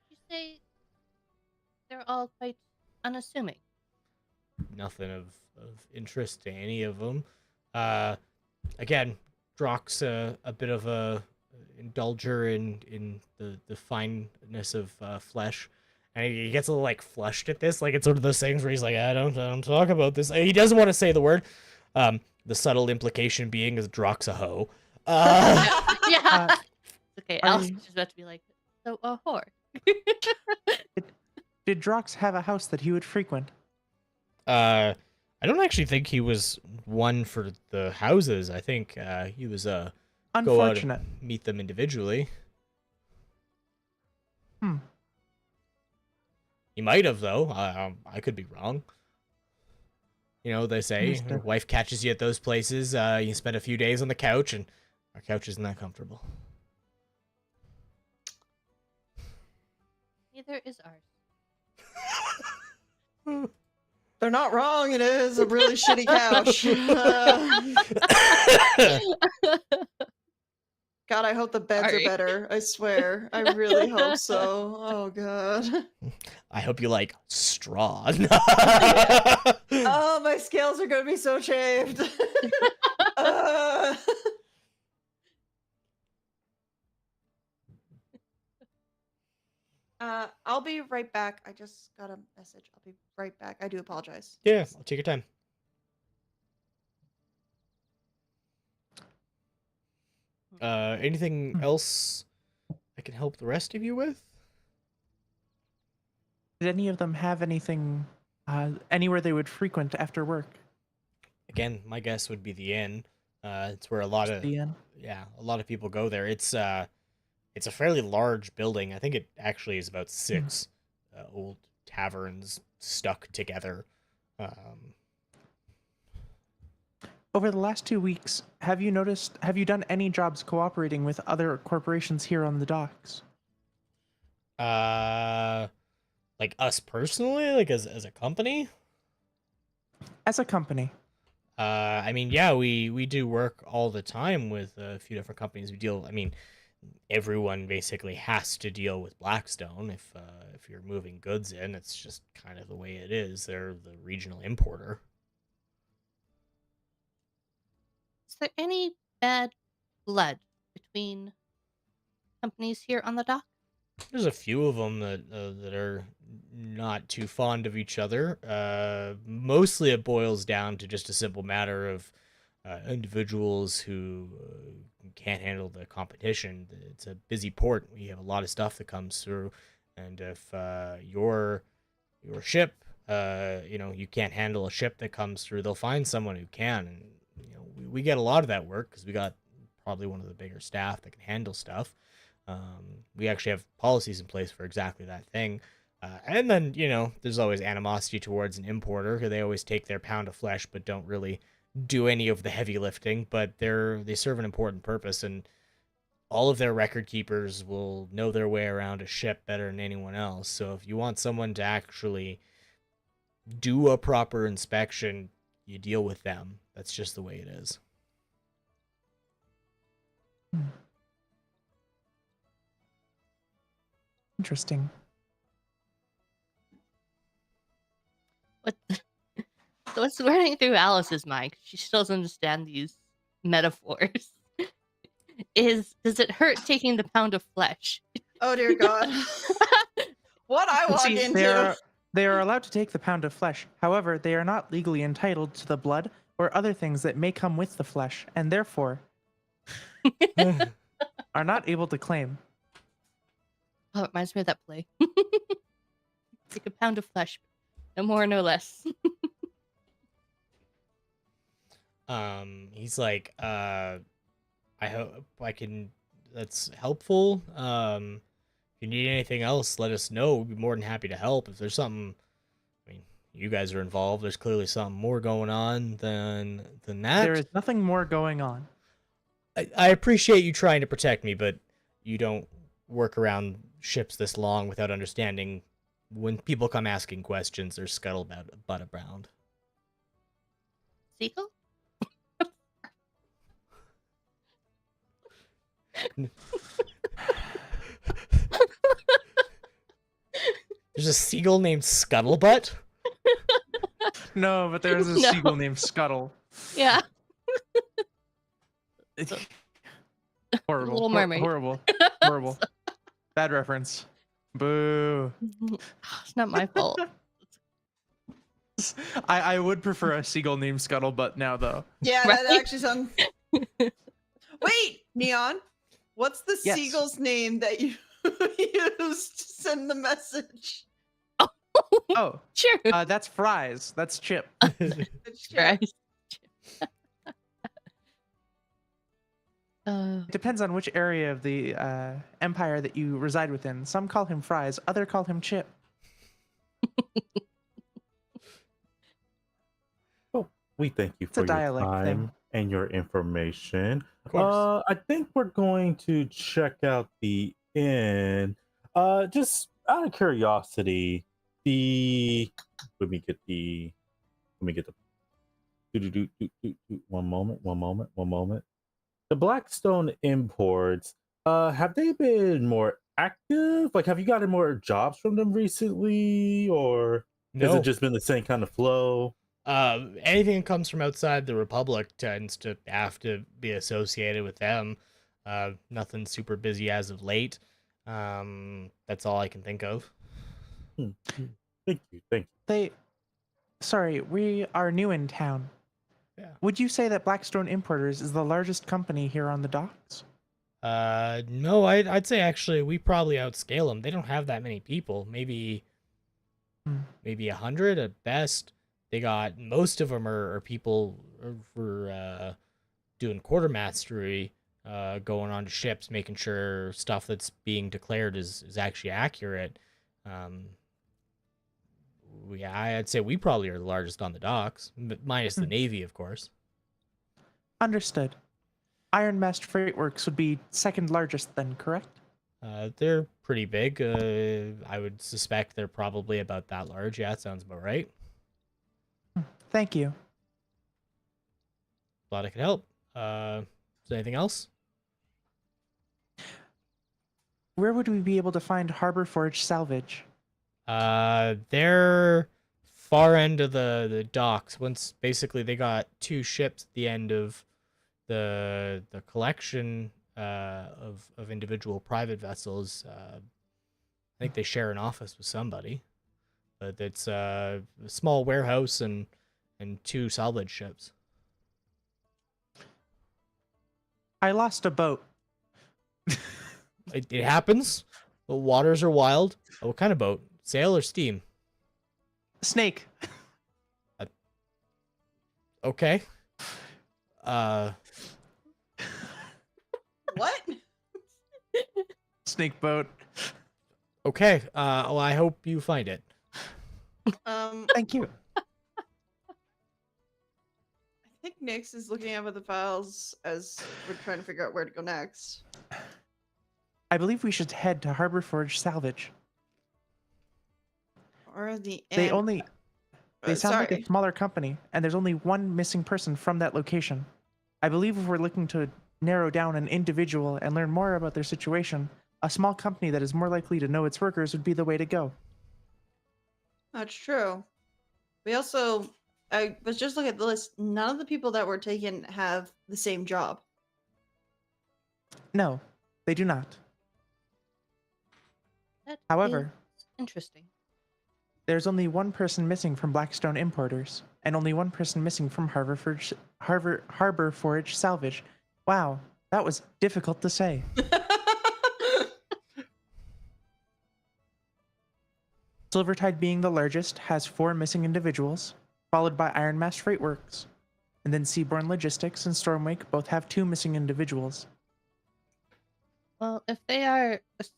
Did you say they're all quite unassuming? Nothing of interest to any of them. Again, Drock's a bit of a indulger in the fineness of flesh, and he gets a little like flushed at this. Like it's one of those things where he's like, I don't talk about this. He doesn't want to say the word. The subtle implication being is Drock's a hoe. Yeah. Okay, Allison's just about to be like, so a whore. Did Drox have a house that he would frequent? I don't actually think he was one for the houses. I think he was go out Unfortunate. and meet them individually. He might have though. I could be wrong. They say your Understood. wife catches you at those places. You spend a few days on the couch, and our couch isn't that comfortable. Neither is ours. They're not wrong. It is a really shitty couch. God, I hope the beds Sorry. are better. I swear. I really hope so. Oh, God. I hope you like straw. Oh, my scales are going to be so shaved. I'll be right back. I just got a message. I'll be right back. I do apologize. Yeah, I'll take your time. Anything else I can help the rest of you with? Did any of them have anything, anywhere they would frequent after work? Again, my guess would be the inn. It's where a lot of The inn? a lot of people go there. It's a fairly large building. I think it actually is about 6 old taverns stuck together. Over the last 2 weeks, have you done any jobs cooperating with other corporations here on the docks? Like us personally, like as a company? As a company. I mean, yeah, we do work all the time with a few different companies. I mean, everyone basically has to deal with Blackstone if you're moving goods in. It's just kind of the way it is. They're the regional importer. Is there any bad blood between companies here on the dock? There's a few of them that are not too fond of each other. Mostly it boils down to just a simple matter of individuals who can't handle the competition. It's a busy port. We have a lot of stuff that comes through, and if your ship, you can't handle a ship that comes through, they'll find someone who can. And we get a lot of that work because we got probably one of the bigger staff that can handle stuff. We actually have policies in place for exactly that thing. And then, there's always animosity towards an importer because they always take their pound of flesh but don't really do any of the heavy lifting. But they serve an important purpose, and all of their record keepers will know their way around a ship better than anyone else. So if you want someone to actually do a proper inspection, you deal with them. That's just the way it is. Interesting. What's running through Alice's mind? 'Cause she still doesn't understand these metaphors. Does it hurt taking the pound of flesh? Oh, dear God. What I walk See, into. they are allowed to take the pound of flesh. However, they are not legally entitled to the blood or other things that may come with the flesh, and therefore are not able to claim. Oh, it reminds me of that play. Take a pound of flesh, no more, no less. He's like, I hope I can. That's helpful. If you need anything else, let us know. We'd be more than happy to help. If there's something, I mean, you guys are involved. There's clearly something more going on than that. There is nothing more going on. I appreciate you trying to protect me, but you don't work around ships this long without understanding when people come asking questions, there's scuttlebutt around. Seagull? There's a seagull named Scuttlebutt? No, but there's a No. seagull named Scuttle. Yeah. Horrible. Little Mermaid. Horrible. Horrible. Bad reference. Boo. It's not my fault. I would prefer a seagull named Scuttlebutt now, though. Yeah, Right? that actually sounds. Wait, Neon. What's the Yes. seagull's name that you used to send the message? Oh, Sure. that's Fries. That's Chip. Right. It depends on which area of the empire that you reside within. Some call him Fries, other call him Chip. We thank you It's a for your dialect time thing. and your information. Of course. I think we're going to check out the inn. Just out of curiosity, let me get the Let me get one moment. The Blackstone imports, have they been more active? Like, have you gotten more jobs from them recently, or has it No. just been the same kind of flow? Anything that comes from outside the Republic tends to have to be associated with them. Nothing super busy as of late. That's all I can think of. Thank you. Sorry, we are new in town. Yeah. Would you say that Blackstone Importers is the largest company here on the docks? No, I'd say actually we probably outscale them. They don't have that many people. Maybe 100 at best. They got most of them are people for doing quartermastery, going on to ships, making sure stuff that's being declared is actually accurate. I'd say we probably are the largest on the docks, minus the Navy, of course. Understood. Iron Mast Freight Works would be second largest then, correct? They're pretty big. I would suspect they're probably about that large. Yeah, that sounds about right. Thank you. Glad I could help. Is there anything else? Where would we be able to find Harbor Forge salvage? They're far end of the docks. Once basically they got two ships at the end of the collection of individual private vessels. I think they share an office with somebody, but it's a small warehouse and two salvage ships. I lost a boat. It happens. The waters are wild. What kind of boat? Sail or steam? Snake. Okay. What? Snake boat. Okay. Well, I hope you find it. Thank you. I think Nyx is looking over the files as we're trying to figure out where to go next. I believe we should head to Harbor Forge salvage. Or the They sound like sorry. a smaller company, and there's only one missing person from that location. I believe if we're looking to narrow down an individual and learn more about their situation, a small company that is more likely to know its workers would be the way to go. That's true. We also, I was just looking at the list. None of the people that were taken have the same job. No, they do not. That However, is interesting. there's only one person missing from Blackstone Importers, and only one person missing from Harbor Forge salvage. Wow, that was difficult to say. Silvertide, being the largest, has 4 missing individuals, followed by Iron Mast Freight Works. And then Seaborne Logistics and Stormwake both have 2 missing individuals. Well, if they are the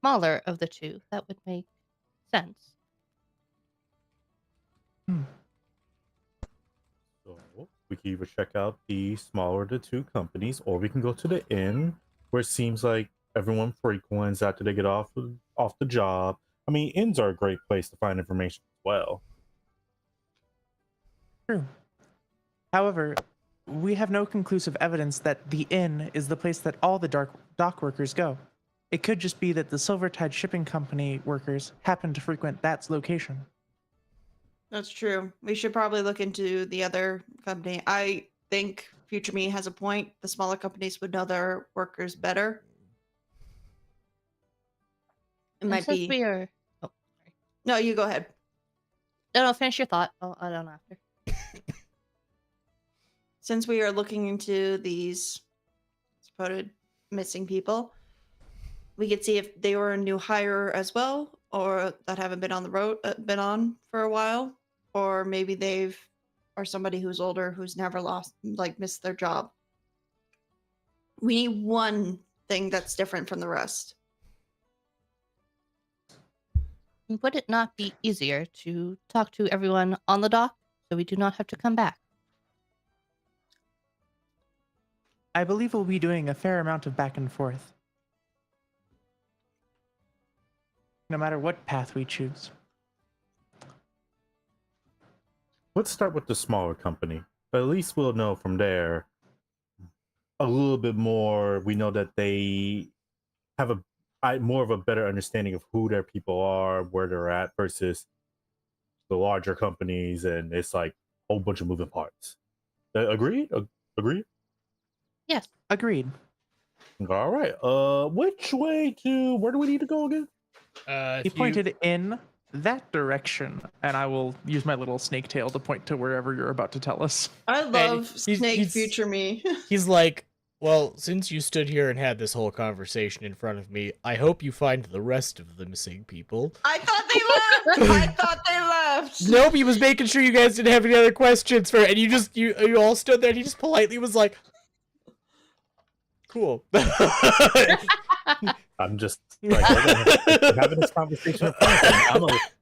smaller of the two, that would make sense. So we can either check out the smaller of the two companies, or we can go to the inn, where it seems like everyone frequents after they get off the job. I mean, inns are a great place to find information as well. True. However, we have no conclusive evidence that the inn is the place that all the dock workers go. It could just be that the Silvertide Shipping Company workers happen to frequent that location. That's true. We should probably look into the other company. I think Future Me has a point. The smaller companies would know their workers better. It And might since be. we are. Oh, sorry. No, you go ahead. No, finish your thought. I don't know after. Since we are looking into these supposed missing people, we could see if they were a new hire as well, or that haven't been on the road, been on for a while, or maybe they've are somebody who's older who's never missed their job. We need one thing that's different from the rest. Would it not be easier to talk to everyone on the dock so we do not have to come back? I believe we'll be doing a fair amount of back and forth, no matter what path we choose. let's start with the smaller company. But at least we'll know from there a little bit more. We know that they have more of a better understanding of who their people are, where they're at, versus the larger companies, and it's like a whole bunch of moving parts. Agreed? Agreed? Yes. Agreed. All right. Where do we need to go again? He pointed in that direction, and I will use my little snake tail to point to wherever you're about to tell us. I love he's- Snake he's- Future Me. He's like, well, since you stood here and had this whole conversation in front of me, I hope you find the rest of the missing people. I thought they left. I thought they left. Nope, he was making sure you guys didn't have any other questions for, and you all stood there and he just politely was like, cool. I'm just like we're having this conversation.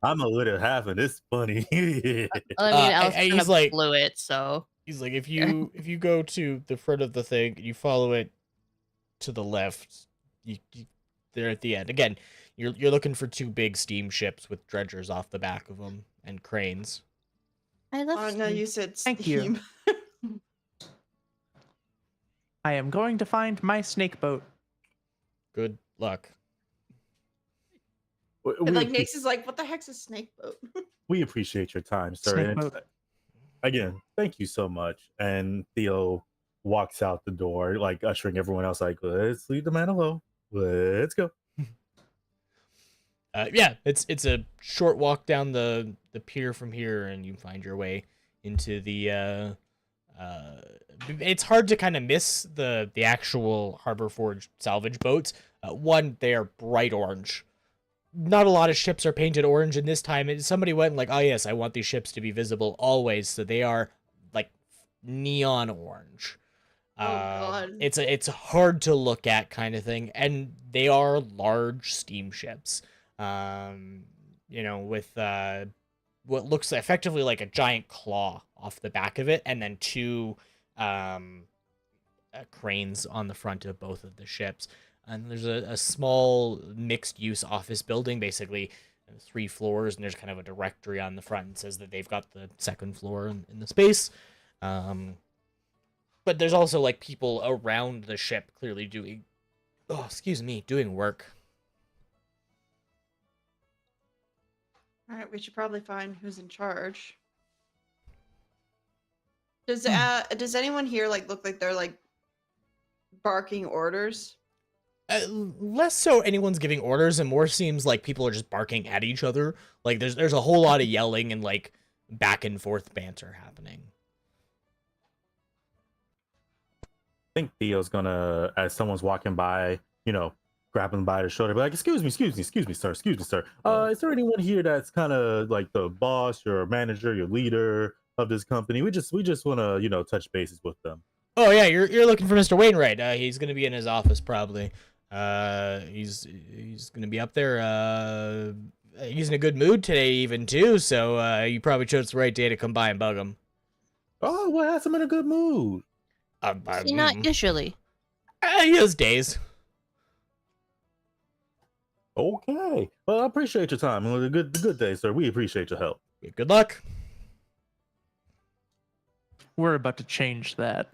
I'm a little having this funny. Well, I mean, and Allison he's kind of like- blew it, so He's like, if you go to the front of the thing and you follow it to the left, they're at the end. Again, you're looking for 2 big steamships with dredgers off the back of them and cranes. I love. Oh no, you said Thank you. steam. I am going to find my snake boat. Good luck. And like Nyx is like, what the heck's a snake boat? We appreciate your time, sir. Snake And boat. again, thank you so much. And Theo walks out the door, like ushering everyone else, like, let's leave the man alone. Let's go. Yeah, it's a short walk down the pier from here, and you find your way into the. It's hard to kind of miss the actual Harbor Forge salvage boats. One, they are bright orange. Not a lot of ships are painted orange in this time. Somebody went like, oh yes, I want these ships to be visible always, so they are like neon orange. God. It's hard to look at kind of thing, and they are large steamships. With what looks effectively like a giant claw off the back of it, and then 2 cranes on the front of both of the ships. And there's a small mixed-use office building, basically 3 floors, and there's kind of a directory on the front that says that they've got the 2nd floor in the space. But there's also like people around the ship clearly doing work. All right, we should probably find who's in charge. Does anyone here like look like they're like barking orders? Less so anyone's giving orders, and more seems like people are just barking at each other. Like there's a whole lot of yelling and like back and forth banter happening. I think Theo's gonna, as someone's walking by, grab him by the shoulder, be like, excuse me, sir. Is there anyone here that's kind of like the boss, your manager, your leader of this company? We just want to, touch bases with them. Oh yeah, you're looking for Mr. Wainwright. He's gonna be in his office probably. He's gonna be up there. He's in a good mood today even too. So you probably chose the right day to come by and bug him. Oh, what has him in a good mood? See, not usually. He has days. Okay. Well, I appreciate your time. It was a good day, sir. We appreciate your help. Good luck. We're about to change that.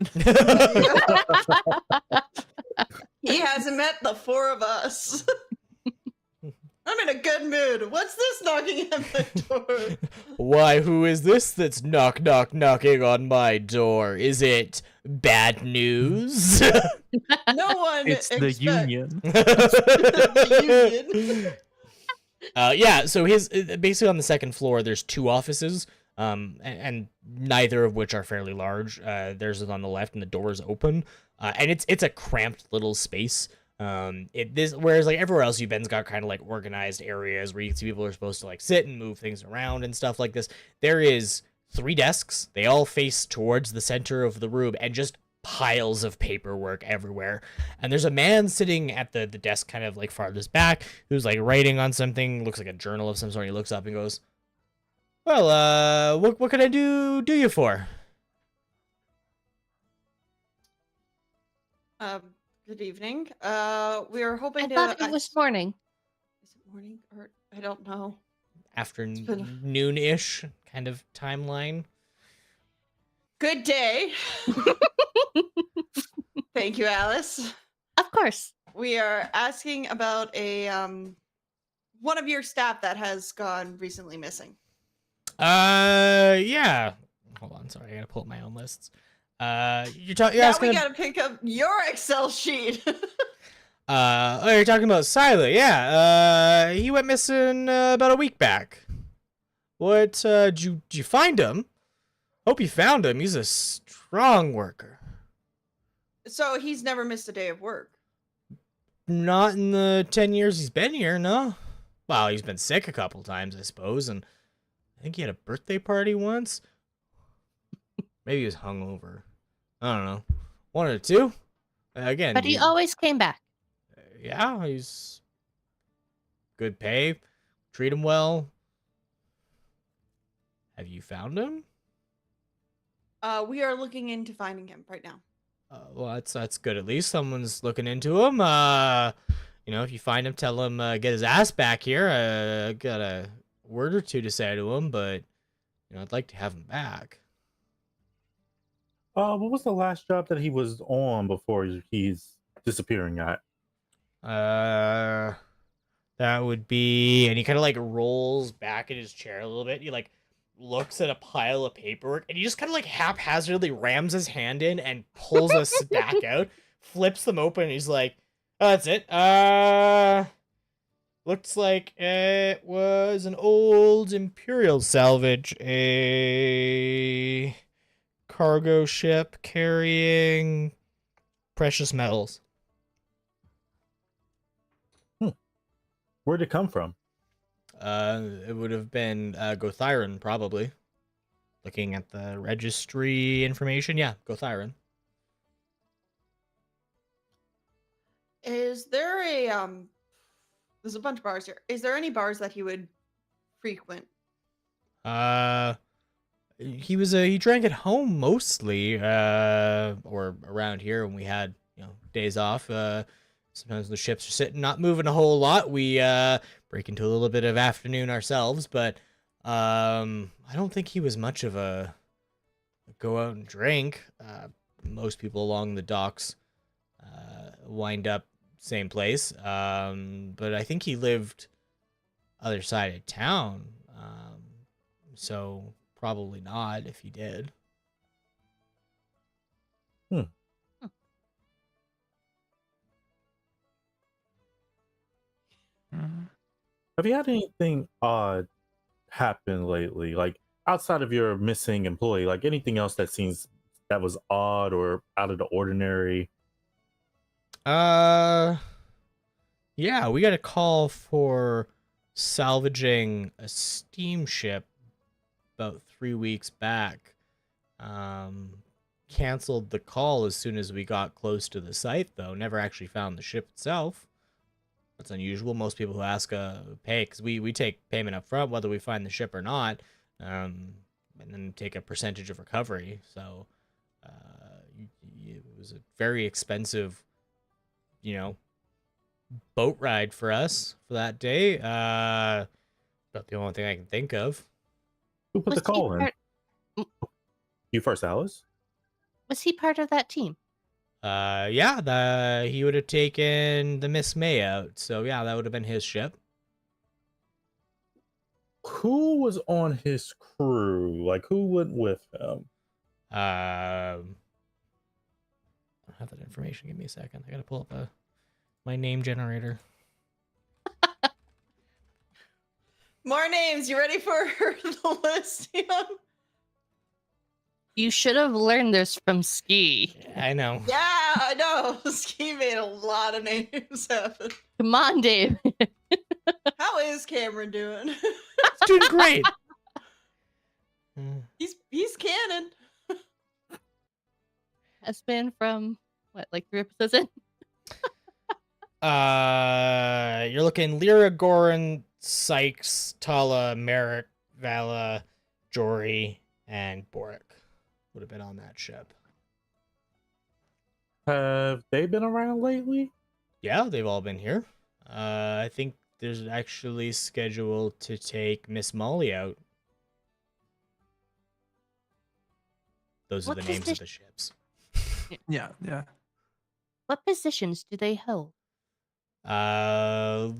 He hasn't met the 4 of us. I'm in a good mood. What's this knocking at the door? Why, who is this that's knocking on my door? Is it bad news? No one. It's the union. The union. Yeah, so his basically on the 2nd floor there's 2 offices, and neither of which are fairly large. Theirs is on the left and the door is open, and it's a cramped little space. Whereas like everywhere else you've been's got kind of like organized areas where you can see people are supposed to like sit and move things around and stuff like this. There is 3 desks. They all face towards the center of the room, and just piles of paperwork everywhere. And there's a man sitting at the desk kind of like farthest back who's like writing on something, looks like a journal of some sort. He looks up and goes, well, what can I do you for? Good evening. We are hoping I to. thought it was morning. Is it morning or I don't know. Afternoon-ish kind of timeline. Good day. Thank you, Alice. Of course. We are asking about a one of your staff that has gone recently missing. Yeah. Hold on, sorry, I gotta pull up my own lists. You're talking. Now we gotta pick up your Excel sheet. You're talking about Sila. Yeah. He went missing about a week back. What? Did you find him? Hope you found him. He's a strong worker. So he's never missed a day of work. Not in the 10 years he's been here, no. Well, he's been sick a couple times, I suppose, and I think he had a birthday party once. Maybe he was hungover. I don't know. One or two. Again. But he always came back. Yeah, he's good pay. Treat him well. Have you found him? We are looking into finding him right now. Well, that's good. At least someone's looking into him. If you find him, tell him get his ass back here. Got a word or two to say to him, but I'd like to have him back. What was the last job that he was on before he's disappearing at? That would be, and he kind of like rolls back in his chair a little bit. He like looks at a pile of paperwork, and he just kind of like haphazardly rams his hand in and pulls a stack out, flips them open, and he's like, "Oh, that's it. Looks like it was an old Imperial salvage, a cargo ship carrying precious metals." Where'd it come from? It would have been Gothyron, probably. Looking at the registry information, yeah, Gothyron. Is there a there's a bunch of bars here. Is there any bars that he would frequent? He drank at home mostly, or around here when we had days off. Sometimes the ships are sitting, not moving a whole lot. We break into a little bit of afternoon ourselves, but I don't think he was much of a go out and drink. Most people along the docks wind up same place, but I think he lived other side of town, so probably not if he did. Have you had anything odd happen lately? Like outside of your missing employee, like anything else that was odd or out of the ordinary? Yeah, we got a call for salvaging a steamship about 3 weeks back. Canceled the call as soon as we got close to the site, though. Never actually found the ship itself. That's unusual. Most people who ask pay, because we take payment up front whether we find the ship or not, and then take a percentage of recovery. So it was a very expensive boat ride for us for that day. About the only thing I can think of. Who put the call in? You first, Alice? Was he part of that team? Yeah, he would have taken the Miss May out. So yeah, that would have been his ship. Who was on his crew? Like who went with him? I don't have that information. Give me a second. I gotta pull up my name generator. More names. You ready for the list? You should have learned this from Ski. I know. Yeah, I know. Ski made a lot of names happen. Come on, Dave. How is Cameron doing? He's doing great. He's canon. Has been from what, like 3 episodes in? You're looking Lyra, Goran, Sykes, Tala, Merrick, Vala, Jory, and Boric would have been on that ship. Have they been around lately? Yeah, they've all been here. I think there's actually scheduled to take Miss Molly out. those are What the names of the ships. Yeah. What positions do they hold? Lyra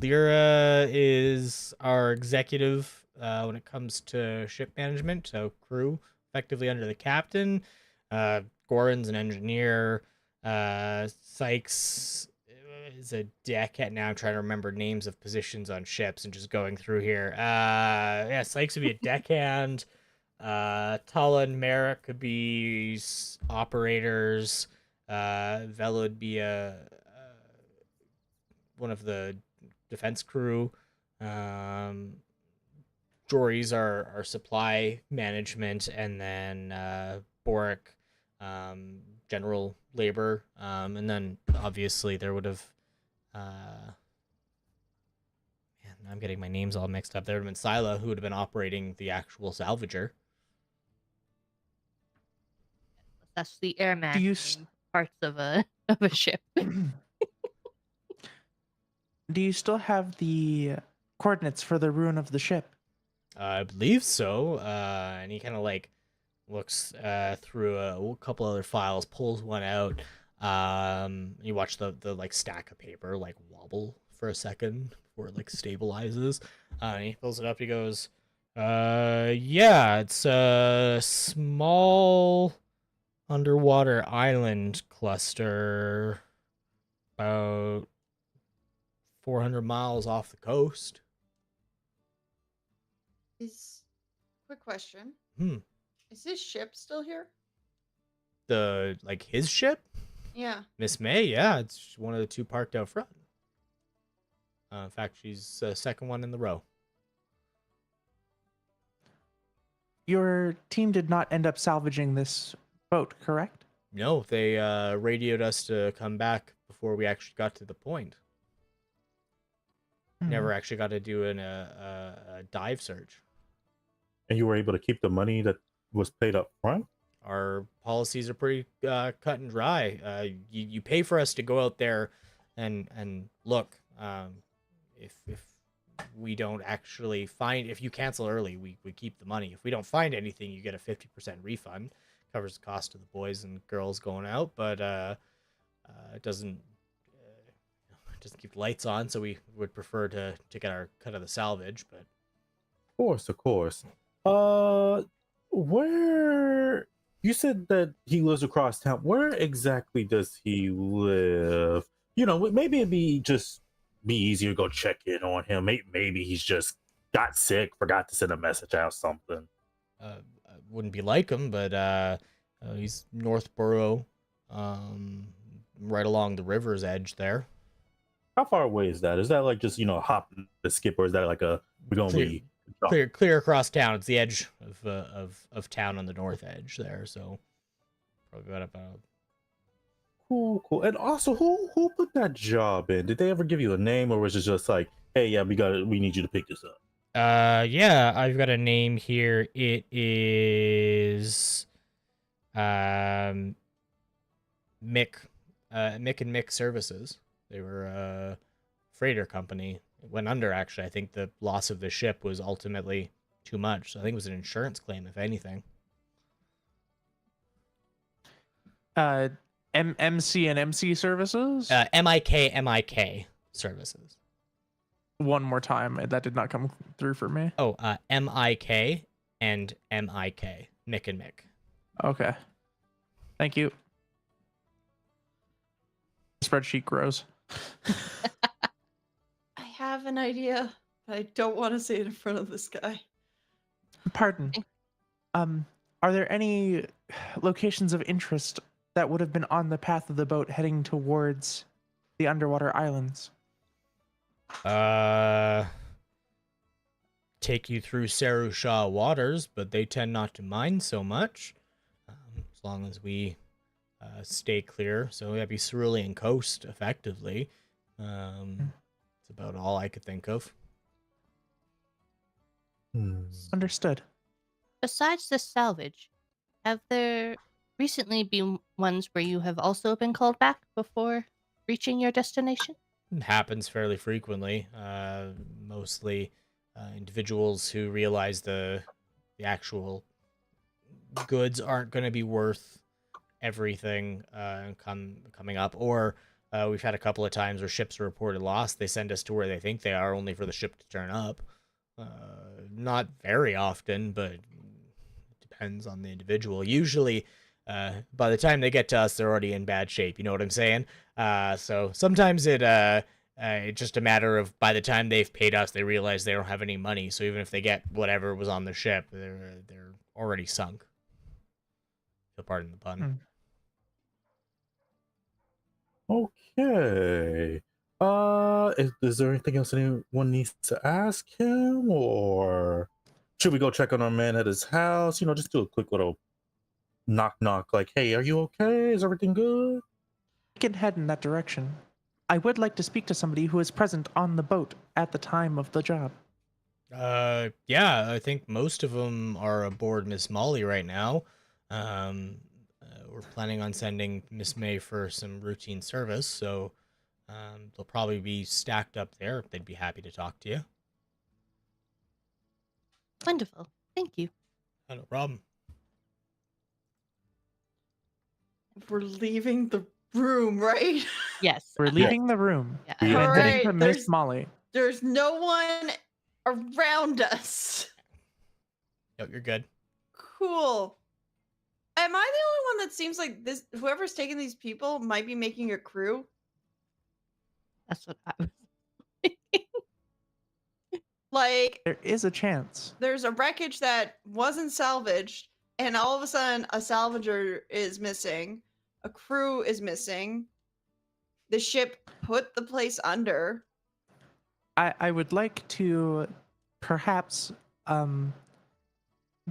is our executive when it comes to ship management, so crew, effectively under the captain. Goran's an engineer. Sykes is a deckhand. Now I'm trying to remember names of positions on ships and just going through here. Yeah, Sykes would be a deckhand. Tala and Merrick could be operators. Vela would be one of the defense crew. Jory's our supply management, and then Boric, general labor, and then obviously there would have man, I'm getting my names all mixed up. There would have been Sila, who would have been operating the actual salvager. That's the airman Do you parts of a ship. Do you still have the coordinates for the ruin of the ship? I believe so. And he kind of like looks through a couple other files, pulls one out. You watch the like stack of paper like wobble for a second before it like stabilizes. And he pulls it up. He goes, yeah, it's a small underwater island cluster about 400 miles off the coast. Quick question. Hmm. Is his ship still here? The like his ship? Yeah. Miss May, yeah, it's one of the two parked out front. In fact, she's the second one in the row. Your team did not end up salvaging this boat, correct? No, they radioed us to come back before we actually got to the point. Never actually got to do a dive search. And you were able to keep the money that was paid up front? Our policies are pretty cut and dry. You pay for us to go out there and look. If we don't actually find, if you cancel early, we keep the money. If we don't find anything, you get a 50% refund. Covers the cost of the boys and girls going out, but it doesn't keep the lights on. So we would prefer to get our cut of the salvage. But Of course. Where you said that he lives across town? Where exactly does he live? You know, maybe it'd be easier to go check in on him. Maybe he's just got sick, forgot to send a message out, something. Wouldn't be like him, but he's Northborough, right along the river's edge there. How far away is that? Is that like just, hop the skip, or is that like we're gonna be clear across town? It's the edge of town on the north edge there, so probably about cool. And also, who put that job in? Did they ever give you a name, or was it just like, hey, yeah, we need you to pick this up? Yeah, I've got a name here. It is Mick and Mick Services. They were a freighter company. It went under, actually. I think the loss of the ship was ultimately too much. So I think it was an insurance claim, if anything. MC and MC services? MIK Services. One more time. That did not come through for me. Oh, MIK and MIK. Mick and Mick. Okay. Thank you. The spreadsheet grows. I have an idea, but I don't want to say it in front of this guy. Pardon. Are there any locations of interest that would have been on the path of the boat heading towards the underwater islands? Take you through Sarusha waters, but they tend not to mind so much, as long as we stay clear. So that'd be Cerulean Coast, effectively. It's about all I could think of. Understood. Besides the salvage, have there recently been ones where you have also been called back before reaching your destination? It happens fairly frequently. Mostly individuals who realize the actual goods aren't going to be worth everything coming up, or we've had a couple of times where ships are reported lost. They send us to where they think they are, only for the ship to turn up. Not very often, but it depends on the individual. Usually, by the time they get to us, they're already in bad shape. You know what I'm saying? So sometimes it's just a matter of by the time they've paid us, they realize they don't have any money. So even if they get whatever was on the ship, they're already sunk. So pardon the pun. Okay. Is there anything else anyone needs to ask him, or should we go check on our man at his house? Just do a quick little knock knock, like, hey, are you okay? Is everything good? We can head in that direction. I would like to speak to somebody who is present on the boat at the time of the job. Yeah, I think most of them are aboard Miss Molly right now. We're planning on sending Miss May for some routine service, so they'll probably be stacked up there. They'd be happy to talk to you. Wonderful. Thank you. Oh, no problem. We're leaving the room, right? Yes. We're leaving the room. Yeah, And All heading right, to Miss Molly. There's no one around us. Yep, you're good. Cool. Am I the only one that seems like this? Whoever's taking these people might be making a crew. That's what I was. Like, There is a chance. there's a wreckage that wasn't salvaged, and all of a sudden, a salvager is missing. A crew is missing. The ship put the place under. I would like to perhaps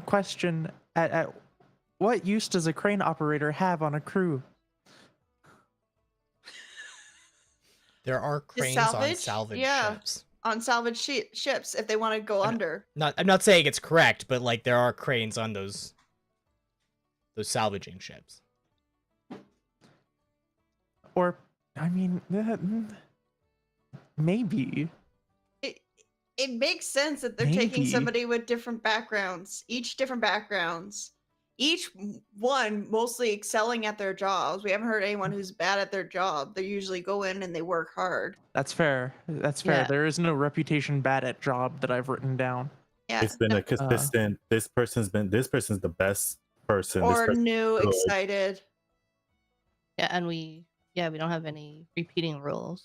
question at what use does a crane operator have on a crew? There are To cranes on salvage? salvage Yeah. ships. On salvage ships if they want to go under. I'm not saying it's correct, but like there are cranes on those salvaging ships. Or, I mean, maybe. It makes sense that they're taking Maybe. somebody with different backgrounds, each one mostly excelling at their jobs. We haven't heard anyone who's bad at their job. They usually go in and they work hard. That's fair. That's fair. Yeah. There is no reputation bad at job that I've written down. Yeah. It's been a consistent. This person's the best person. This Or person's new, good. excited. Yeah, and we don't have any repeating roles.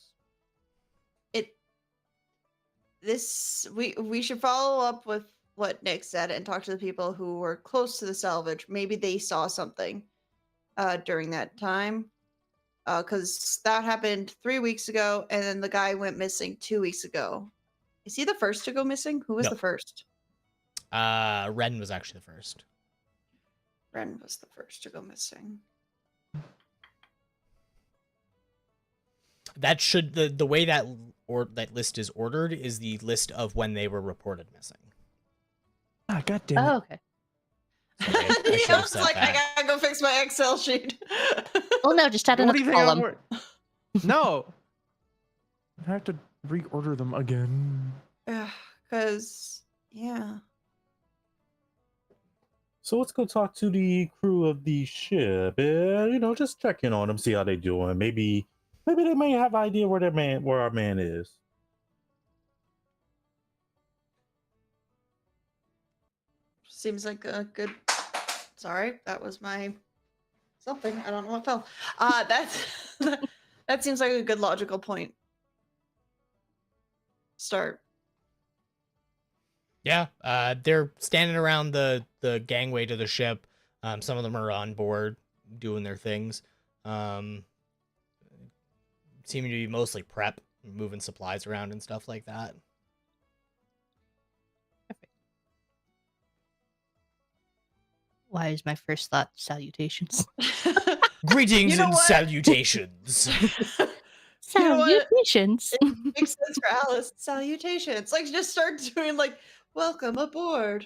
We should follow up with what Nick said and talk to the people who were close to the salvage. Maybe they saw something during that time. Because that happened 3 weeks ago, and then the guy went missing 2 weeks ago. Is he the first to go missing? Who was No. the first? Ren was actually the first. Ren was the first to go missing. That should the way that list is ordered is the list of when they were reported missing. Ah, God damn it. Oh, okay. Sorry, I should Yeah, have it's said like, I that. gotta go fix my Excel sheet. Oh no, just add What do another you think I'm column. No. I have to reorder them again. Because, yeah. So let's go talk to the crew of the ship. Just check in on them, see how they doing. Maybe they may have an idea where our man is. Seems like a good. Sorry, that was my something. I don't know what fell. That seems like a good logical point. Start. Yeah, they're standing around the gangway to the ship. Some of them are on board doing their things. Seeming to be mostly prep, moving supplies around and stuff like that. Why is my first thought salutations? Greetings You know and what? salutations. You know what? Salutations. Makes sense for Alice. Salutations. Like, just start doing like, welcome aboard.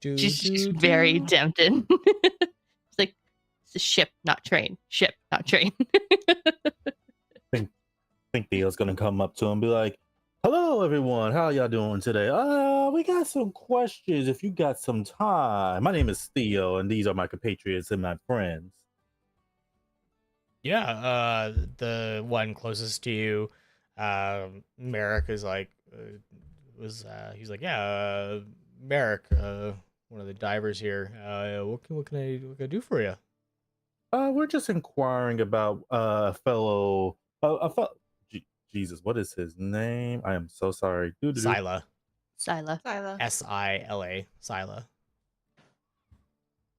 She's very tempted. It's like it's a ship, not train. Ship, not train. I think Theo's gonna come up to him and be like, "Hello, everyone. How y'all doing today? we got some questions if you got some time. My name is Theo, and these are my compatriots and my friends. Yeah, the one closest to you, Merrick is like, he's like, yeah, Merrick, one of the divers here. What can I do for you? We're just inquiring about a fellow, Jesus, what is his name? I am so sorry. Doo-doo-doo. Sila, Sila. Sila. Sila, Sila.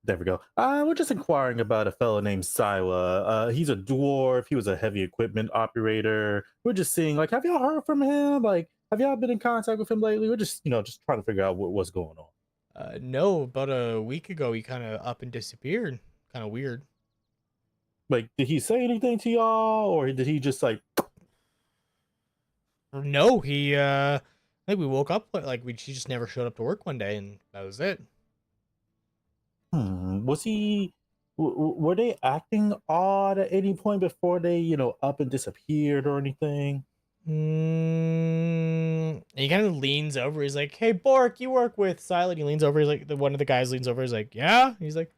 There we go. We're just inquiring about a fellow named Sila. He's a dwarf. He was a heavy equipment operator. We're just seeing, like, have y'all heard from him? Like, have y'all been in contact with him lately? We're just, just trying to figure out what's going on. No, about a week ago, he kind of up and disappeared. Kind of weird. Like, did he say anything to y'all, or did he just like? No, he I think we woke up like he just never showed up to work one day, and that was it. Was he? Were they acting odd at any point before they, up and disappeared or anything? And he kind of leans over. He's like, "Hey, Bork, you work with Silent." He leans over. He's like, one of the guys leans over. He's like, "Yeah." He's like,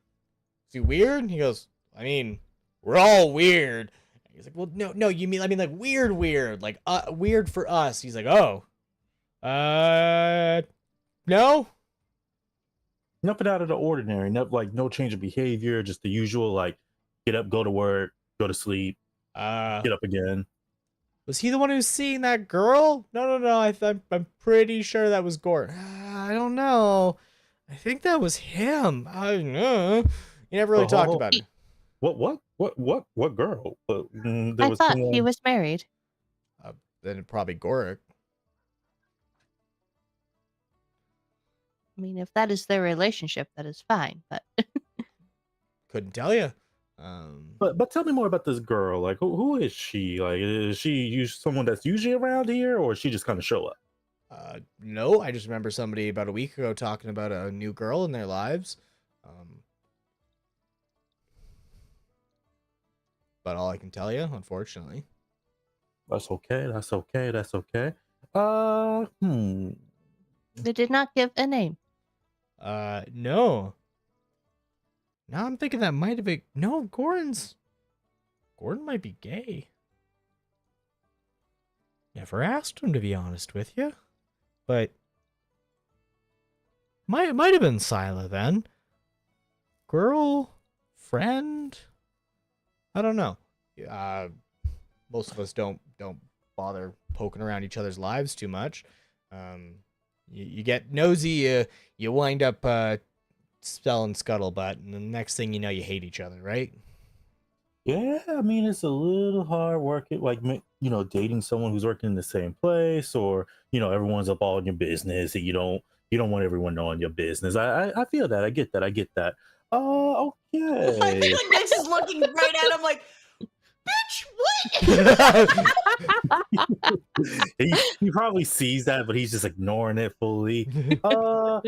"Is he weird?" He goes, "I mean, we're all weird." He's like, "Well, no, I mean like weird, like weird for us." He's like, "Oh, no." Nothing out of the ordinary. No change of behavior. Just the usual, like, get up, go to work, go to sleep, get up again. Was he the one who's seeing that girl? No. I'm pretty sure that was Gort. I don't know. I think that was him. I don't know. You never really talked about it. What girl? I thought he was married. Then probably Goric. I mean, if that is their relationship, that is fine. But couldn't tell you. But tell me more about this girl. Like, who is she? Like, is she someone that's usually around here, or is she just kind of show up? No, I just remember somebody about a week ago talking about a new girl in their lives. But all I can tell you, unfortunately. That's okay. They did not give a name. No. Now I'm thinking that might have been... No, Gordon might be gay. Never asked him, to be honest with you. But... Might have been Sila then. Girl? Friend? I don't know. Most of us don't bother poking around each other's lives too much. You get nosy, you wind up spelling scuttlebutt, and the next thing you know, you hate each other, right? Yeah, I mean, it's a little hard working, like, dating someone who's working in the same place, or everyone's up all in your business, and you don't want everyone knowing your business. I feel that. I get that. Okay. I feel like Nyx is looking right at him like, bitch, what? he probably sees that, but he's just ignoring it fully. But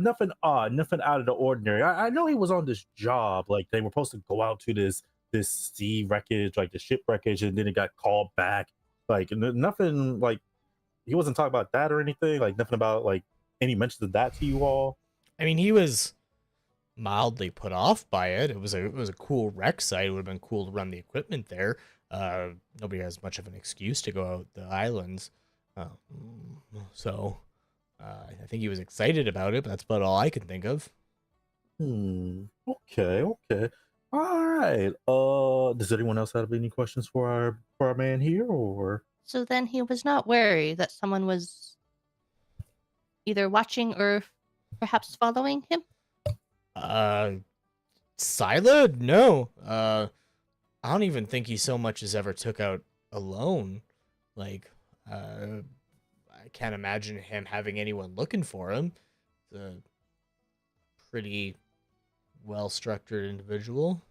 nothing odd, nothing out of the ordinary. I know he was on this job, like they were supposed to go out to this sea wreckage, like the ship wreckage, and then it got called back. Like nothing, like he wasn't talking about that or anything. Like nothing about like any mentions of that to you all. I mean, he was mildly put off by it. It was a cool wreck site. It would have been cool to run the equipment there. Nobody has much of an excuse to go out the islands. So I think he was excited about it, but that's about all I can think of. Okay. All right. Does anyone else have any questions for our man here, or? So then he was not wary that someone was either watching or perhaps following him? Sila? No. I don't even think he so much as ever took out Alone. Like, I can't imagine him having anyone looking for him. He's a pretty well-structured individual.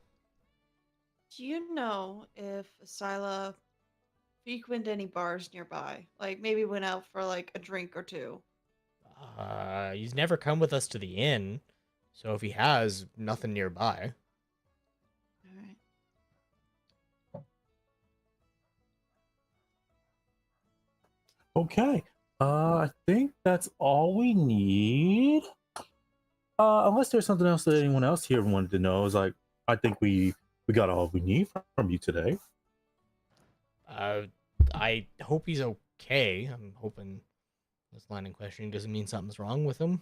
Do you know if Sila frequented any bars nearby? Like maybe went out for like a drink or two? He's never come with us to the inn. So if he has, nothing nearby. All right. Okay. I think that's all we need. Unless there's something else that anyone else here wanted to know. Is like, I think we got all we need from you today. I hope he's okay. I'm hoping this line of questioning doesn't mean something's wrong with him.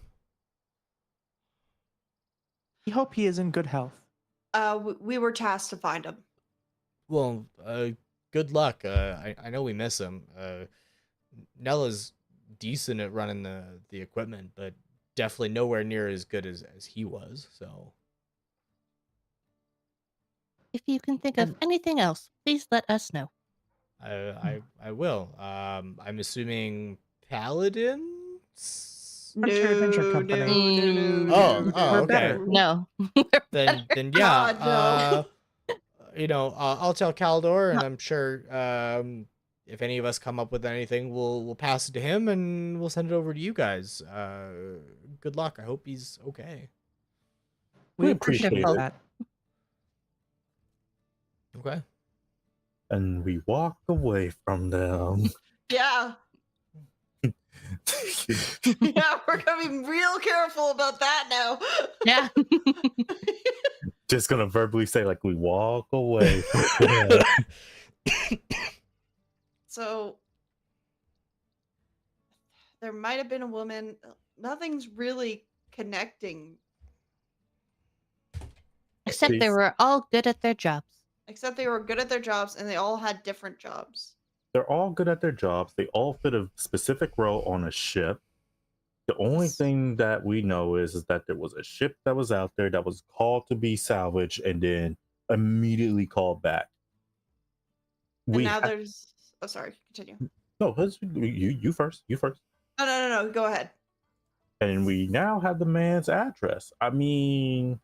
We hope he is in good health. We were tasked to find him. Well, good luck. I know we miss him. Nella's decent at running the equipment, but definitely nowhere near as good as he was. So, If you can think of anything else, please let us know. I will. I'm assuming paladins. Frontier Adventure Company. Oh, We're okay. better. No. Then yeah. God, no. I'll tell Caldor, and I'm sure if any of us come up with anything, we'll pass it to him, and we'll send it over to you guys. Good luck. I hope he's okay. We appreciate appreciate it. that. Okay. And we walk away from them. Yeah. Yeah, we're gonna be real careful about that now. Yeah. Just gonna verbally say like we walk away from them. So there might have been a woman. Nothing's really connecting, Except they Please. were all good at their jobs. except they were good at their jobs and they all had different jobs. They're all good at their jobs. They all fit a specific role on a ship. The only thing that we know is that there was a ship that was out there that was called to be salvaged and then immediately called back. And now there's. Oh, sorry. Continue. No, you first. You first. No. Go ahead. And we now have the man's address. I mean,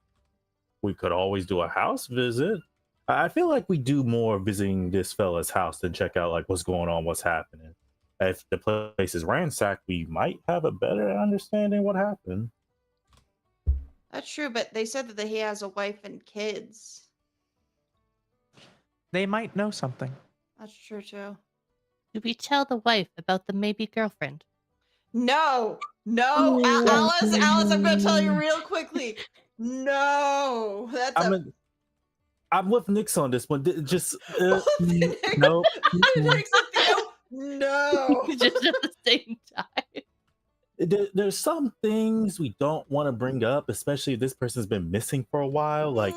we could always do a house visit. I feel like we do more visiting this fella's house than check out like what's going on, what's happening. If the place is ransacked, we might have a better understanding what happened. That's true, but they said that he has a wife and kids. They might know something. That's true too. Did we tell the wife about the maybe girlfriend? No, Alice, I'm gonna tell you real quickly. No, that's I'm with Nyx on this one. Just no. Nyx and Theo, no. Just at the same time. There's some things we don't want to bring up, especially if this person's been missing for a while. Like,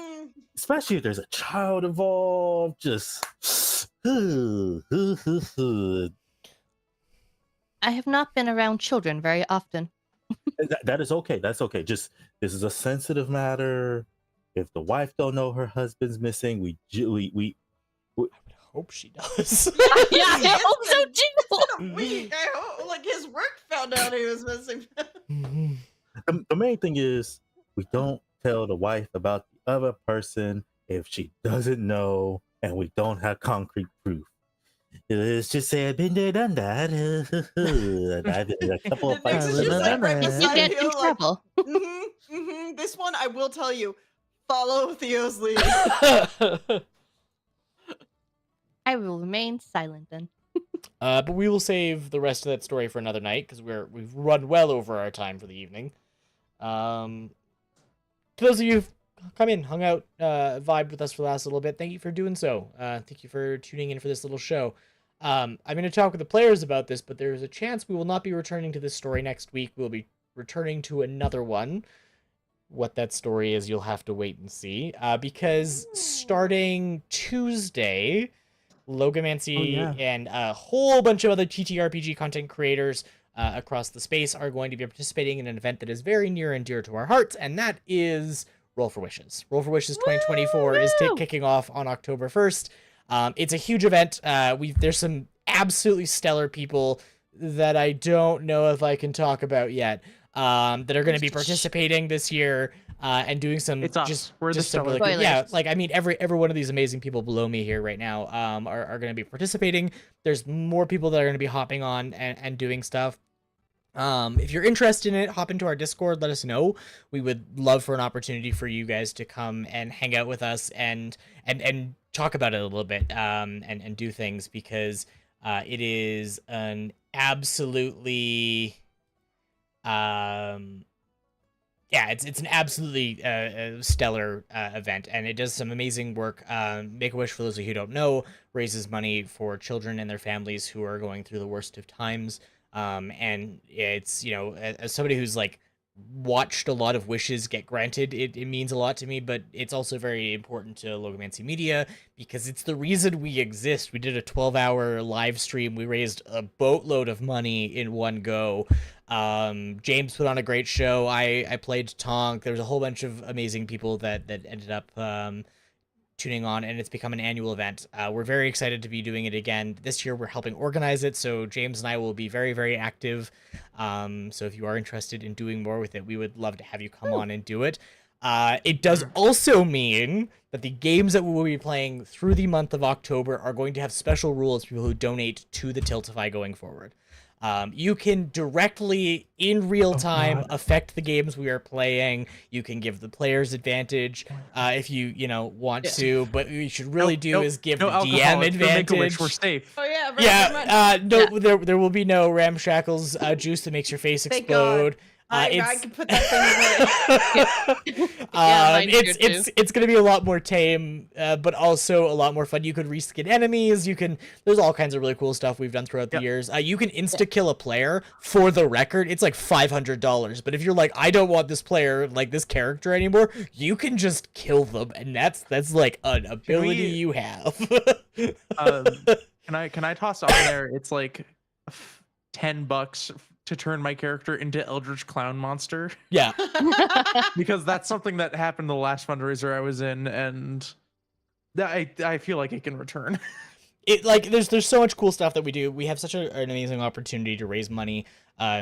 especially if there's a child involved. Just. I have not been around children very often. That is okay. That's okay. Just this is a sensitive matter. If the wife don't know her husband's missing, we I would hope she does. Yeah, I hope so too. It's been a week. I hope, like, his work found out he was missing. the main thing is we don't tell the wife about the other person if she doesn't know and we don't have concrete proof. Let's just say I've been there, done that. I did a couple of fights. It's just like right You beside get Theo, in like, trouble. This one, I will tell you, follow Theo's lead. I will remain silent then. But we will save the rest of that story for another night because we've run well over our time for the evening. To those of you who've come in, hung out, vibed with us for the last little bit, thank you for doing so. Thank you for tuning in for this little show. I'm going to talk with the players about this, but there's a chance we will not be returning to this story next week. We'll be returning to another one. What that story is, you'll have to wait and see. Because starting Tuesday, Logomancy and a whole bunch of other TTRPG content creators across the space are going to be participating in an event that is very near and dear to our hearts, and that is Roll for Wishes. Roll for Wishes 2024 is kicking off on October 1st. It's a huge event. There's some absolutely stellar people that I don't know if I can talk about yet that are going to be participating this year and doing some We're just the some really stellar. good, yeah, like I mean every one of these amazing people below me here right now are going to be participating. There's more people that are going to be hopping on and doing stuff. If you're interested in it, hop into our Discord, let us know. We would love for an opportunity for you guys to come and hang out with us and talk about it a little bit and do things, because it is an absolutely yeah, it's an absolutely stellar event, and it does some amazing work. Make-A-Wish, for those of you who don't know, raises money for children and their families who are going through the worst of times. And it's, you know, as somebody who's like watched a lot of wishes get granted, it means a lot to me, but it's also very important to Logomancy Media because it's the reason we exist. We did a 12-hour live stream. We raised a boatload of money in one go. James put on a great show. I played Tonk. There was a whole bunch of amazing people that ended up tuning on, and it's become an annual event. We're very excited to be doing it again. This year we're helping organize it, so James and I will be very, very active. So if you are interested in doing more with it, we would love to have you come on and do it. It does also mean that the games that we will be playing through the month of October are going to have special rules for people who donate to the Tiltify going forward. You can directly, in real time, affect the games we are playing. You can give the players advantage if you want to, but what you should really is give the DM advantage. We're safe. Oh yeah. There will be no ramshackles juice that makes your face explode. I can put that thing away. It's gonna be a lot more tame, but also a lot more fun. You could reskin enemies. There's all kinds of really cool stuff we've done throughout the years. You can insta kill a player. For the record, it's like $500. But if you're like, I don't want this player, like this character anymore, you can just kill them, and that's like an ability you have. Can I toss on there? It's like $10 to turn my character into Eldritch Clown Monster. Yeah. Because that's something that happened the last fundraiser I was in, and I feel like it can return. There's so much cool stuff that we do. We have such an amazing opportunity to raise money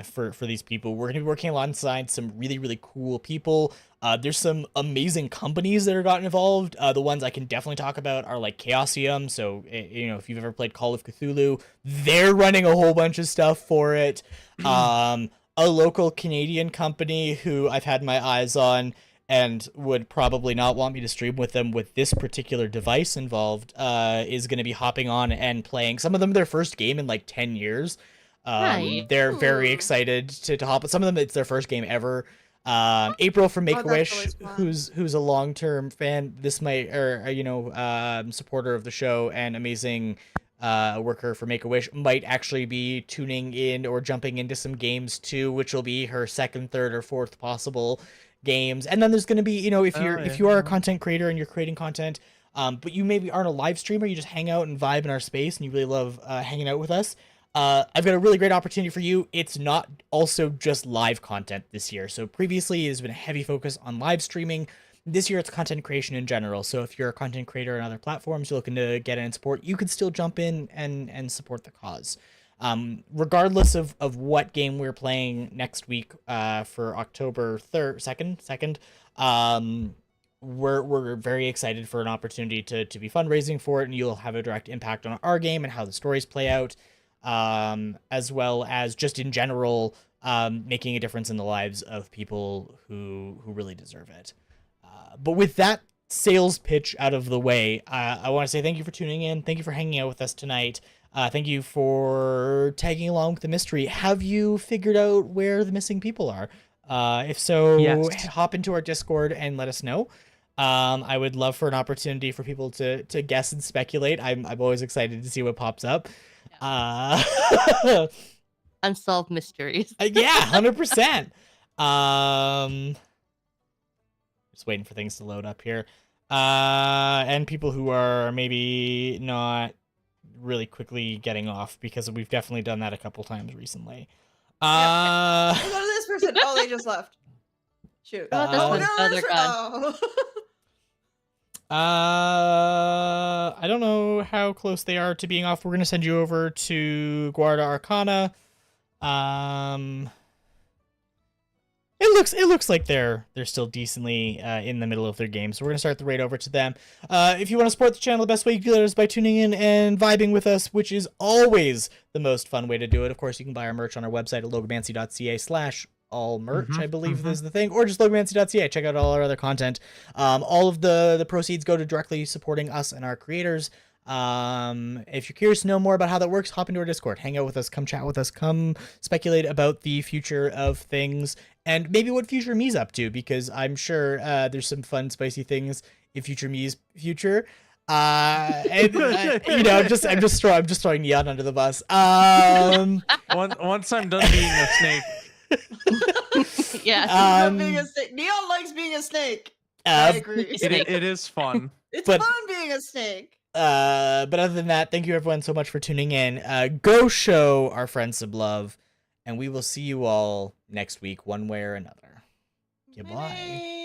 for these people. We're gonna be working alongside some really, really cool people. There's some amazing companies that are gotten involved. The ones I can definitely talk about are like Chaosium. So if you've ever played Call of Cthulhu, they're running a whole bunch of stuff for it. A local Canadian company who I've had my eyes on and would probably not want me to stream with them with this particular device involved is going to be hopping on and playing some of them their first game in like 10 years. They're very excited to hop. Some of them it's their first game ever. April from Make-A-Wish, who's a long-term fan, supporter of the show and amazing worker for Make-A-Wish, might actually be tuning in or jumping into some games too, which will be her second, third, or fourth possible games. And then there's going to be, if you are a content creator and you're creating content, but you maybe aren't a live streamer, you just hang out and vibe in our space and you really love hanging out with us. I've got a really great opportunity for you. It's not also just live content this year. So previously there's been a heavy focus on live streaming. This year it's content creation in general. So if you're a content creator on other platforms, you're looking to get in support, you can still jump in and support the cause. Regardless of what game we're playing next week for October 2nd, we're very excited for an opportunity to be fundraising for it, and you'll have a direct impact on our game and how the stories play out, as well as just in general making a difference in the lives of people who really deserve it. But with that sales pitch out of the way, I want to say thank you for tuning in. Thank you for hanging out with us tonight. Thank you for tagging along with the mystery. Have you figured out where the missing people are? If so, yes. Hop into our Discord and let us know. I would love for an opportunity for people to guess and speculate. I'm always excited to see what pops up. Unsolved mysteries. Yeah, 100%. Just waiting for things to load up here. And people who are maybe not really quickly getting off, because we've definitely done that a couple times recently. Go to this person. Oh, they just left. Shoot. I don't know how close they are to being off. We're gonna send you over to Guarda Arcana. It looks like they're still decently in the middle of their game, so we're gonna start the raid over to them. If you want to support the channel, the best way you can do that is by tuning in and vibing with us, which is always the most fun way to do it. Of course, you can buy our merch on our website at logomancy.ca/all-merch, I believe is the thing, or just logomancy.ca. Check out all our other content. All of the proceeds go to directly supporting us and our creators. If you're curious to know more about how that works, hop into our Discord, hang out with us, come chat with us, come speculate about the future of things and maybe what future me's up to, because I'm sure there's some fun, spicy things in future me's future. And, I'm just throwing Neon under the bus. Once I'm done being a snake. Yeah. Being a snake. Neon likes being a snake. I agree. It is fun. It's fun being a snake. But other than that, thank you everyone so much for tuning in. Go show our friends some love, and we will see you all next week, one way or another. Goodbye. Bye.